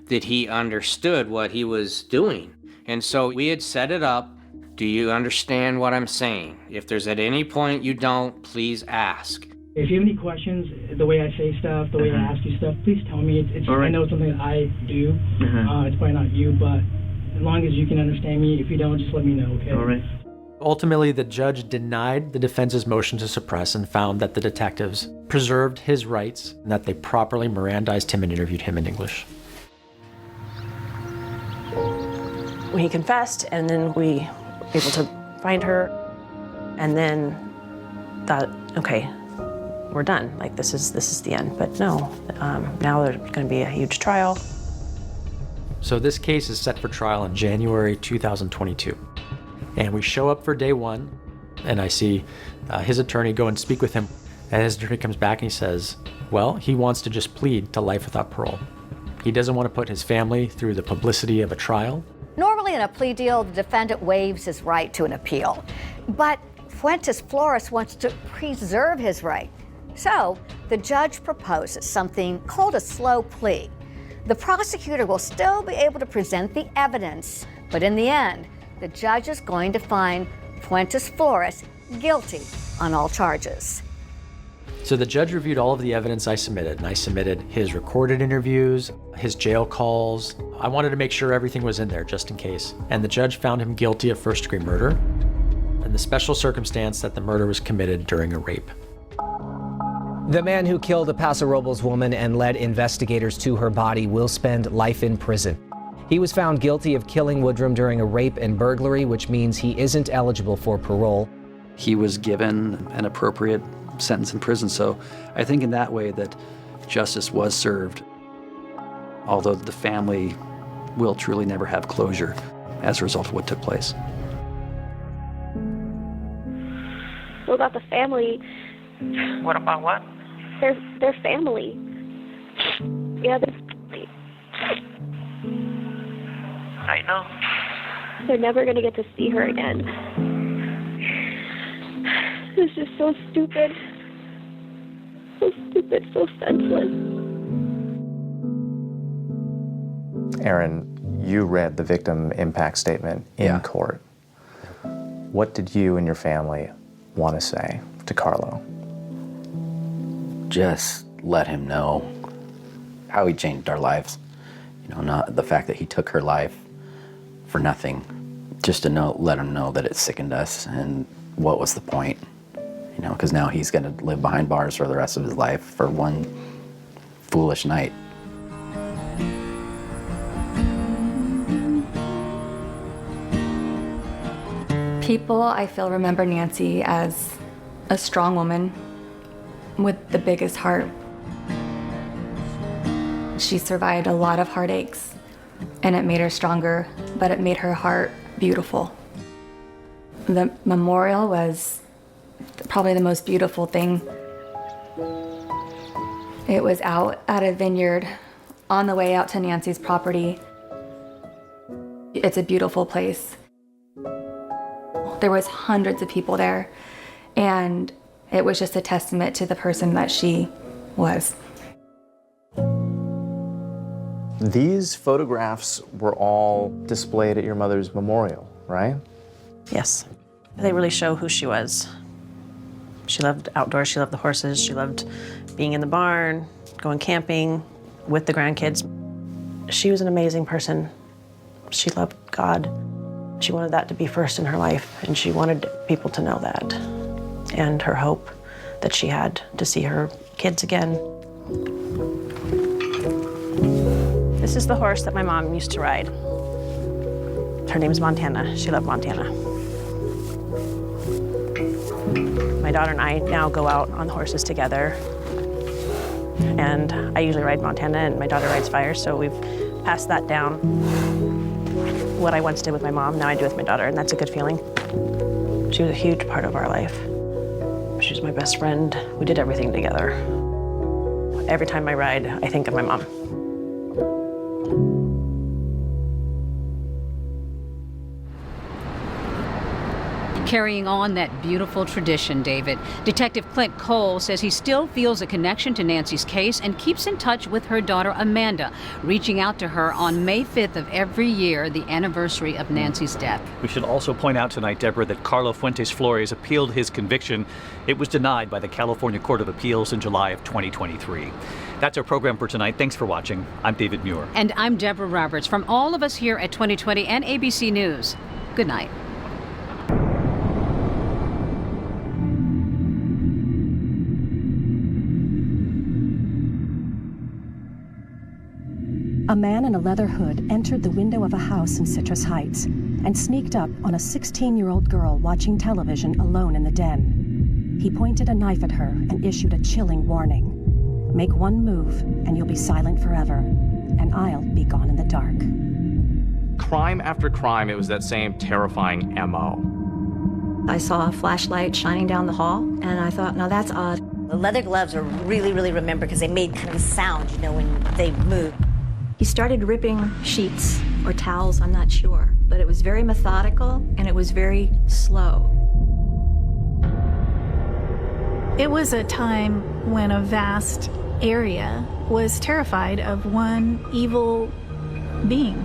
that he understood what he was doing. And so we had set it up. Do you understand what I'm saying? If there's at any point you don't, please ask. If you have any questions, the way I say stuff, the way I ask you stuff, please tell me. It's I know it's something that I do. It's probably not you, but as long as you can understand me, if you don't, just let me know, okay? All right. Ultimately, the judge denied the defense's motion to suppress and found that the detectives preserved his rights and that they properly Mirandized him and interviewed him in English. He confessed, and then we were able to find her, and then thought, okay, we're done. Like, this is the end. But no, now there's going to be a huge trial. So this case is set for trial in January 2022. And we show up for day one, and I see his attorney go and speak with him. And his attorney comes back and he says, well, he wants to just plead to life without parole. He doesn't want to put his family through the publicity of a trial. Normally in a plea deal, the defendant waives his right to an appeal. But Fuentes Flores wants to preserve his right. So the judge proposes something called a slow plea. The prosecutor will still be able to present the evidence, but in the end, the judge is going to find Fuentes Flores guilty on all charges. So the judge reviewed all of the evidence I submitted, and I submitted his recorded interviews, his jail calls. I wanted to make sure everything was in there just in case. And the judge found him guilty of first-degree murder and the special circumstance that the murder was committed during a rape. The man who killed a Paso Robles woman and led investigators to her body will spend life in prison. He was found guilty of killing Woodrum during a rape and burglary, which means he isn't eligible for parole. He was given an appropriate sentence in prison, so I think in that way that justice was served, although the family will truly never have closure as a result of what took place. What about the family? What about what? Their family. Yeah, their family. I know. They're never going to get to see her again. It's just so stupid. So stupid, so senseless. Aaron, you read the victim impact statement in court. What did you and your family want to say to Carlo? Just let him know how he changed our lives. You know, not the fact that he took her life for nothing. Just to let him know that it sickened us and what was the point. You know, because now he's going to live behind bars for the rest of his life for one foolish night. People, I feel, remember Nancy as a strong woman with the biggest heart. She survived a lot of heartaches, and it made her stronger, but it made her heart beautiful. The memorial was probably the most beautiful thing. It was out at a vineyard on the way out to Nancy's property. It's a beautiful place. There was hundreds of people there, and it was just a testament to the person that she was. These photographs were all displayed at your mother's memorial, right? Yes. They really show who she was. She loved outdoors, she loved the horses, she loved being in the barn, going camping with the grandkids. She was an amazing person. She loved God. She wanted that to be first in her life, and she wanted people to know that. And her hope that she had to see her kids again. This is the horse that my mom used to ride. Her name's Montana. She loved Montana. My daughter and I now go out on the horses together. And I usually ride Montana, and my daughter rides Fire, so we've passed that down. What I once did with my mom, now I do with my daughter, and that's a good feeling. She was a huge part of our life. She was my best friend. We did everything together. Every time I ride, I think of my mom. Carrying on that beautiful tradition, David. Detective Clint Cole says he still feels a connection to Nancy's case and keeps in touch with her daughter Amanda, reaching out to her on May 5th of every year, the anniversary of Nancy's death. We should also point out tonight, Deborah, that Carlo Fuentes Flores appealed his conviction. It was denied by the California Court of Appeals in July of 2023. That's our program for tonight. Thanks for watching. I'm David Muir. And I'm Deborah Roberts. From all of us here at 2020 and ABC News, good night. A man in a leather hood entered the window of a house in Citrus Heights and sneaked up on a 16-year-old girl watching television alone in the den. He pointed a knife at her and issued a chilling warning. Make one move and you'll be silent forever, and I'll be gone in the dark. Crime after crime, it was that same terrifying MO. I saw a flashlight shining down the hall, and I thought, now that's odd. The leather gloves are really remembered because they made kind of a sound, you know, when they moved. He started ripping sheets or towels, I'm not sure, but it was very methodical and it was very slow. It was a time when a vast area was terrified of one evil being.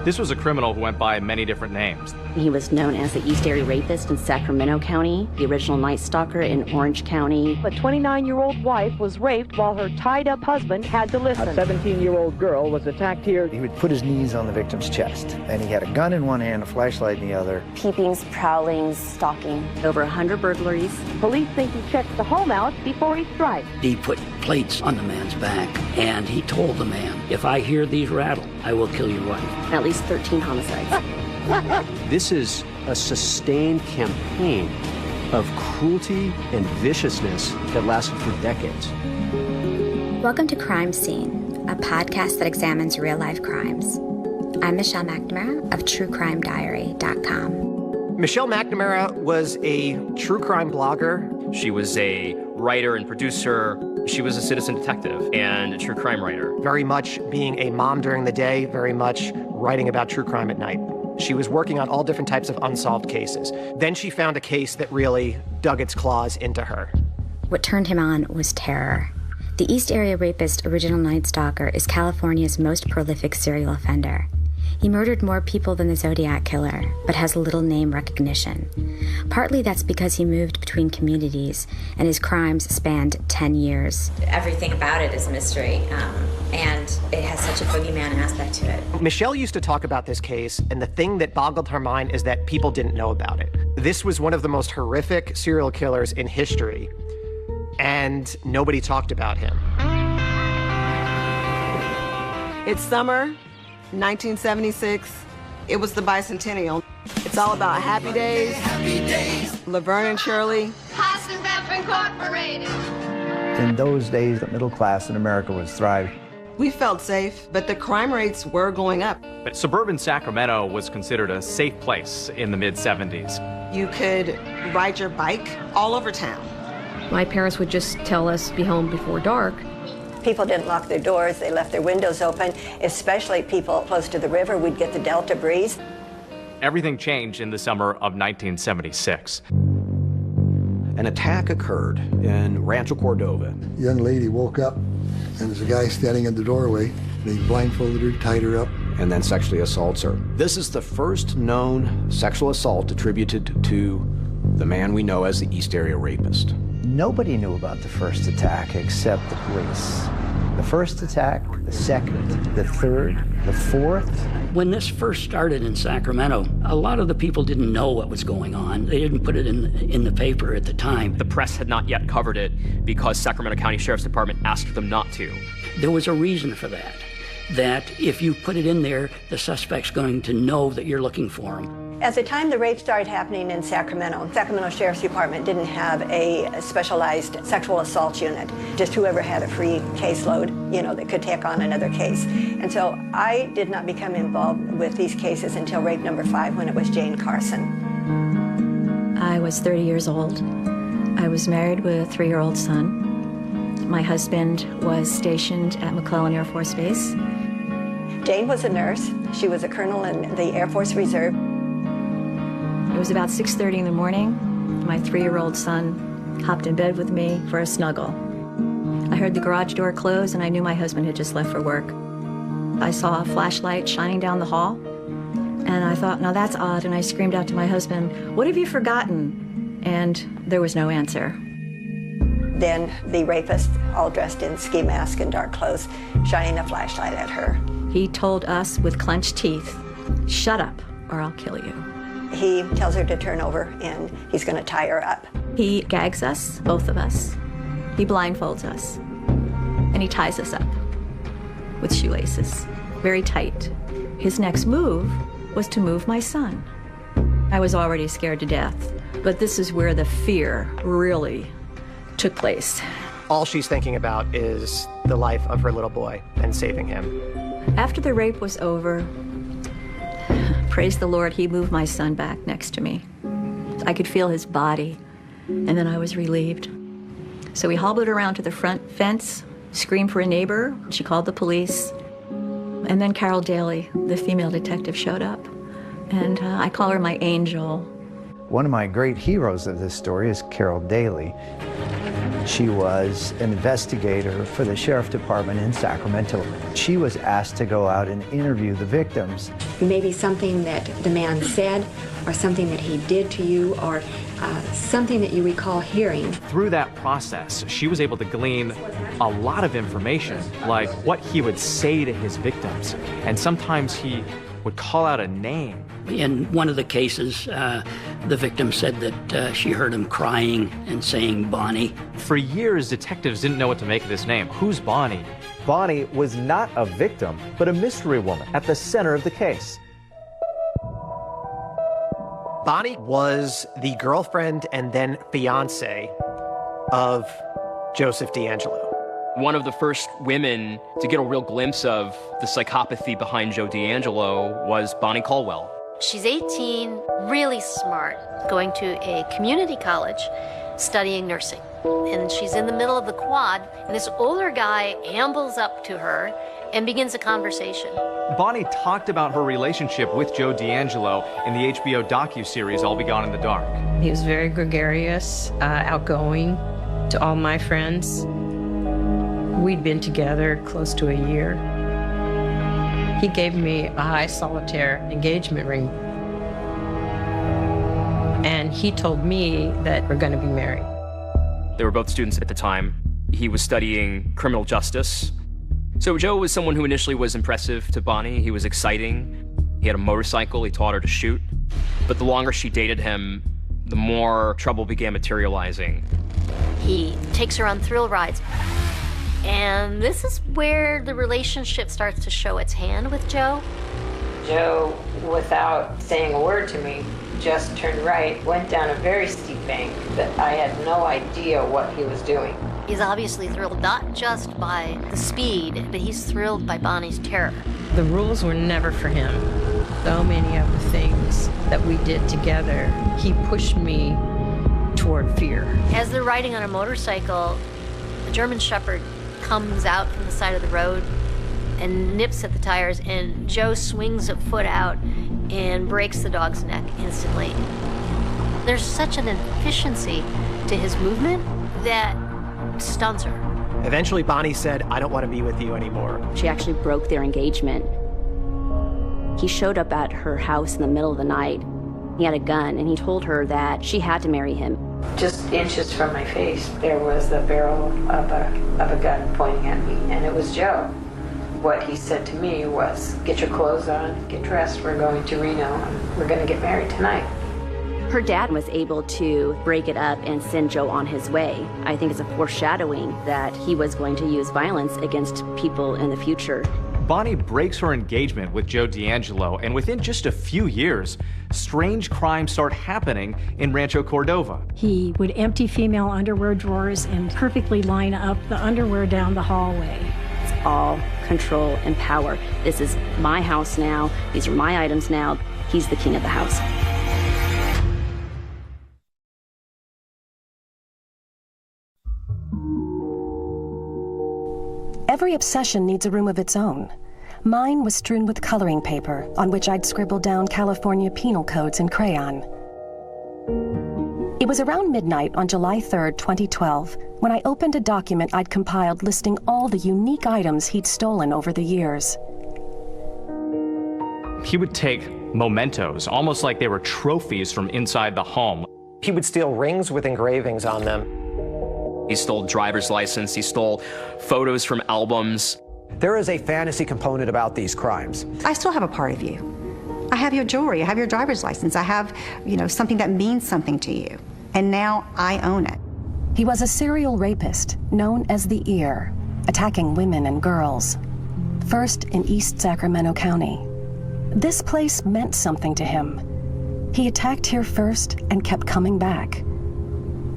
This was a criminal who went by many different names. He was known as the East Area Rapist in Sacramento County, the original Night Stalker in Orange County. A 29-year-old wife was raped while her tied-up husband had to listen. A 17-year-old girl was attacked here. He would put his knees on the victim's chest, and he had a gun in one hand, a flashlight in the other. Peepings, prowlings, stalking. Over 100 burglaries. Police think he checks the home out before he strikes. He put plates on the man's back, and he told the man, if I hear these rattle, I will kill your wife. At least 13 homicides. This is a sustained campaign of cruelty and viciousness that lasted for decades. Welcome to Crime Scene, a podcast that examines real-life crimes. I'm Michelle McNamara of TrueCrimeDiary.com. Michelle McNamara was a true crime blogger. She was a writer and producer. She was a citizen detective and a true crime writer. Very much being a mom during the day, very much writing about true crime at night. She was working on all different types of unsolved cases. Then she found a case that really dug its claws into her. What turned him on was terror. The East Area Rapist, original Night Stalker, is California's most prolific serial offender. He murdered more people than the Zodiac Killer, but has little name recognition. Partly that's because he moved between communities, and his crimes spanned 10 years. Everything about it is mystery, and it has such a boogeyman aspect to it. Michelle used to talk about this case, and the thing that boggled her mind is that people didn't know about it. This was one of the most horrific serial killers in history, and nobody talked about him. It's summer, 1976. It was the bicentennial. It's all about happy days. Laverne and Shirley. Hasselbeff Incorporated. In those days, the middle class in America was thriving. We felt safe, but the crime rates were going up. But suburban Sacramento was considered a safe place in the mid-70s. You could ride your bike all over town. My parents would just tell us be home before dark. People didn't lock their doors, they left their windows open, especially people close to the river. We'd get the Delta breeze. Everything changed in the summer of 1976. An attack occurred in Rancho Cordova. A young lady woke up, and there's a guy standing in the doorway. They blindfolded her, tied her up, and then sexually assaults her. This is the first known sexual assault attributed to the man we know as the East Area Rapist. Nobody knew about the first attack except the police. The first attack, the second, the third, the fourth. When this first started in Sacramento, a lot of the people didn't know what was going on. They didn't put it in the paper at the time. The press had not yet covered it because Sacramento County Sheriff's Department asked them not to. There was a reason for that. That if you put it in there, the suspect's going to know that you're looking for him. At the time the rape started happening in Sacramento Sheriff's Department didn't have a specialized sexual assault unit. Just whoever had a free caseload, that could take on another case. And so I did not become involved with these cases until rape number 5, when it was Jane Carson. I was 30 years old. I was married with a 3-year-old son. My husband was stationed at McClellan Air Force Base. Jane was a nurse. She was a colonel in the Air Force Reserve. It was about 6:30 in the morning. My 3-year-old son hopped in bed with me for a snuggle. I heard the garage door close, and I knew my husband had just left for work. I saw a flashlight shining down the hall, and I thought, now that's odd, and I screamed out to my husband, "What have you forgotten?" And there was no answer. Then the rapist, all dressed in ski mask and dark clothes, shining a flashlight at her. He told us with clenched teeth, "Shut up, or I'll kill you." He tells her to turn over, and he's going to tie her up. He gags us, both of us. He blindfolds us, and he ties us up with shoelaces, very tight. His next move was to move my son. I was already scared to death, but this is where the fear really took place. All she's thinking about is the life of her little boy and saving him. After the rape was over, praise the Lord, he moved my son back next to me. I could feel his body, and then I was relieved. So we hobbled around to the front fence, screamed for a neighbor. She called the police. And then Carol Daly, the female detective, showed up. And I call her my angel. One of my great heroes of this story is Carol Daly. She was an investigator for the Sheriff Department in Sacramento. She was asked to go out and interview the victims. Maybe something that the man said, or something that he did to you, or something that you recall hearing. Through that process, she was able to glean a lot of information, like what he would say to his victims. And sometimes he would call out a name. In one of the cases, the victim said that she heard him crying and saying Bonnie. For years, detectives didn't know what to make of this name. Who's Bonnie? Bonnie was not a victim, but a mystery woman at the center of the case. Bonnie was the girlfriend and then fiance of Joseph DeAngelo. One of the first women to get a real glimpse of the psychopathy behind Joe DeAngelo was Bonnie Caldwell. She's 18, really smart, going to a community college, studying nursing. And she's in the middle of the quad, and this older guy ambles up to her and begins a conversation. Bonnie talked about her relationship with Joe DeAngelo in the HBO docuseries I'll Be Gone in the Dark. He was very gregarious, outgoing to all my friends. We'd been together close to a year. He gave me a high solitaire engagement ring. And he told me that we're going to be married. They were both students at the time. He was studying criminal justice. So Joe was someone who initially was impressive to Bonnie. He was exciting. He had a motorcycle. He taught her to shoot. But the longer she dated him, the more trouble began materializing. He takes her on thrill rides. And this is where the relationship starts to show its hand with Joe. Joe, without saying a word to me, just turned right, went down a very steep bank that I had no idea what he was doing. He's obviously thrilled not just by the speed, but he's thrilled by Bonnie's terror. The rules were never for him. So many of the things that we did together, he pushed me toward fear. As they're riding on a motorcycle, the German Shepherd comes out from the side of the road and nips at the tires, and Joe swings a foot out and breaks the dog's neck instantly. There's such an efficiency to his movement that stuns her. Eventually, Bonnie said, "I don't want to be with you anymore." She actually broke their engagement. He showed up at her house in the middle of the night. He had a gun, and he told her that she had to marry him. Just inches from my face, there was the barrel of a gun pointing at me, and it was Joe. What he said to me was, "Get your clothes on, get dressed, we're going to Reno, and we're going to get married tonight." Her dad was able to break it up and send Joe on his way. I think it's a foreshadowing that he was going to use violence against people in the future. Bonnie breaks her engagement with Joe DeAngelo, and within just a few years, strange crimes start happening in Rancho Cordova. He would empty female underwear drawers and perfectly line up the underwear down the hallway. It's all control and power. This is my house now. These are my items now. He's the king of the house. Every obsession needs a room of its own. Mine was strewn with coloring paper on which I'd scribbled down California penal codes in crayon. It was around midnight on July 3rd, 2012, when I opened a document I'd compiled listing all the unique items he'd stolen over the years. He would take mementos, almost like they were trophies from inside the home. He would steal rings with engravings on them. He stole driver's license. He stole photos from albums. There is a fantasy component about these crimes. I still have a part of you. I have your jewelry. I have your driver's license. I have, something that means something to you. And now I own it. He was a serial rapist known as the Ear, attacking women and girls. First in East Sacramento County. This place meant something to him. He attacked here first and kept coming back.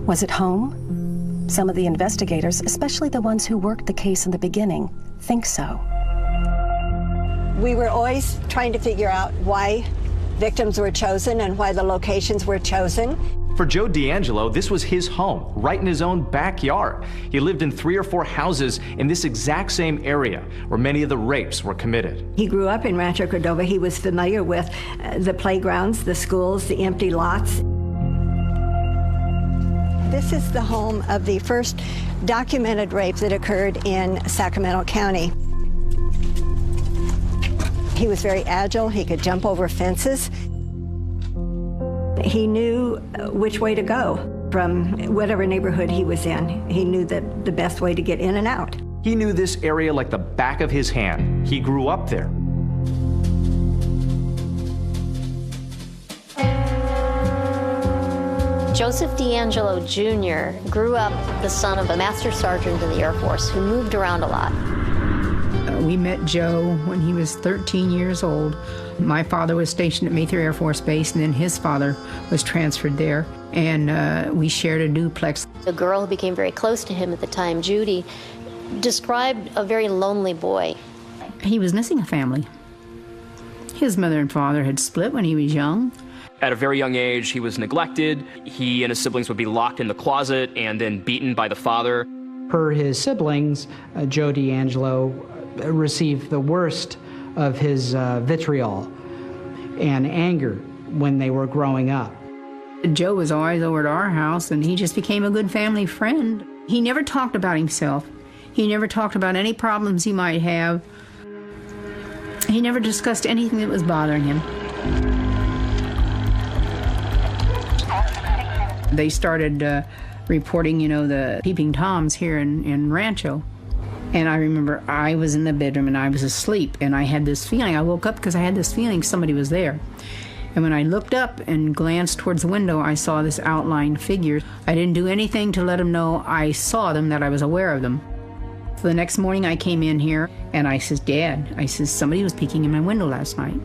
Was it home? Some of the investigators, especially the ones who worked the case in the beginning, think so. We were always trying to figure out why victims were chosen and why the locations were chosen. For Joe D'Angelo, this was his home, right in his own backyard. He lived in 3 or 4 houses in this exact same area where many of the rapes were committed. He grew up in Rancho Cordova. He was familiar with the playgrounds, the schools, the empty lots. This is the home of the first documented rape that occurred in Sacramento County. He was very agile. He could jump over fences. He knew which way to go from whatever neighborhood he was in. He knew that the best way to get in and out. He knew this area like the back of his hand. He grew up there. Joseph D'Angelo Jr. grew up the son of a master sergeant in the Air Force who moved around a lot. We met Joe when he was 13 years old. My father was stationed at Mayfair Air Force Base, and then his father was transferred there, and we shared a duplex. The girl who became very close to him at the time, Judy, described a very lonely boy. He was missing a family. His mother and father had split when he was young. At a very young age, he was neglected. He and his siblings would be locked in the closet and then beaten by the father. Per his siblings, Joe D'Angelo received the worst of his vitriol and anger when they were growing up. Joe was always over at our house, and he just became a good family friend. He never talked about himself. He never talked about any problems he might have. He never discussed anything that was bothering him. They started reporting, the peeping Toms here in Rancho. And I remember I was in the bedroom and I was asleep, and I had this feeling. I woke up because I had this feeling somebody was there. And when I looked up and glanced towards the window, I saw this outlined figure. I didn't do anything to let him know I saw them, that I was aware of them. So the next morning I came in here and I says, Dad, I says, somebody was peeking in my window last night.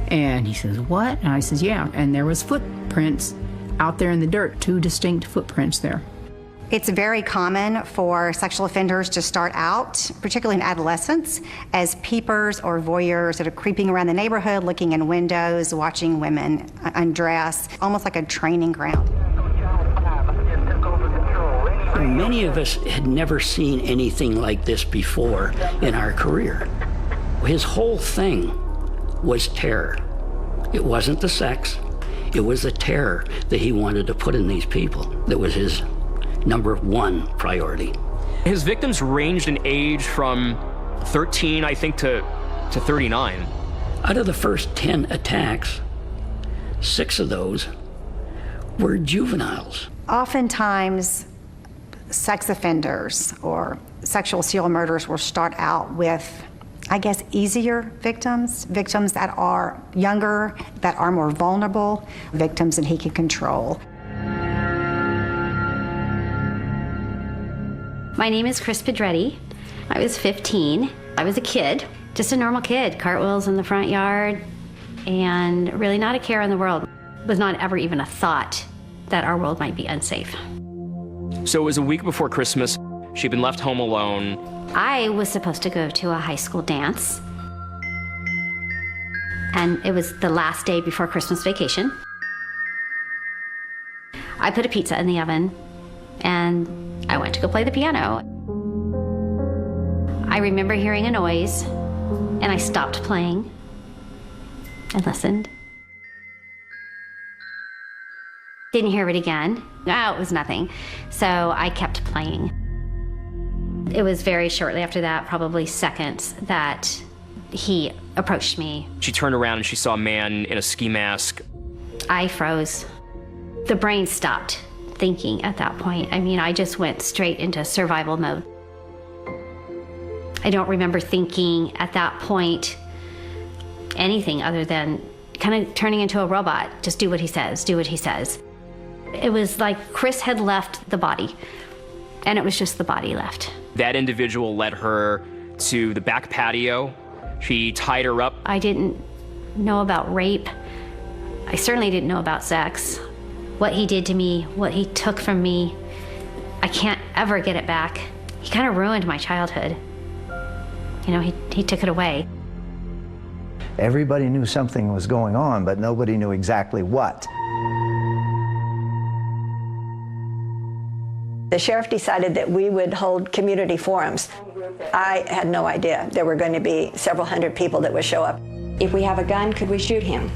And he says, what? And I says, yeah. And there was footprints out there in the dirt, 2 distinct footprints there. It's very common for sexual offenders to start out, particularly in adolescence, as peepers or voyeurs that are creeping around the neighborhood, looking in windows, watching women undress, almost like a training ground. Many of us had never seen anything like this before in our career. His whole thing was terror. It wasn't the sex, it was the terror that he wanted to put in these people that was his number 1 priority. His victims ranged in age from 13, I think, to 39. Out of the first 10 attacks, 6 of those were juveniles. Oftentimes, sex offenders or sexual serial murderers will start out with, I guess, easier victims that are younger, that are more vulnerable, victims that he can control. My name is Chris Pedretti. I was 15. I was a kid, just a normal kid, cartwheels in the front yard, and really not a care in the world. It was not ever even a thought that our world might be unsafe. So it was a week before Christmas. She'd been left home alone. I was supposed to go to a high school dance, and it was the last day before Christmas vacation. I put a pizza in the oven, and I went to go play the piano. I remember hearing a noise, and I stopped playing and listened. Didn't hear it again. No, it was nothing. So I kept playing. It was very shortly after that, probably seconds, that he approached me. She turned around and she saw a man in a ski mask. I froze. The brain stopped thinking at that point. I mean, I just went straight into survival mode. I don't remember thinking at that point anything other than kind of turning into a robot. Just do what he says, do what he says. It was like Chris had left the body, and it was just the body left. That individual led her to the back patio. She tied her up. I didn't know about rape. I certainly didn't know about sex. What he did to me, what he took from me, I can't ever get it back. He kind of ruined my childhood. You know, he took it away. Everybody knew something was going on, but nobody knew exactly what. The sheriff decided that we would hold community forums. I had no idea there were going to be several hundred people that would show up. If we have a gun, could we shoot him?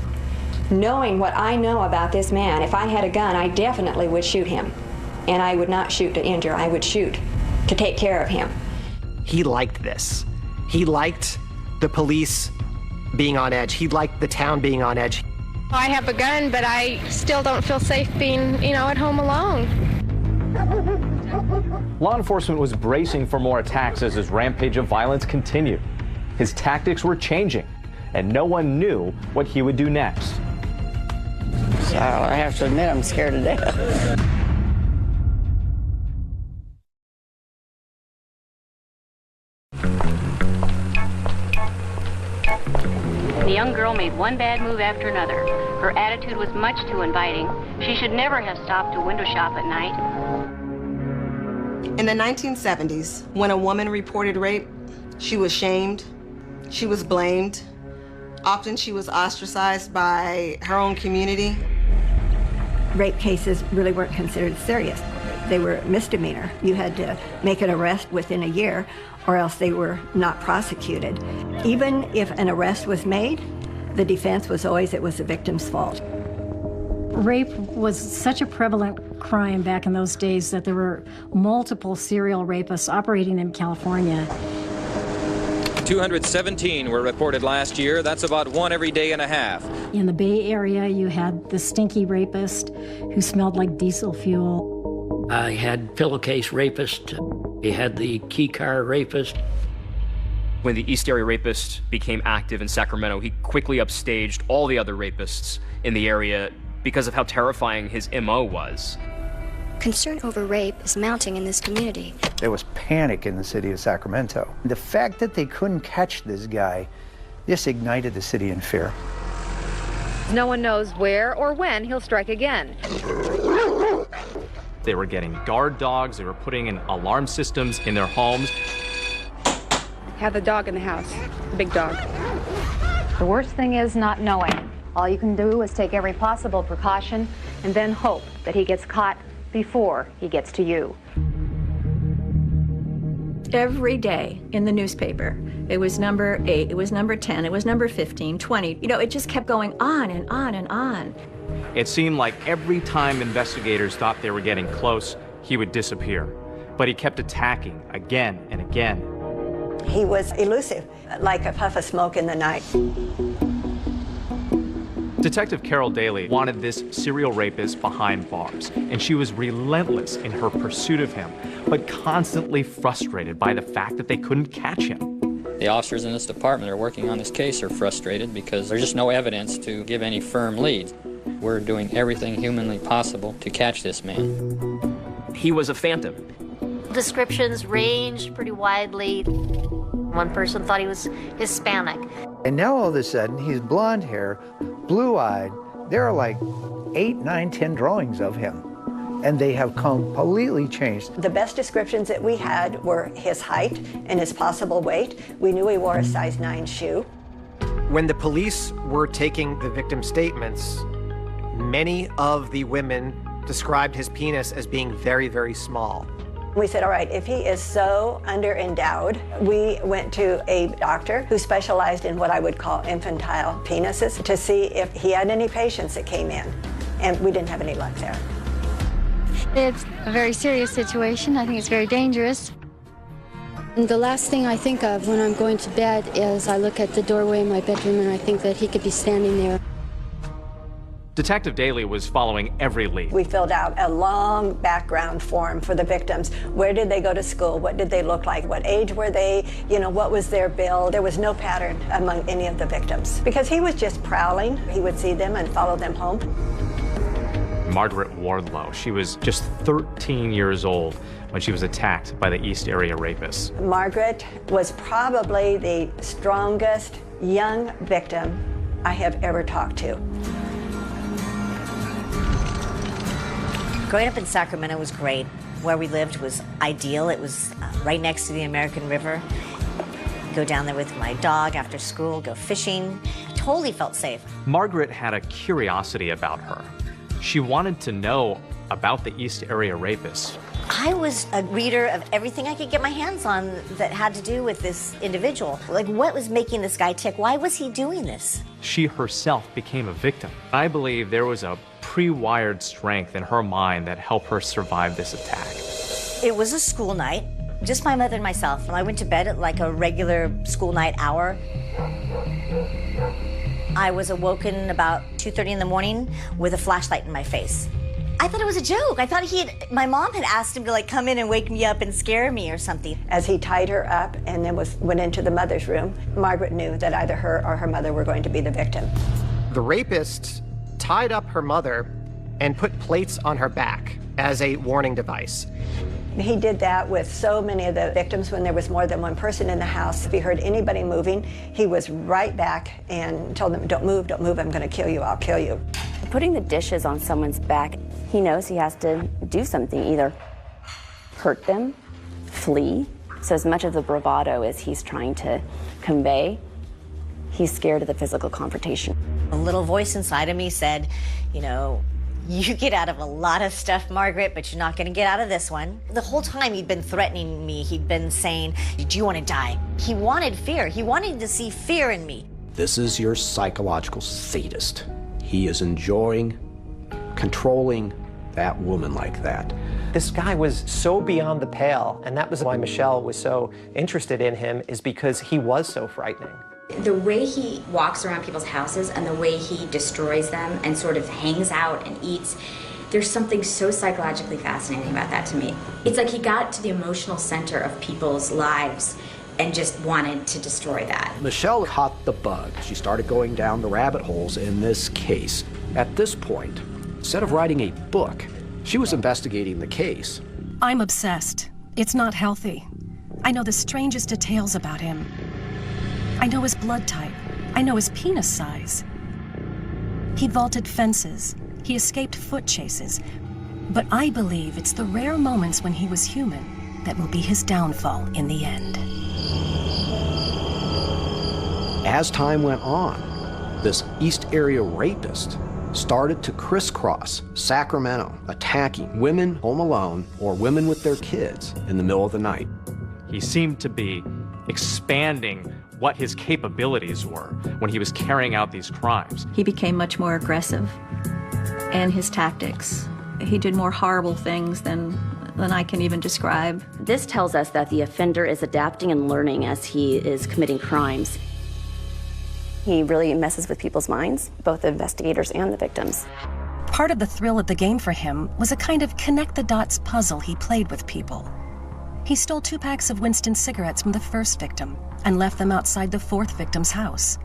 Knowing what I know about this man, if I had a gun, I definitely would shoot him. And I would not shoot to injure, I would shoot to take care of him. He liked this. He liked the police being on edge. He liked the town being on edge. I have a gun, but I still don't feel safe being, at home alone. Law enforcement was bracing for more attacks as his rampage of violence continued. His tactics were changing, and no one knew what he would do next. So I have to admit, I'm scared to death. The young girl made one bad move after another. Her attitude was much too inviting. She should never have stopped to window shop at night. In the 1970s, when a woman reported rape, she was shamed, she was blamed. Often she was ostracized by her own community. Rape cases really weren't considered serious. They were misdemeanor. You had to make an arrest within a year or else they were not prosecuted. Even if an arrest was made, the defense was always it was the victim's fault. Rape was such a prevalent crime back in those days that there were multiple serial rapists operating in California. 217 were reported last year. That's about one every day and a half. In the Bay Area, you had the stinky rapist who smelled like diesel fuel. I had pillowcase rapist. We had the key car rapist. When the East Area Rapist became active in Sacramento, he quickly upstaged all the other rapists in the area because of how terrifying his MO was. Concern over rape is mounting in this community. There was panic in the city of Sacramento. The fact that they couldn't catch this guy just ignited the city in fear. No one knows where or when he'll strike again. They were getting guard dogs, they were putting in alarm systems in their homes. Have the dog in the house, big dog. The worst thing is not knowing. All you can do is take every possible precaution and then hope that he gets caught before he gets to you. Every day in the newspaper, it was number 8, it was number 10, it was number 15, 20. It just kept going on and on and on. It seemed like every time investigators thought they were getting close, he would disappear. But he kept attacking again and again. He was elusive, like a puff of smoke in the night. Detective Carol Daly wanted this serial rapist behind bars, and she was relentless in her pursuit of him, but constantly frustrated by the fact that they couldn't catch him. The officers in this department are working on this case are frustrated because there's just no evidence to give any firm leads. We're doing everything humanly possible to catch this man. He was a phantom. Descriptions ranged pretty widely. One person thought he was Hispanic. And now all of a sudden, he's blonde hair, blue-eyed. There are like 8, 9, 10 drawings of him, and they have completely changed. The best descriptions that we had were his height and his possible weight. We knew he wore a size 9 shoe. When the police were taking the victim's statements, many of the women described his penis as being very, very small. We said, all right, if he is so underendowed, we went to a doctor who specialized in what I would call infantile penises to see if he had any patients that came in, and we didn't have any luck there. It's a very serious situation. I think it's very dangerous. The last thing I think of when I'm going to bed is I look at the doorway in my bedroom and I think that he could be standing there. Detective Daly was following every lead. We filled out a long background form for the victims. Where did they go to school? What did they look like? What age were they? What was their build? There was no pattern among any of the victims. Because he was just prowling. He would see them and follow them home. Margaret Wardlow, she was just 13 years old when she was attacked by the East Area rapists. Margaret was probably the strongest young victim I have ever talked to. Growing up in Sacramento was great. Where we lived was ideal. It was right next to the American River. Go down there with my dog after school, go fishing. Totally felt safe. Margaret had a curiosity about her. She wanted to know about the East Area rapists. I was a reader of everything I could get my hands on that had to do with this individual. Like, what was making this guy tick? Why was he doing this? She herself became a victim. I believe there was a pre-wired strength in her mind that helped her survive this attack. It was a school night, just my mother and myself. I went to bed at like a regular school night hour. I was awoken about 2:30 in the morning with a flashlight in my face. I thought it was a joke. I thought my mom had asked him to like come in and wake me up and scare me or something. As he tied her up and then went into the mother's room, Margaret knew that either her or her mother were going to be the victim. The rapist tied up her mother and put plates on her back as a warning device. He did that with so many of the victims when there was more than one person in the house. If he heard anybody moving, he was right back and told them, don't move, I'm gonna kill you, I'll kill you. Putting the dishes on someone's back, he knows he has to do something, either hurt them, flee. So as much of the bravado as he's trying to convey, he's scared of the physical confrontation. A little voice inside of me said, you know, you get out of a lot of stuff, Margaret, but you're not gonna get out of this one. The whole time he'd been threatening me, he'd been saying, do you wanna die? He wanted fear. He wanted to see fear in me. This is your psychological sadist. He is enjoying controlling that woman like that. This guy was so beyond the pale, and that was why Michelle was so interested in him, is because he was so frightening. The way he walks around people's houses and the way he destroys them and sort of hangs out and eats, there's something so psychologically fascinating about that to me. It's like he got to the emotional center of people's lives and just wanted to destroy that. Michelle caught the bug. She started going down the rabbit holes in this case. At this point, instead of writing a book, she was investigating the case. I'm obsessed. It's not healthy. I know the strangest details about him. I know his blood type. I know his penis size. He vaulted fences. He escaped foot chases. But I believe it's the rare moments when he was human that will be his downfall in the end. As time went on, this East Area rapist started to crisscross Sacramento, attacking women home alone or women with their kids in the middle of the night. He seemed to be expanding what his capabilities were when he was carrying out these crimes. He became much more aggressive in his tactics. He did more horrible things than I can even describe. This tells us that the offender is adapting and learning as he is committing crimes. He really messes with people's minds, both the investigators and the victims. Part of the thrill of the game for him was a kind of connect-the-dots puzzle he played with people. He stole 2 packs of Winston cigarettes from the first victim and left them outside the 4th victim's house.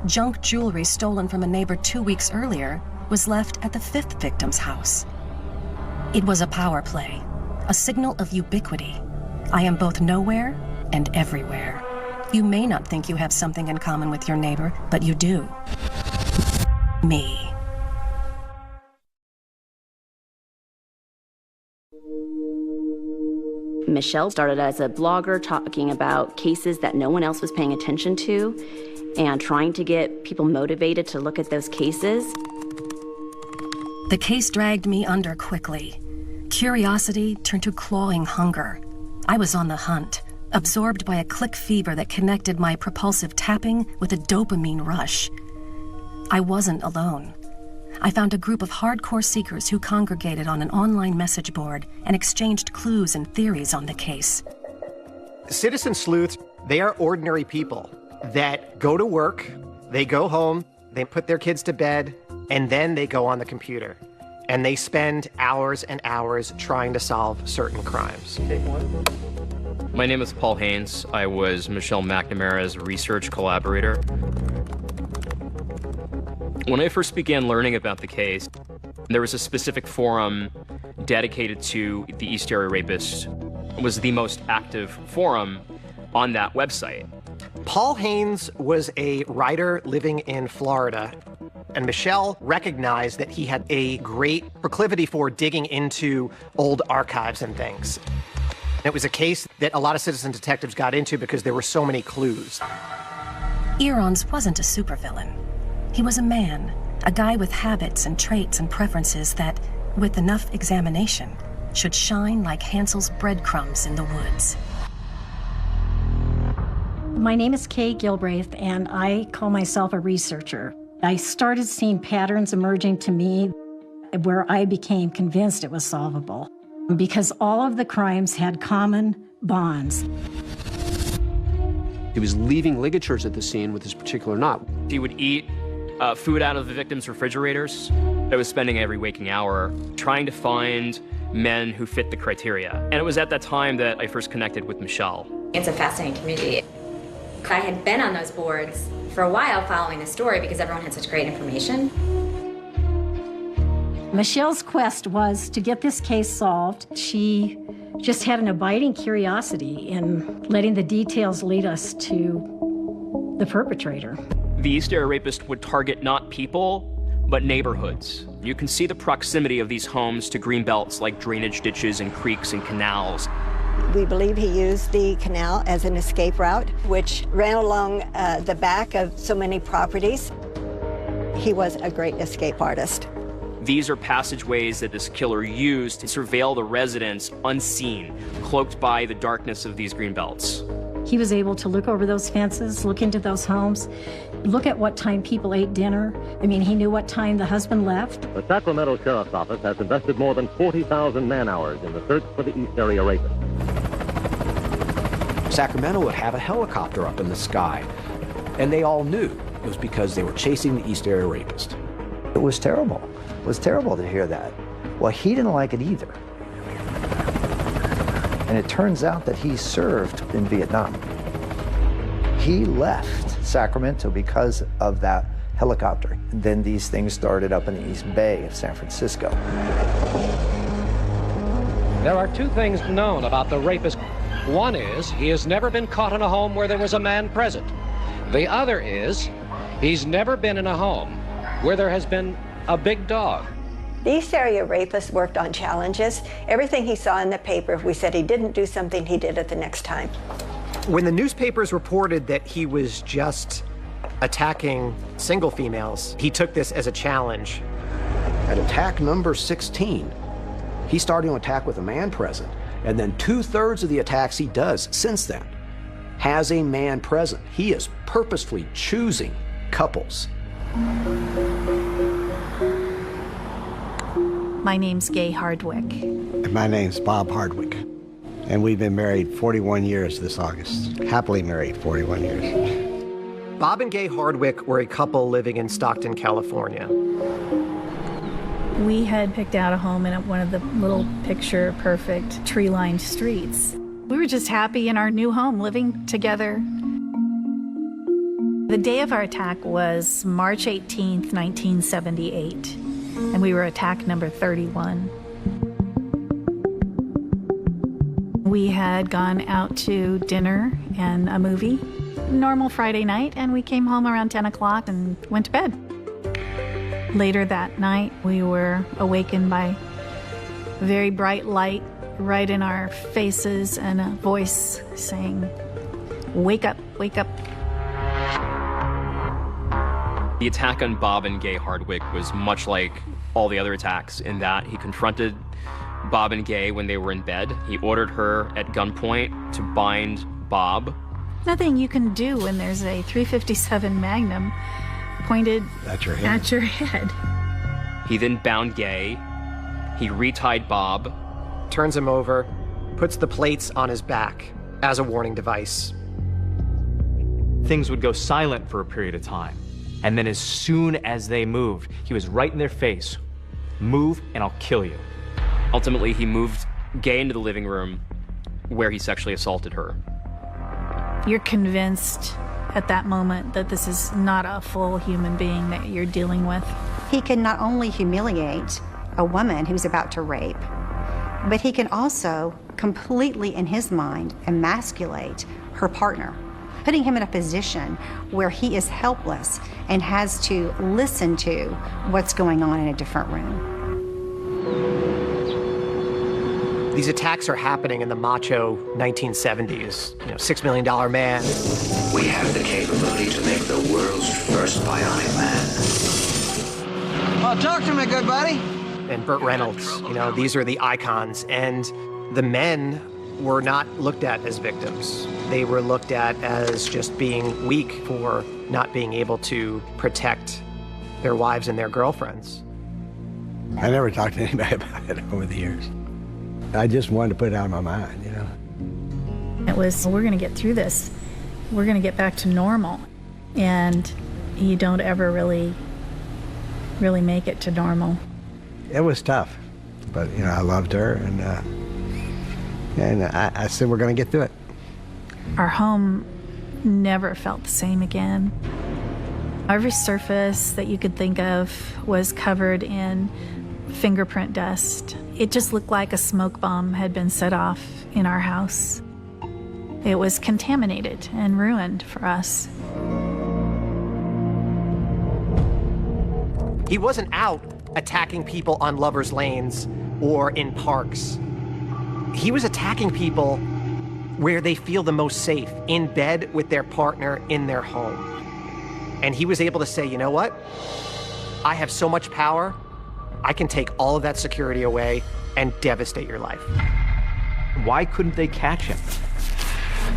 Junk jewelry stolen from a neighbor 2 weeks earlier was left at the 5th victim's house. It was a power play, a signal of ubiquity. I am both nowhere and everywhere. You may not think you have something in common with your neighbor, but you do. Me. Michelle started as a blogger talking about cases that no one else was paying attention to and trying to get people motivated to look at those cases. The case dragged me under quickly. Curiosity turned to clawing hunger. I was on the hunt, absorbed by a click fever that connected my propulsive tapping with a dopamine rush. I wasn't alone. I found a group of hardcore seekers who congregated on an online message board and exchanged clues and theories on the case. Citizen sleuths, they are ordinary people that go to work, they go home, they put their kids to bed, and then they go on the computer. And they spend hours and hours trying to solve certain crimes. My name is Paul Haynes. I was Michelle McNamara's research collaborator. When I first began learning about the case, there was a specific forum dedicated to the East Area Rapist. It was the most active forum on that website. Paul Haynes was a writer living in Florida, and Michelle recognized that he had a great proclivity for digging into old archives and things. It was a case that a lot of citizen detectives got into because there were so many clues. Earons wasn't a supervillain. He was a man, a guy with habits and traits and preferences that, with enough examination, should shine like Hansel's breadcrumbs in the woods. My name is Kay Gilbraith, and I call myself a researcher. I started seeing patterns emerging to me where I became convinced it was solvable, because all of the crimes had common bonds. He was leaving ligatures at the scene with this particular knot. He would eat food out of the victims' refrigerators. I was spending every waking hour trying to find men who fit the criteria. And it was at that time that I first connected with Michelle. It's a fascinating community. I had been on those boards for a while following the story because everyone had such great information. Michelle's quest was to get this case solved. She just had an abiding curiosity in letting the details lead us to the perpetrator. The East Area Rapist would target not people, but neighborhoods. You can see the proximity of these homes to green belts like drainage ditches and creeks and canals. We believe he used the canal as an escape route, which ran along the back of so many properties. He was a great escape artist. These are passageways that this killer used to surveil the residents unseen, cloaked by the darkness of these green belts. He was able to look over those fences, look into those homes, look at what time people ate dinner. I mean, he knew what time the husband left. The Sacramento Sheriff's Office has invested more than 40,000 man-hours in the search for the East Area Rapist. Sacramento would have a helicopter up in the sky, and they all knew it was because they were chasing the East Area Rapist. It was terrible. It was terrible to hear that. Well, he didn't like it either. And it turns out that he served in Vietnam. He left Sacramento because of that helicopter. And then these things started up in the East Bay of San Francisco. There are two things known about the rapist. One is he has never been caught in a home where there was a man present. The other is he's never been in a home where there has been a big dog. The East Area Rapist worked on challenges. Everything he saw in the paper, if we said he didn't do something, he did it the next time. When the newspapers reported that he was just attacking single females, he took this as a challenge. At attack number 16, he's starting to attack with a man present, and then 2/3 of the attacks he does since then has a man present. He is purposefully choosing couples. My name's Gay Hardwick. And my name's Bob Hardwick. And we've been married 41 years this August. Happily married 41 years. Bob and Gay Hardwick were a couple living in Stockton, California. We had picked out a home in one of the little picture-perfect tree-lined streets. We were just happy in our new home, living together. The day of our attack was March 18th, 1978, and we were attack number 31. We had gone out to dinner and a movie, normal Friday night, and we came home around 10 o'clock and went to bed. Later that night, we were awakened by very bright light right in our faces and a voice saying, "Wake up, wake up." The attack on Bob and Gay Hardwick was much like all the other attacks in that he confronted Bob and Gay when they were in bed. He ordered her at gunpoint to bind Bob. Nothing you can do when there's a .357 Magnum pointed at your head. He then bound Gay. He retied Bob. Turns him over, puts the plates on his back as a warning device. Things would go silent for a period of time. And then as soon as they moved, he was right in their face. Move and I'll kill you. Ultimately, he moved Gay into the living room where he sexually assaulted her. You're convinced at that moment that this is not a full human being that you're dealing with. He can not only humiliate a woman who's about to rape, but he can also completely, in his mind, emasculate her partner, putting him in a position where he is helpless and has to listen to what's going on in a different room. These attacks are happening in the macho 1970s, $6 million man. We have the capability to make the world's first bionic man. Well, talk to me, good buddy. and Burt Reynolds. You know, these are the icons. And the men were not looked at as victims. They were looked at as just being weak for not being able to protect their wives and their girlfriends. I never talked to anybody about it over the years. I just wanted to put it out of my mind, you know. It was, we're going to get through this. We're going to get back to normal. And you don't ever really make it to normal. It was tough, but, you know, I loved her, and I said, we're going to get through it. Our home never felt the same again. Every surface that you could think of was covered in fingerprint dust. It just looked like a smoke bomb had been set off in our house. It was contaminated and ruined for us. He wasn't out attacking people on lovers' lanes or in parks. He was attacking people where they feel the most safe, in bed with their partner in their home. And he was able to say, you know what? I have so much power, I can take all of that security away and devastate your life. Why couldn't they catch him?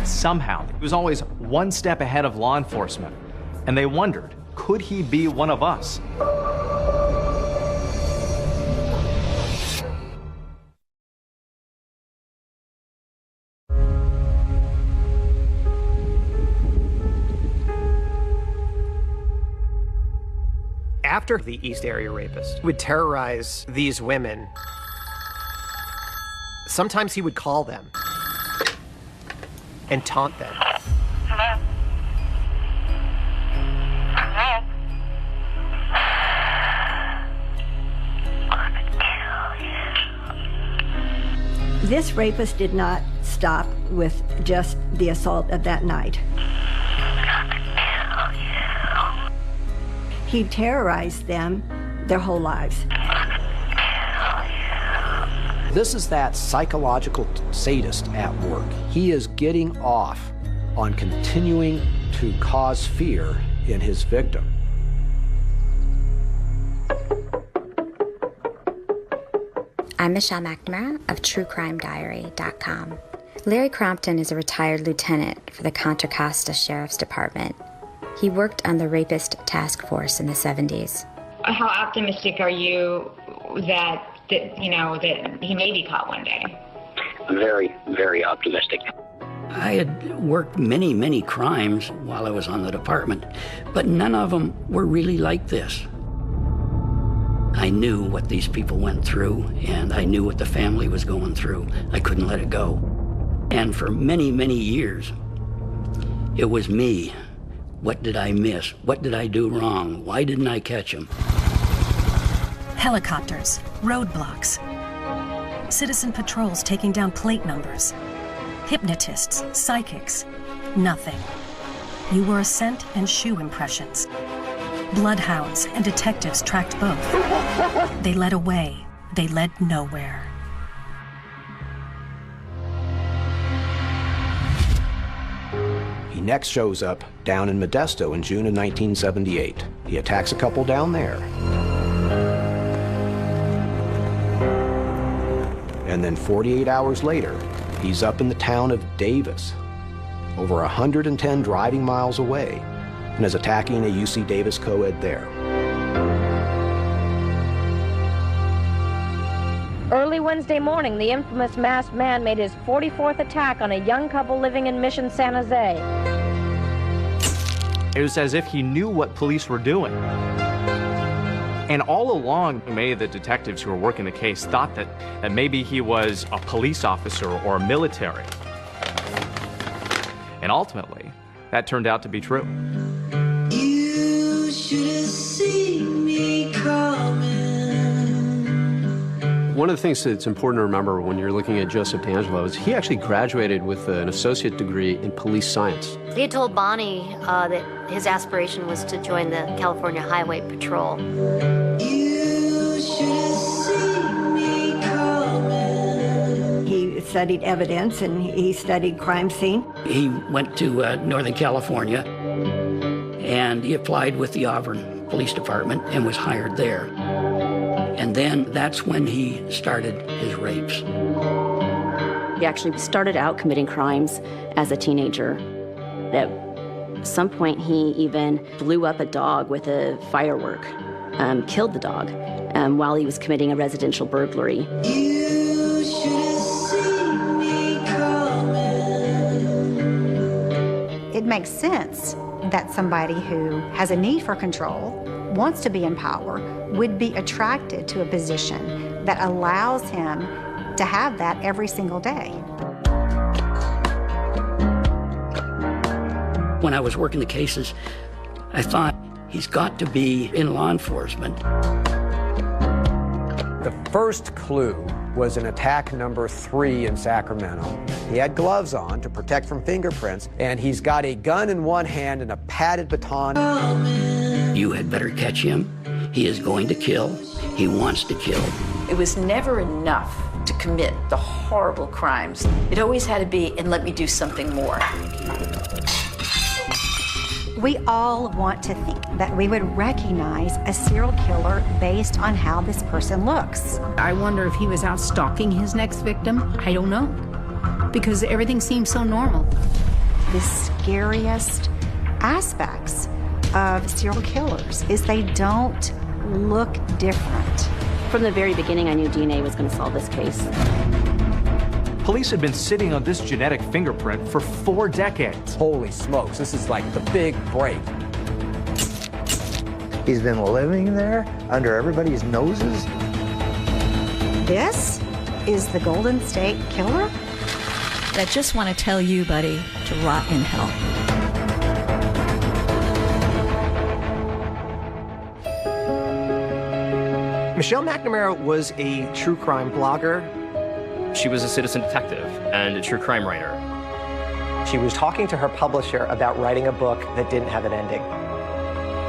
Somehow, he was always one step ahead of law enforcement, and they wondered, could he be one of us? After the East Area Rapist would terrorize these women, sometimes he would call them and taunt them. Hello? Hello? This rapist did not stop with just the assault of that night. He terrorized them their whole lives. This is that psychological sadist at work. He is getting off on continuing to cause fear in his victim. I'm Michelle McNamara of TrueCrimeDiary.com. Larry Crompton is a retired lieutenant for the Contra Costa Sheriff's Department. He worked on the Rapist Task Force in the 70s. How optimistic are you that he may be caught one day? Very, very optimistic. I had worked many crimes while I was on the department, but none of them were really like this. I knew what these people went through, and I knew what the family was going through. I couldn't let it go. And for many years, it was me. What did I miss? What did I do wrong? Why didn't I catch him? Helicopters, roadblocks, citizen patrols taking down plate numbers, hypnotists, psychics, nothing. You were a scent and shoe impressions. Bloodhounds and detectives tracked both. They led away. They led nowhere. He next shows up down in Modesto in June of 1978. He attacks a couple down there. And then 48 hours later, he's up in the town of Davis, over 110 driving miles away, and is attacking a UC Davis co-ed there. Early Wednesday morning, the infamous masked man made his 44th attack on a young couple living in Mission San Jose. It was as if he knew what police were doing. And all along, many of the detectives who were working the case thought that maybe he was a police officer or military. And ultimately, that turned out to be true. You should have seen me coming. One of the things that's important to remember when you're looking at Joseph DeAngelo is he actually graduated with an associate degree in police science. He had told Bonnie that his aspiration was to join the California Highway Patrol. You should have seen me coming. He studied evidence and he studied crime scene. He went to Northern California, and he applied with the Auburn Police Department and was hired there. And then that's when he started his rapes. He actually started out committing crimes as a teenager. At some point, he even blew up a dog with a firework, killed the dog while he was committing a residential burglary. You should have seen me coming. It makes sense that somebody who has a need for control, wants to be in power, would be attracted to a position that allows him to have that every single day. When I was working the cases, I thought he's got to be in law enforcement. The first clue was in attack number 3 in Sacramento. He had gloves on to protect from fingerprints, and he's got a gun in one hand and a padded baton. You had better catch him. He is going to kill. He wants to kill. It was never enough to commit the horrible crimes. It always had to be, and let me do something more. We all want to think that we would recognize a serial killer based on how this person looks. I wonder if he was out stalking his next victim. I don't know, because everything seems so normal. The scariest aspects of serial killers is they don't look different. From the very beginning, I knew DNA was going to solve this case. Police had been sitting on this genetic fingerprint for 4 decades. Holy smokes, this is like the big break. He's been living there under everybody's noses. This is the Golden State Killer? I just want to tell you, buddy, to rot in hell. Michelle McNamara was a true crime blogger. She was a citizen detective and a true crime writer. She was talking to her publisher about writing a book that didn't have an ending.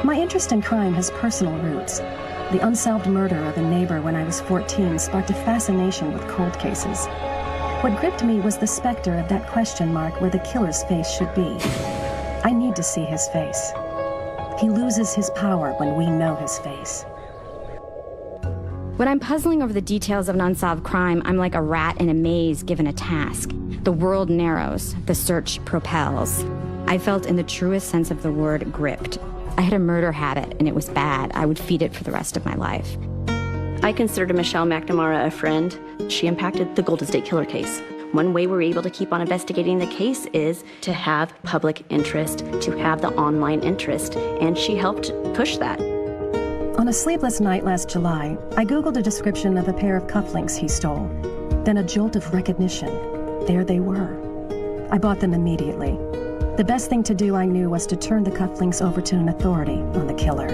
My interest in crime has personal roots. The unsolved murder of a neighbor when I was 14 sparked a fascination with cold cases. What gripped me was the specter of that question mark where the killer's face should be. I need to see his face. He loses his power when we know his face. When I'm puzzling over the details of an unsolved crime, I'm like a rat in a maze given a task. The world narrows, the search propels. I felt in the truest sense of the word gripped. I had a murder habit, and it was bad. I would feed it for the rest of my life. I considered Michelle McNamara a friend. She impacted the Golden State Killer case. One way we were able to keep on investigating the case is to have public interest, to have the online interest, and she helped push that. On a sleepless night last July, I Googled a description of a pair of cufflinks he stole. Then a jolt of recognition. There they were. I bought them immediately. The best thing to do, I knew, was to turn the cufflinks over to an authority on the killer.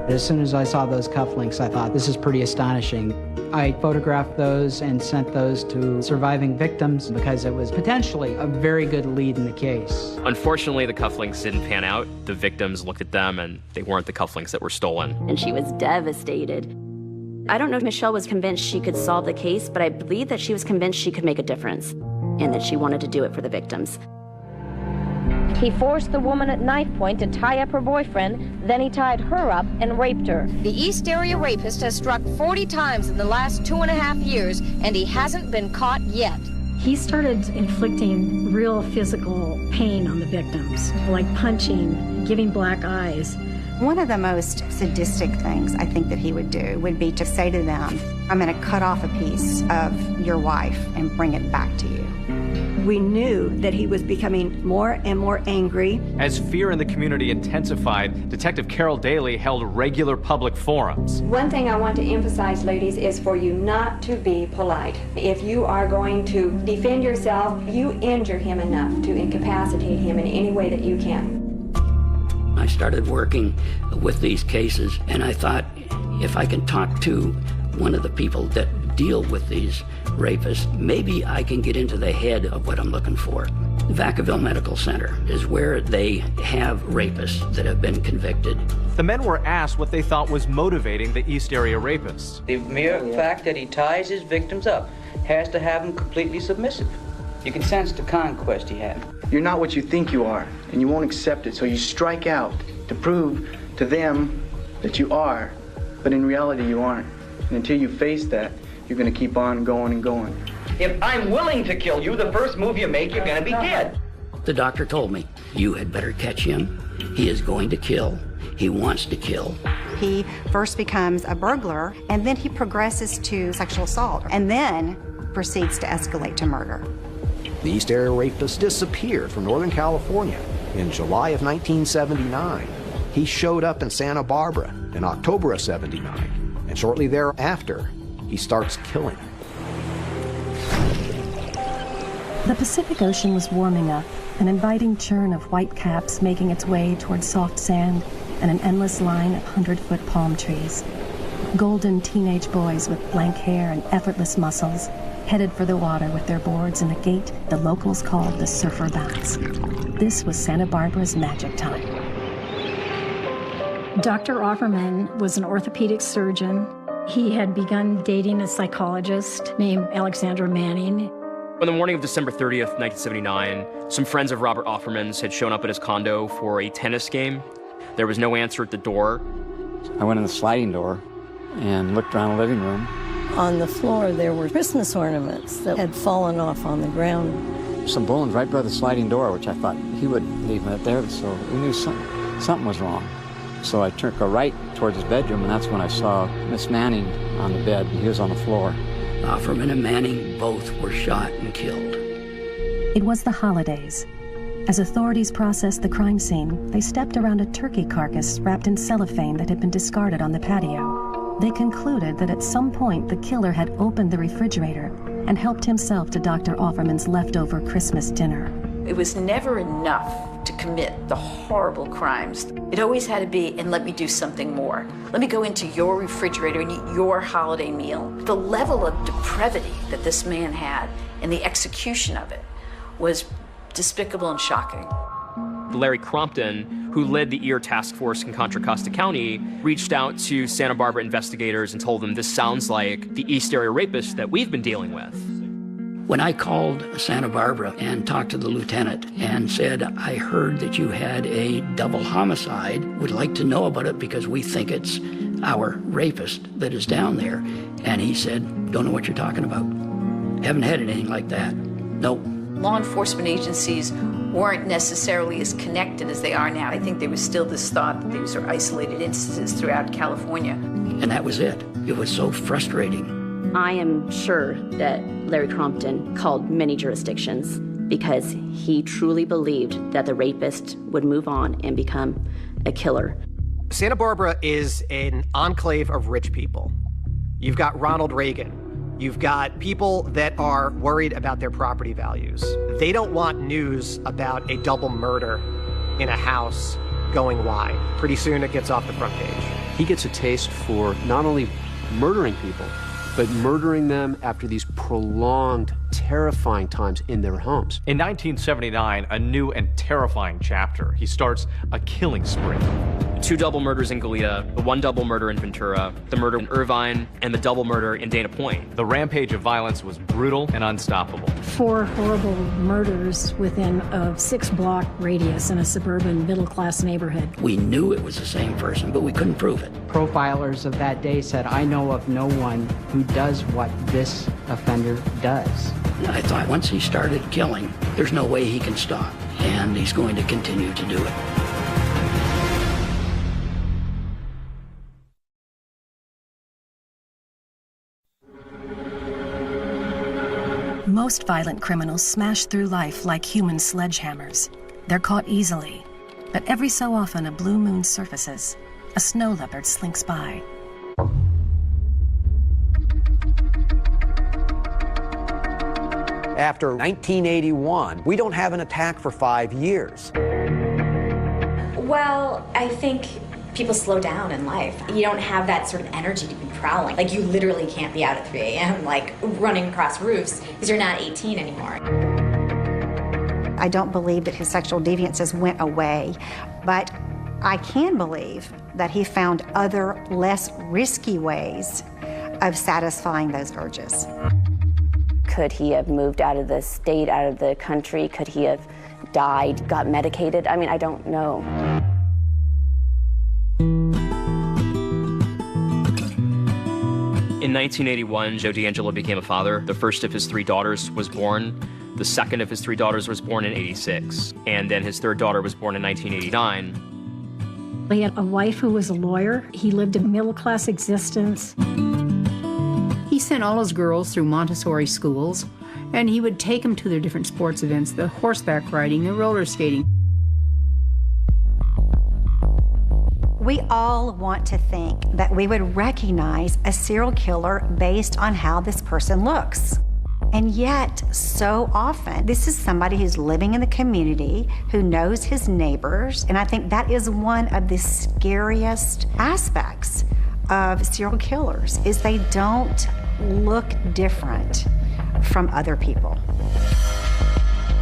As soon as I saw those cufflinks, I thought, this is pretty astonishing. I photographed those and sent those to surviving victims because it was potentially a very good lead in the case. Unfortunately, the cufflinks didn't pan out. The victims looked at them and they weren't the cufflinks that were stolen. And she was devastated. I don't know if Michelle was convinced she could solve the case, but I believe that she was convinced she could make a difference and that she wanted to do it for the victims. He forced the woman at knife point to tie up her boyfriend, then he tied her up and raped her. The East Area rapist has struck 40 times in the last 2.5 years, and he hasn't been caught yet. He started inflicting real physical pain on the victims, like punching, giving black eyes. One of the most sadistic things I think that he would do would be to say to them, I'm going to cut off a piece of your wife and bring it back to you. We knew that he was becoming more and more angry. As fear in the community intensified, Detective Carol Daly held regular public forums. One thing I want to emphasize, ladies, is for you not to be polite. If you are going to defend yourself, you injure him enough to incapacitate him in any way that you can. I started working with these cases, and I thought, if I can talk to one of the people that deal with these rapists, maybe I can get into the head of what I'm looking for. Vacaville Medical Center is where they have rapists that have been convicted. The men were asked what they thought was motivating the East Area rapists. The mere fact that he ties his victims up has to have him completely submissive. You can sense the conquest he had. You're not what you think you are, and you won't accept it, so you strike out to prove to them that you are, but in reality you aren't. And until you face that, you're going to keep on going and going. If I'm willing to kill you, the first move you make, you're going to be dead. The doctor told me, you had better catch him. He is going to kill. He wants to kill. He first becomes a burglar, and then he progresses to sexual assault, and then proceeds to escalate to murder. The East Area Rapist disappeared from Northern California in July of 1979. He showed up in Santa Barbara in October of '79, and shortly thereafter, he starts killing. The Pacific Ocean was warming up, an inviting churn of white caps making its way toward soft sand and an endless line of 100-foot palm trees. Golden teenage boys with blank hair and effortless muscles headed for the water with their boards in a gait the locals called the Surfer Bounce. This was Santa Barbara's magic time. Dr. Offerman was an orthopedic surgeon. He had begun dating a psychologist named Alexandra Manning. On the morning of December 30th, 1979, some friends of Robert Offerman's had shown up at his condo for a tennis game. There was no answer at the door. I went in the sliding door and looked around the living room. On the floor, there were Christmas ornaments that had fallen off on the ground. Some bones right by the sliding door, which I thought he would leave it there, so we knew something was wrong. So I took a right towards his bedroom, and that's when I saw Miss Manning on the bed. He was on the floor. Offerman and Manning both were shot and killed. It was the holidays. As authorities processed the crime scene, they stepped around a turkey carcass wrapped in cellophane that had been discarded on the patio. They concluded that at some point the killer had opened the refrigerator and helped himself to Dr. Offerman's leftover Christmas dinner. It was never enough to commit the horrible crimes. It always had to be, and let me do something more. Let me go into your refrigerator and eat your holiday meal. The level of depravity that this man had and the execution of it was despicable and shocking. Larry Crompton, who led the EAR task force in Contra Costa County, reached out to Santa Barbara investigators and told them this sounds like the East Area Rapist that we've been dealing with. When I called Santa Barbara and talked to the lieutenant and said, I heard that you had a double homicide, would like to know about it because we think it's our rapist that is down there. And he said, don't know what you're talking about. Haven't had anything like that. Nope. Law enforcement agencies weren't necessarily as connected as they are now. I think there was still this thought that these are isolated instances throughout California. And that was it. It was so frustrating. I am sure that Larry Crompton called many jurisdictions because he truly believed that the rapist would move on and become a killer. Santa Barbara is an enclave of rich people. You've got Ronald Reagan. You've got people that are worried about their property values. They don't want news about a double murder in a house going wide. Pretty soon it gets off the front page. He gets a taste for not only murdering people, but murdering them after these prolonged, terrifying times in their homes. In 1979, a new and terrifying chapter. He starts a killing spree. 2 double murders in Goleta, the 1 double murder in Ventura, the murder in Irvine, and the double murder in Dana Point. The rampage of violence was brutal and unstoppable. 4 horrible murders within a 6-block radius in a suburban middle-class neighborhood. We knew it was the same person, but we couldn't prove it. Profilers of that day said, I know of no one who does what this offender does. I thought once he started killing, there's no way he can stop, and he's going to continue to do it. Most violent criminals smash through life like human sledgehammers. They're caught easily, but every so often a blue moon surfaces. A snow leopard slinks by. After 1981, we don't have an attack for 5 years. Well, I think people slow down in life. You don't have that sort of energy to be prowling. Like, you literally can't be out at 3 a.m., like, running across roofs, because you're not 18 anymore. I don't believe that his sexual deviances went away, but I can believe that he found other, less risky ways of satisfying those urges. Could he have moved out of the state, out of the country? Could he have died, got medicated? I mean, I don't know. 1981, Joe D'Angelo became a father. The first of his 3 daughters was born. The second of his 3 daughters was born in '86. And then his 3rd daughter was born in 1989. He had a wife who was a lawyer. He lived a middle-class existence. He sent all his girls through Montessori schools, and he would take them to their different sports events, the horseback riding, the roller skating. We all want to think that we would recognize a serial killer based on how this person looks. And yet, so often, this is somebody who's living in the community, who knows his neighbors, and I think that is one of the scariest aspects of serial killers, is they don't look different from other people.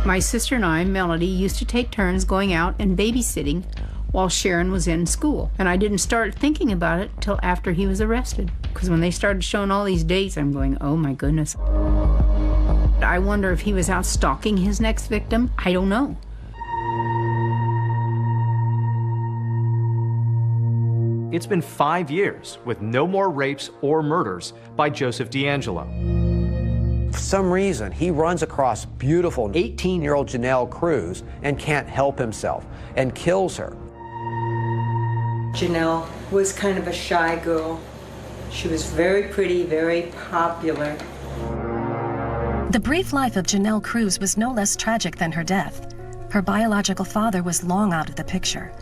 My sister and I, Melody, used to take turns going out and babysitting while Sharon was in school. And I didn't start thinking about it till after he was arrested. Because when they started showing all these dates, I'm going, oh my goodness. I wonder if he was out stalking his next victim. I don't know. It's been 5 years with no more rapes or murders by Joseph D'Angelo. For some reason, he runs across beautiful 18-year-old Janelle Cruz and can't help himself and kills her. Janelle was kind of a shy girl. She was very pretty, very popular. The brief life of Janelle Cruz was no less tragic than her death. Her biological father was long out of the picture.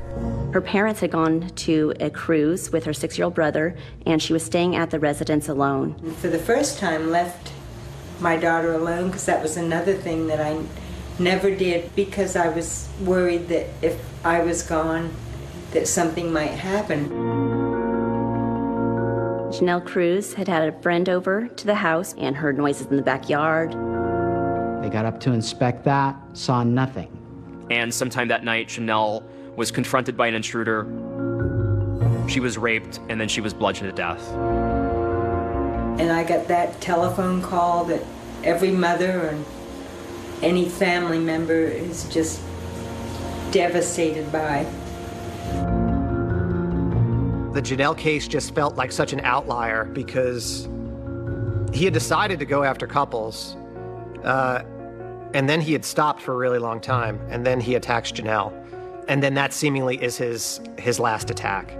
Her parents had gone to a cruise with her 6-year-old brother, and she was staying at the residence alone. For the first time, left my daughter alone, because that was another thing that I never did, because I was worried that if I was gone, that something might happen. Janelle Cruz had had a friend over to the house and heard noises in the backyard. They got up to inspect that, saw nothing. And sometime that night, Janelle was confronted by an intruder. She was raped, and then she was bludgeoned to death. And I got that telephone call that every mother and any family member is just devastated by. The Janelle case just felt like such an outlier because he had decided to go after couples, and then he had stopped for a really long time, and then he attacks Janelle. And then that seemingly is his last attack.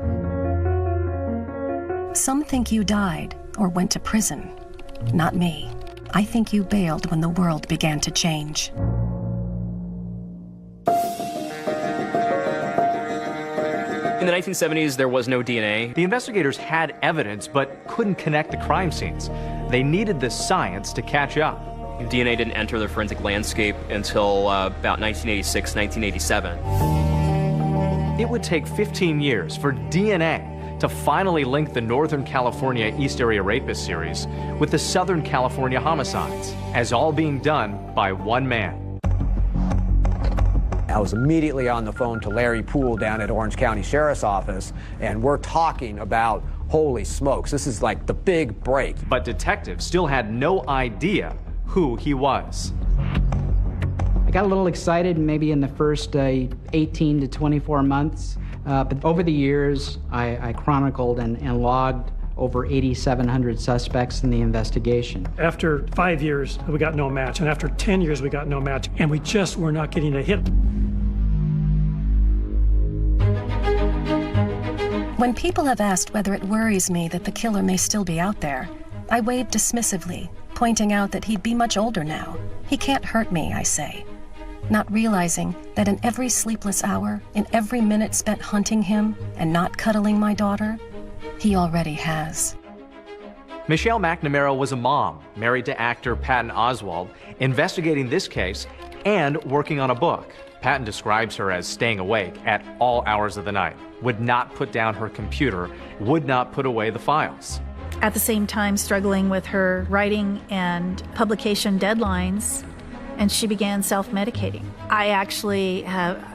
Some think you died or went to prison. Not me. I think you bailed when the world began to change. In the 1970s, there was no DNA. The investigators had evidence, but couldn't connect the crime scenes. They needed the science to catch up. DNA didn't enter the forensic landscape until about 1986, 1987. It would take 15 years for DNA to finally link the Northern California East Area Rapist series with the Southern California homicides, as all being done by one man. I was immediately on the phone to Larry Poole down at Orange County Sheriff's Office, and we're talking about, holy smokes, this is like the big break. But detectives still had no idea who he was. I got a little excited maybe in the first 18 to 24 months, but over the years, I chronicled and logged over 8,700 suspects in the investigation. After 5 years, we got no match, and after 10 years, we got no match, and we just were not getting a hit. When people have asked whether it worries me that the killer may still be out there, I wave dismissively, pointing out that he'd be much older now. He can't hurt me, I say, not realizing that in every sleepless hour, in every minute spent hunting him and not cuddling my daughter, he already has. Michelle McNamara was a mom, married to actor Patton Oswalt, investigating this case and working on a book. Patton describes her as staying awake at all hours of the night, would not put down her computer, would not put away the files. At the same time, struggling with her writing and publication deadlines, and she began self-medicating. I actually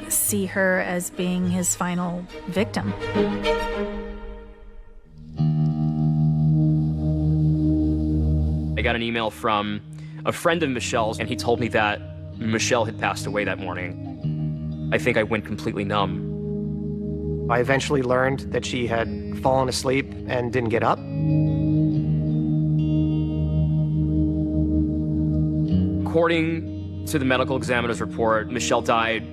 see her as being his final victim. I got an email from a friend of Michelle's, and he told me that Michelle had passed away that morning. I think I went completely numb. I eventually learned that she had fallen asleep and didn't get up. According to the medical examiner's report, Michelle died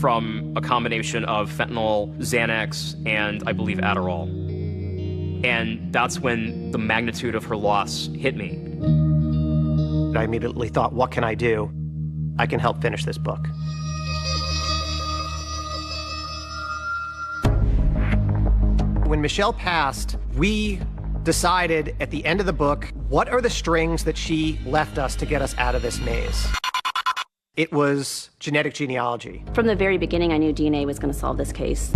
from a combination of fentanyl, Xanax, and I believe Adderall. And that's when the magnitude of her loss hit me. I immediately thought, what can I do? I can help finish this book. When Michelle passed, we decided at the end of the book, what are the strings that she left us to get us out of this maze? It was genetic genealogy. From the very beginning, I knew DNA was going to solve this case.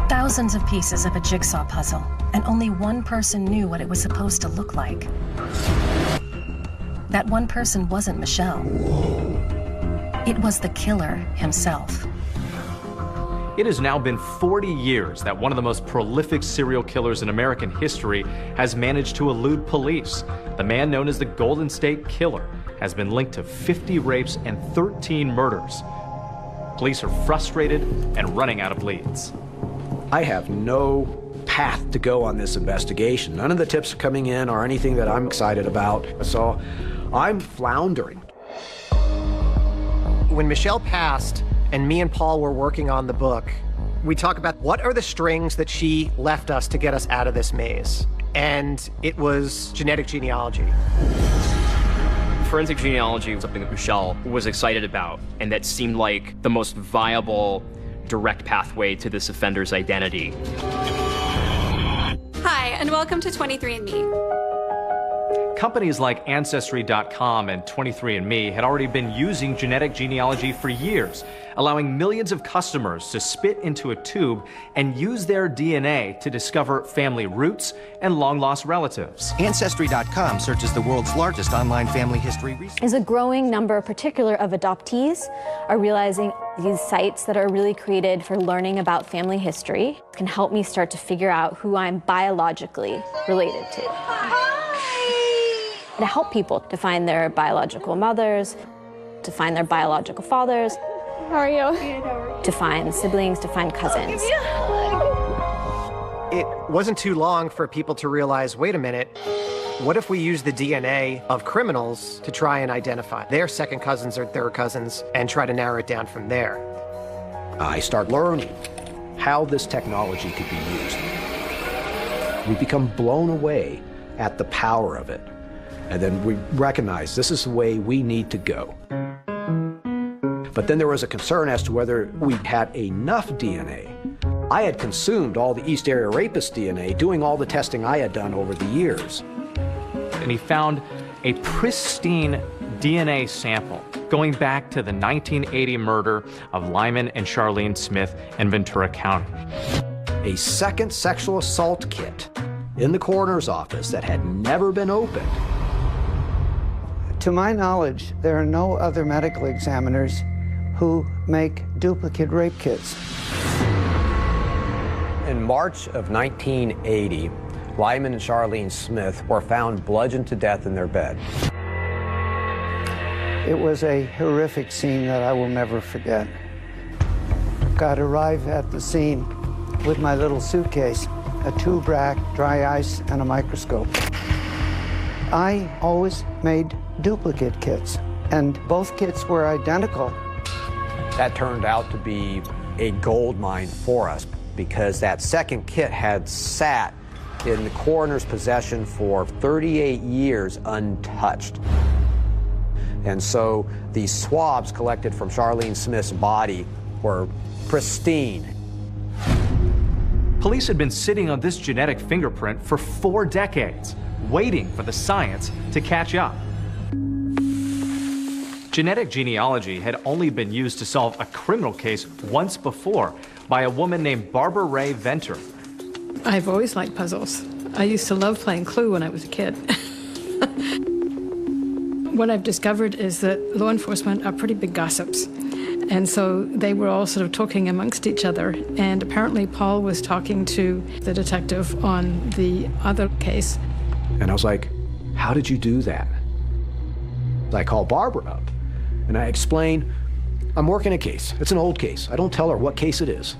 Thousands of pieces of a jigsaw puzzle, and only one person knew what it was supposed to look like. That one person wasn't Michelle. It was the killer himself. It has now been 40 years that one of the most prolific serial killers in American history has managed to elude police. The man known as the Golden State Killer has been linked to 50 rapes and 13 murders. Police are frustrated and running out of leads. I have no path to go on this investigation. None of the tips coming in are anything that I'm excited about, so I'm floundering. When Michelle passed, and me and Paul were working on the book, we talk about what are the strings that she left us to get us out of this maze. And it was genetic genealogy. Forensic genealogy was something that Michelle was excited about, and that seemed like the most viable, direct pathway to this offender's identity. Hi, and welcome to 23andMe. Companies like Ancestry.com and 23andMe had already been using genetic genealogy for years, allowing millions of customers to spit into a tube and use their DNA to discover family roots and long-lost relatives. Ancestry.com searches the world's largest online family history research. As a growing number, particular of adoptees, are realizing these sites that are really created for learning about family history can help me start to figure out who I'm biologically related to. To help people to find their biological mothers, to find their biological fathers. How are you? To find siblings, to find cousins. It wasn't too long for people to realize, wait a minute, what if we use the DNA of criminals to try and identify their second cousins or third cousins and try to narrow it down from there? I start learning how this technology could be used. We become blown away at the power of it. And then we recognize this is the way we need to go. But then there was a concern as to whether we had enough DNA. I had consumed all the East Area Rapist DNA, doing all the testing I had done over the years. And he found a pristine DNA sample going back to the 1980 murder of Lyman and Charlene Smith in Ventura County. A second sexual assault kit in the coroner's office that had never been opened. To my knowledge, there are no other medical examiners who make duplicate rape kits. In March of 1980, Lyman and Charlene Smith were found bludgeoned to death in their bed. It was a horrific scene that I will never forget. Got to arrive at the scene with my little suitcase, a tube rack, dry ice, and a microscope. I always made duplicate kits, and both kits were identical. That turned out to be a gold mine for us because that second kit had sat in the coroner's possession for 38 years untouched. And so these swabs collected from Charlene Smith's body were pristine. Police had been sitting on this genetic fingerprint for 4 decades, waiting for the science to catch up. Genetic genealogy had only been used to solve a criminal case once before by a woman named Barbara Ray Venter. I've always liked puzzles. I used to love playing Clue when I was a kid. What I've discovered is that law enforcement are pretty big gossips. And so they were all sort of talking amongst each other. And apparently Paul was talking to the detective on the other case. And I was like, how did you do that? I called Barbara up and I explained I'm working a case. It's an old case. I don't tell her what case it is.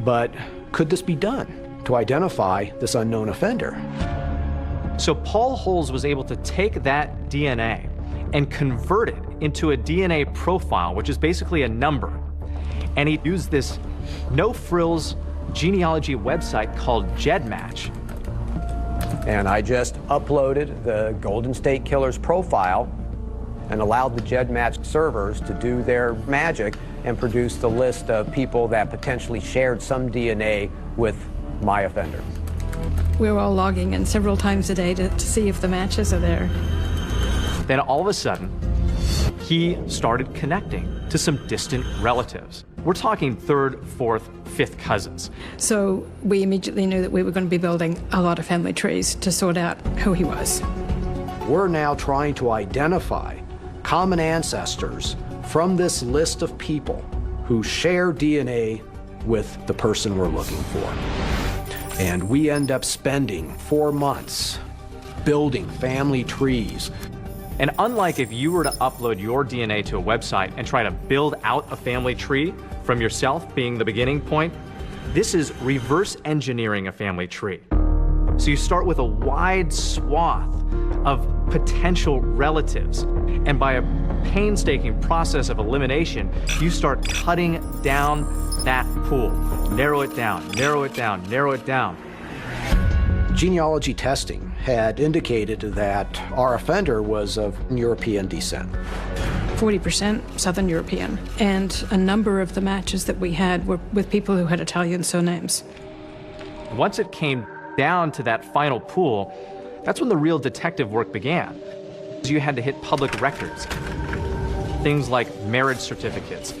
But could this be done to identify this unknown offender? So Paul Holes was able to take that DNA and convert it into a DNA profile, which is basically a number. And he used this no-frills genealogy website called GEDmatch. And I just uploaded the Golden State Killer's profile and allowed the GEDmatch servers to do their magic and produce the list of people that potentially shared some DNA with my offender. We were all logging in several times a day to see if the matches are there. Then all of a sudden, he started connecting to some distant relatives. We're talking third, fourth, fifth cousins. So we immediately knew that we were going to be building a lot of family trees to sort out who he was. We're now trying to identify common ancestors from this list of people who share DNA with the person we're looking for. And we end up spending 4 months building family trees. And unlike if you were to upload your DNA to a website and try to build out a family tree from yourself being the beginning point, this is reverse engineering a family tree. So you start with a wide swath of potential relatives, and by a painstaking process of elimination, you start cutting down that pool. Narrow it down, narrow it down, narrow it down. Genealogy testing had indicated that our offender was of European descent. 40% Southern European, and a number of the matches that we had were with people who had Italian surnames. Once it came down to that final pool, that's when the real detective work began. You had to hit public records. Things like marriage certificates,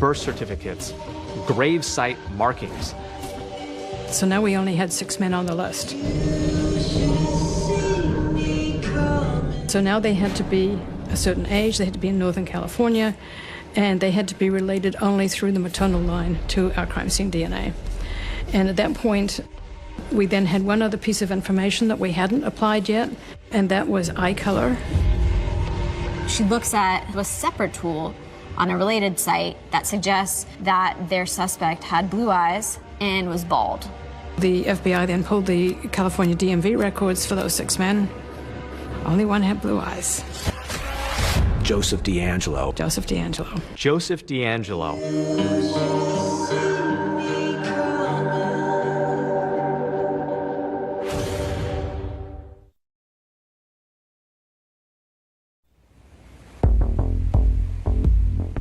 birth certificates, grave site markings. So now we only had 6 men on the list. So now they had to be a certain age, they had to be in Northern California, and they had to be related only through the maternal line to our crime scene DNA. And at that point, we then had one other piece of information that we hadn't applied yet, and that was eye color. She looks at a separate tool on a related site that suggests that their suspect had blue eyes and was bald. The FBI then pulled the California DMV records for those 6 men. Only one had blue eyes. Joseph DeAngelo. Joseph DeAngelo. Joseph DeAngelo.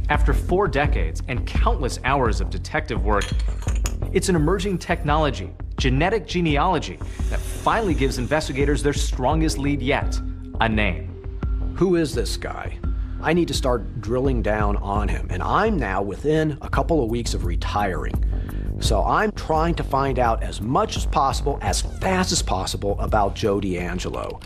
After 4 decades and countless hours of detective work, it's an emerging technology, genetic genealogy, that finally gives investigators their strongest lead yet, a name. Who is this guy? I need to start drilling down on him, and I'm now within a couple of weeks of retiring. So I'm trying to find out as much as possible, as fast as possible, about Joe DeAngelo.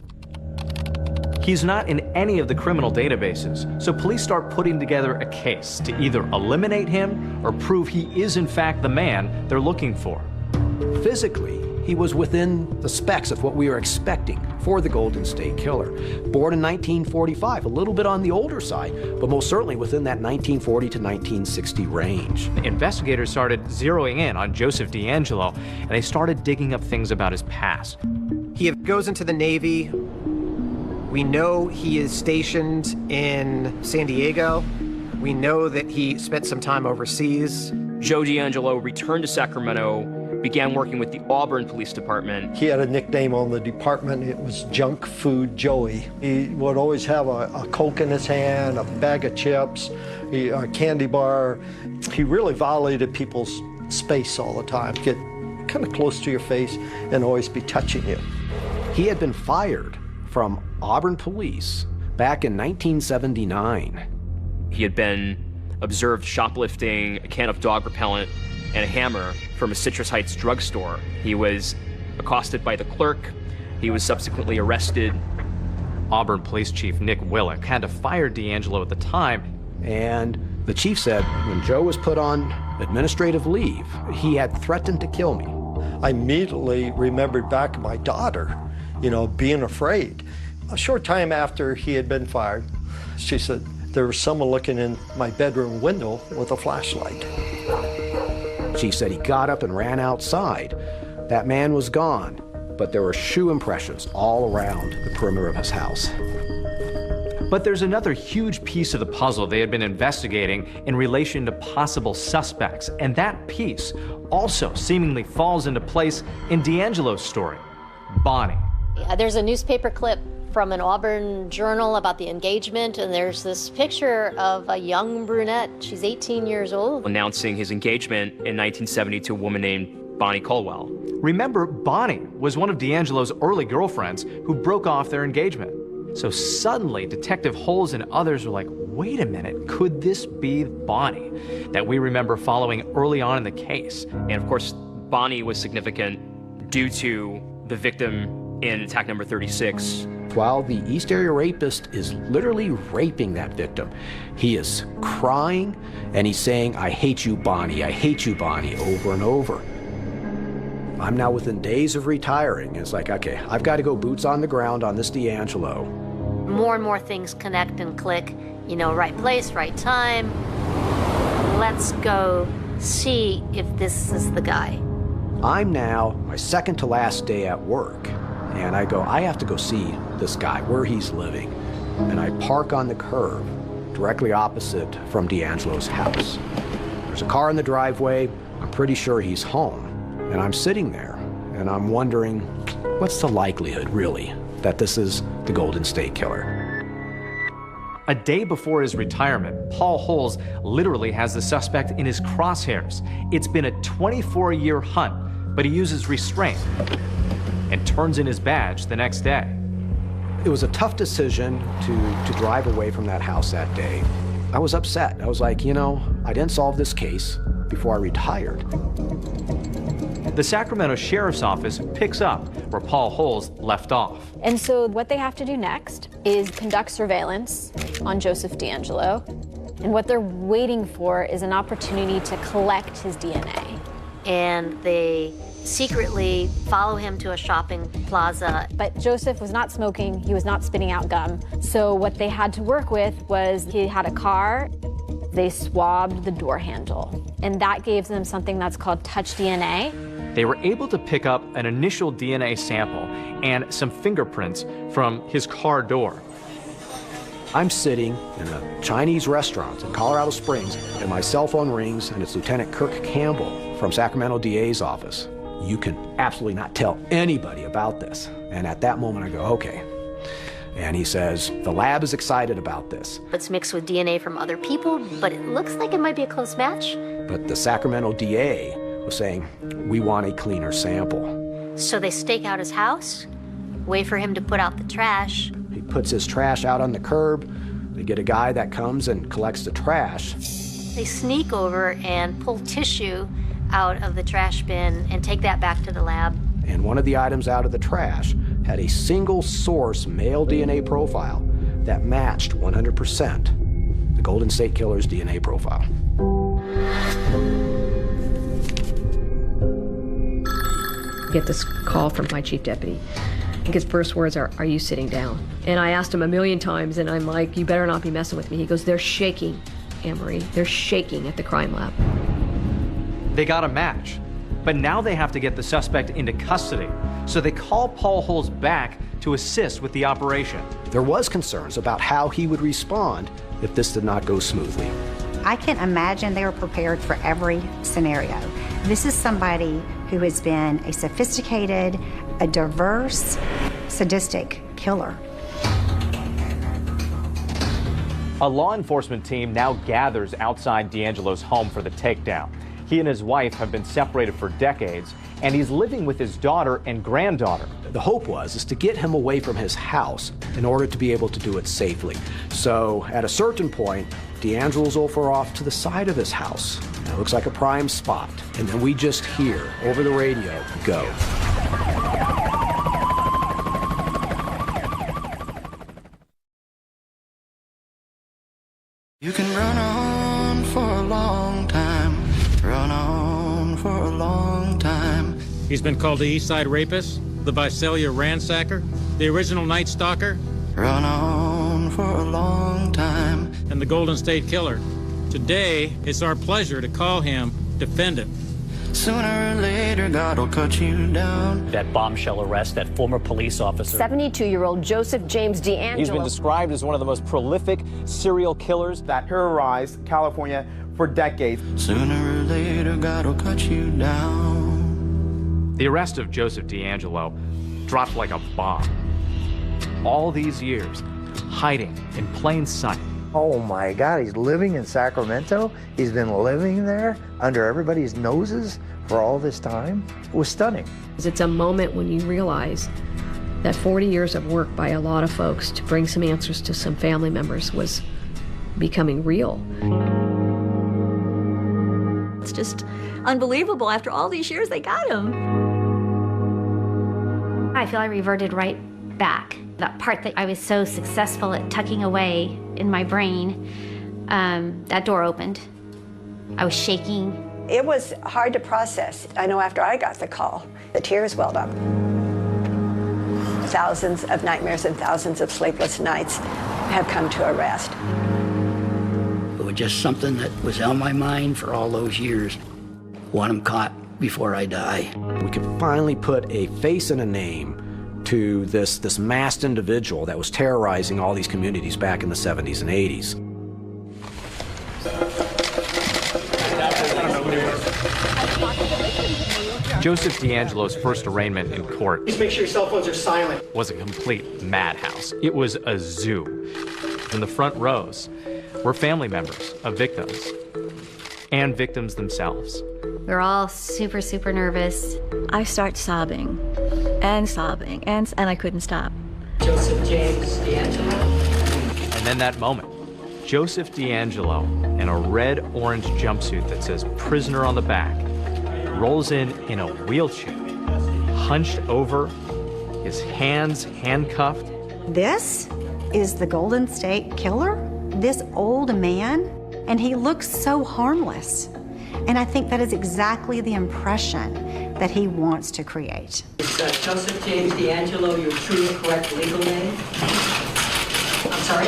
He's not in any of the criminal databases, so police start putting together a case to either eliminate him or prove he is in fact the man they're looking for. Physically, he was within the specs of what we were expecting for the Golden State Killer. Born in 1945, a little bit on the older side, but most certainly within that 1940 to 1960 range. Investigators started zeroing in on Joseph DeAngelo, and they started digging up things about his past. He goes into the Navy. We know he is stationed in San Diego. We know that he spent some time overseas. Joe DeAngelo returned to Sacramento, began working with the Auburn Police Department. He had a nickname on the department. It was Junk Food Joey. He would always have a Coke in his hand, a bag of chips, a candy bar. He really violated people's space all the time, get kind of close to your face and always be touching you. He had been fired from Auburn Police back in 1979. He had been observed shoplifting a can of dog repellent and a hammer from a Citrus Heights drugstore. He was accosted by the clerk. He was subsequently arrested. Auburn Police Chief Nick Willick had to fire DeAngelo at the time. And the chief said when Joe was put on administrative leave, he had threatened to kill me. I immediately remembered back my daughter, being afraid. A short time after he had been fired, she said, there was someone looking in my bedroom window with a flashlight. She said he got up and ran outside. That man was gone, but there were shoe impressions all around the perimeter of his house. But there's another huge piece of the puzzle they had been investigating in relation to possible suspects, and that piece also seemingly falls into place in DeAngelo's story, Bonnie. There's a newspaper clip from an Auburn Journal about the engagement, and there's this picture of a young brunette. She's 18 years old. Announcing his engagement in 1970 to a woman named Bonnie Colwell. Remember, Bonnie was one of DeAngelo's early girlfriends who broke off their engagement. So suddenly, Detective Holes and others were like, wait a minute, could this be Bonnie that we remember following early on in the case? And of course, Bonnie was significant due to the victim in attack number 36. While the East Area Rapist is literally raping that victim, he is crying and he's saying, I hate you, Bonnie, over and over. I'm now within days of retiring. It's like, okay, I've got to go boots on the ground on this DeAngelo. More and more things connect and click. You know, right place, right time. Let's go see if this is the guy. I'm now my second to last day at work, and I go, I have to go see this guy, where he's living. And I park on the curb directly opposite from DeAngelo's house. There's a car in the driveway. I'm pretty sure he's home. And I'm sitting there, and I'm wondering, what's the likelihood, really, that this is the Golden State Killer? A day before his retirement, Paul Holes literally has the suspect in his crosshairs. It's been a 24-year hunt, but he uses restraint and turns in his badge the next day. It was a tough decision to drive away from that house that day. I was upset. I was like, you know, I didn't solve this case before I retired. The Sacramento Sheriff's Office picks up where Paul Holes left off. And so what they have to do next is conduct surveillance on Joseph DeAngelo. And what they're waiting for is an opportunity to collect his DNA. And they secretly follow him to a shopping plaza. But Joseph was not smoking, he was not spitting out gum. So what they had to work with was he had a car. They swabbed the door handle. And that gave them something that's called touch DNA. They were able to pick up an initial DNA sample and some fingerprints from his car door. I'm sitting in a Chinese restaurant in Colorado Springs, and my cell phone rings, and it's Lieutenant Kirk Campbell from Sacramento DA's office. You can absolutely not tell anybody about this. And at that moment I go, okay. And he says, the lab is excited about this. It's mixed with DNA from other people, but it looks like it might be a close match. But the Sacramento DA was saying, we want a cleaner sample. So they stake out his house, wait for him to put out the trash. He puts his trash out on the curb. They get a guy that comes and collects the trash. They sneak over and pull tissue out of the trash bin and take that back to the lab. And one of the items out of the trash had a single source male DNA profile that matched 100% the Golden State Killer's DNA profile. Get this call from my chief deputy. I think his first words are you sitting down? And I asked him a million times, and I'm like, you better not be messing with me. He goes, they're shaking, Anne-Marie. They're shaking at the crime lab. They got a match, but now they have to get the suspect into custody. So they call Paul Holes back to assist with the operation. There was concerns about how he would respond if this did not go smoothly. I can imagine they were prepared for every scenario. This is somebody who has been a sophisticated, a diverse, sadistic killer. A law enforcement team now gathers outside DeAngelo's home for the takedown. He and his wife have been separated for decades, and he's living with his daughter and granddaughter. The hope is to get him away from his house in order to be able to do it safely. So at a certain point, DeAngelo's over off to the side of his house. It looks like a prime spot. And then we just hear over the radio, go. You can run on for a long time, run on for a long time. He's been called the East Side Rapist, the Visalia Ransacker, the original Night Stalker. Run on for a long time. and the Golden State Killer. Today, it's our pleasure to call him defendant. Sooner or later, God will cut you down. That bombshell arrest, that former police officer. 72-year-old Joseph James DeAngelo. He's been described as one of the most prolific serial killers that terrorized California for decades. Sooner or later, God will cut you down. The arrest of Joseph DeAngelo dropped like a bomb. All these years, hiding in plain sight. Oh my God, he's living in Sacramento. He's been living there under everybody's noses for all this time. It was stunning. It's a moment when you realize that 40 years of work by a lot of folks to bring some answers to some family members was becoming real. It's just unbelievable. After all these years, they got him. I feel I reverted right back. That part that I was so successful at tucking away in my brain, that door opened. I was shaking. It was hard to process. I know after I got the call, the tears welled up. Thousands of nightmares and thousands of sleepless nights have come to a rest. It was just something that was on my mind for all those years. Want him caught before I die. We could finally put a face and a name to this masked individual that was terrorizing all these communities back in the 70s and 80s. Joseph DeAngelo's first arraignment in court Please make sure your cell phones are silent. was a complete madhouse. It was a zoo. In the front rows were family members of victims and victims themselves. We were all super, super nervous. I start sobbing, and I couldn't stop. Joseph James DeAngelo. And then that moment, Joseph DeAngelo, in a red-orange jumpsuit that says prisoner on the back, rolls in a wheelchair, hunched over, his hands handcuffed. This is the Golden State Killer? This old man? And he looks so harmless. And I think that is exactly the impression that he wants to create. Is Joseph James DeAngelo your true and correct legal name? I'm sorry?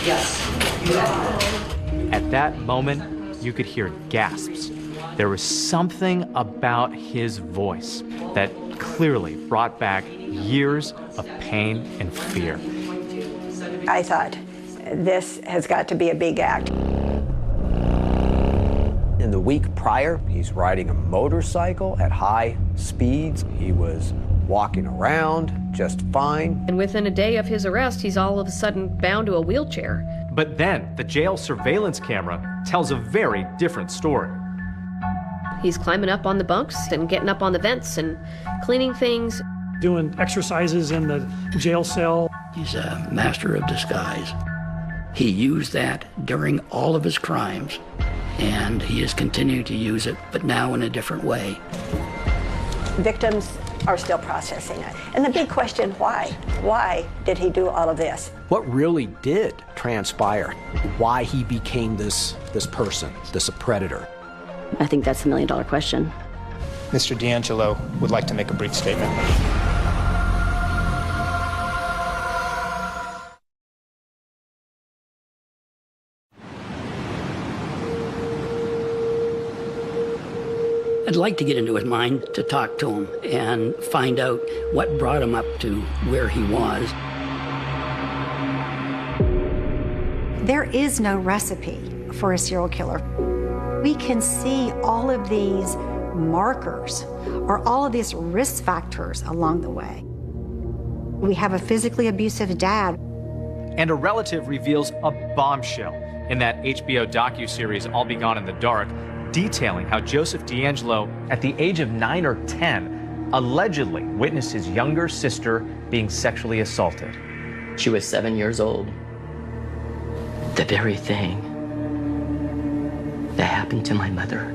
Yes. You have. At that moment, you could hear gasps. There was something about his voice that clearly brought back years of pain and fear. I thought, this has got to be a big act. In the week prior, he's riding a motorcycle at high speeds. He was walking around just fine. And within a day of his arrest, he's all of a sudden bound to a wheelchair. But then, the jail surveillance camera tells a very different story. He's climbing up on the bunks and getting up on the vents and cleaning things. Doing exercises in the jail cell. He's a master of disguise. He used that during all of his crimes, and he is continuing to use it, but now in a different way. Victims are still processing it. And the big question, why? Why did he do all of this? What really did transpire? Why he became this person, this predator? I think that's the million-dollar question. Mr. DeAngelo would like to make a brief statement. I'd like to get into his mind to talk to him and find out what brought him up to where he was. There is no recipe for a serial killer. We can see all of these markers or all of these risk factors along the way. We have a physically abusive dad. And a relative reveals a bombshell in that HBO docuseries I'll Be Gone in the Dark, detailing how Joseph DeAngelo, at the age of 9 or 10, allegedly witnessed his younger sister being sexually assaulted. She was 7 years old. The very thing that happened to my mother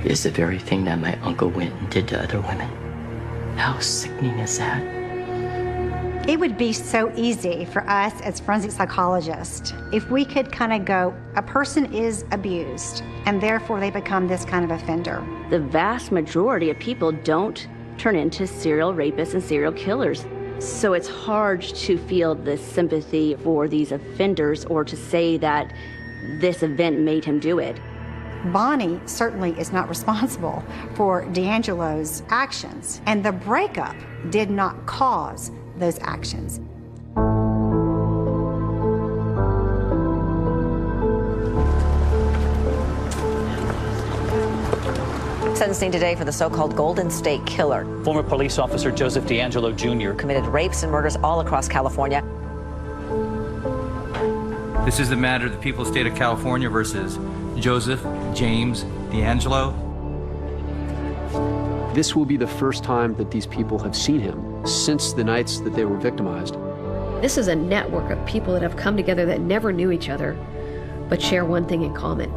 is the very thing that my uncle went and did to other women. How sickening is that? It would be so easy for us as forensic psychologists if we could kind of go, a person is abused, and therefore they become this kind of offender. The vast majority of people don't turn into serial rapists and serial killers. So it's hard to feel this sympathy for these offenders or to say that this event made him do it. Bonnie certainly is not responsible for D'Angelo's actions, and the breakup did not cause those actions. Sentencing today for the so-called Golden State Killer. Former police officer Joseph D'Angelo Jr. committed rapes and murders all across California. This is the matter of the People's State of California versus Joseph James D'Angelo. This will be the first time that these people have seen him since the nights that they were victimized. This is a network of people that have come together that never knew each other, but share one thing in common.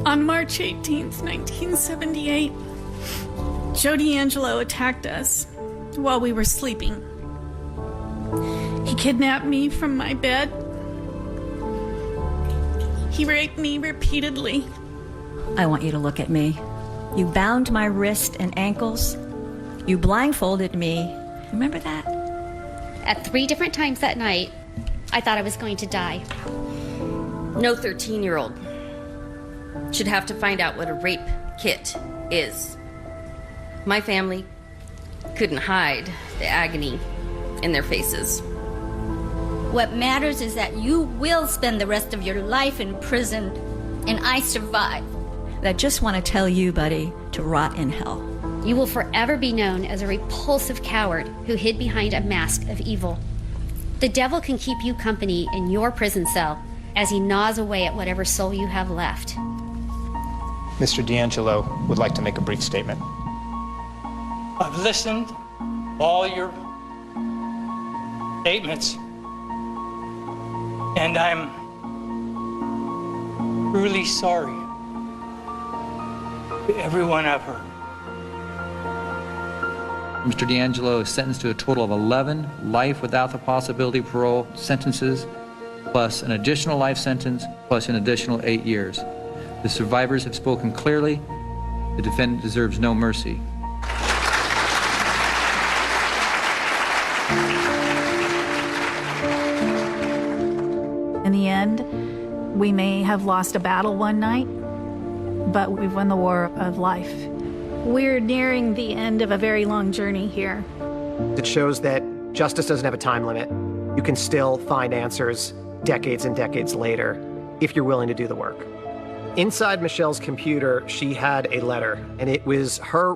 On March 18th, 1978, Joe D'Angelo attacked us while we were sleeping. He kidnapped me from my bed. He raped me repeatedly. I want you to look at me. You bound my wrist and ankles. You blindfolded me. Remember that? At 3 different times that night, I thought I was going to die. No 13-year-old should have to find out what a rape kit is. My family couldn't hide the agony in their faces. What matters is that you will spend the rest of your life in prison, and I survived. I just want to tell you, buddy, to rot in hell. You will forever be known as a repulsive coward who hid behind a mask of evil. The devil can keep you company in your prison cell as he gnaws away at whatever soul you have left. Mr. D'Angelo would like to make a brief statement. I've listened to all your statements, and I'm truly sorry for everyone I've hurt. Mr. D'Angelo is sentenced to a total of 11 life without the possibility of parole sentences, plus an additional life sentence, plus an additional 8 years. The survivors have spoken clearly. The defendant deserves no mercy. In the end, we may have lost a battle one night, but we've won the war of life. We're nearing the end of a very long journey here. It shows that justice doesn't have a time limit. You can still find answers decades and decades later if you're willing to do the work. Inside Michelle's computer, she had a letter, and it was her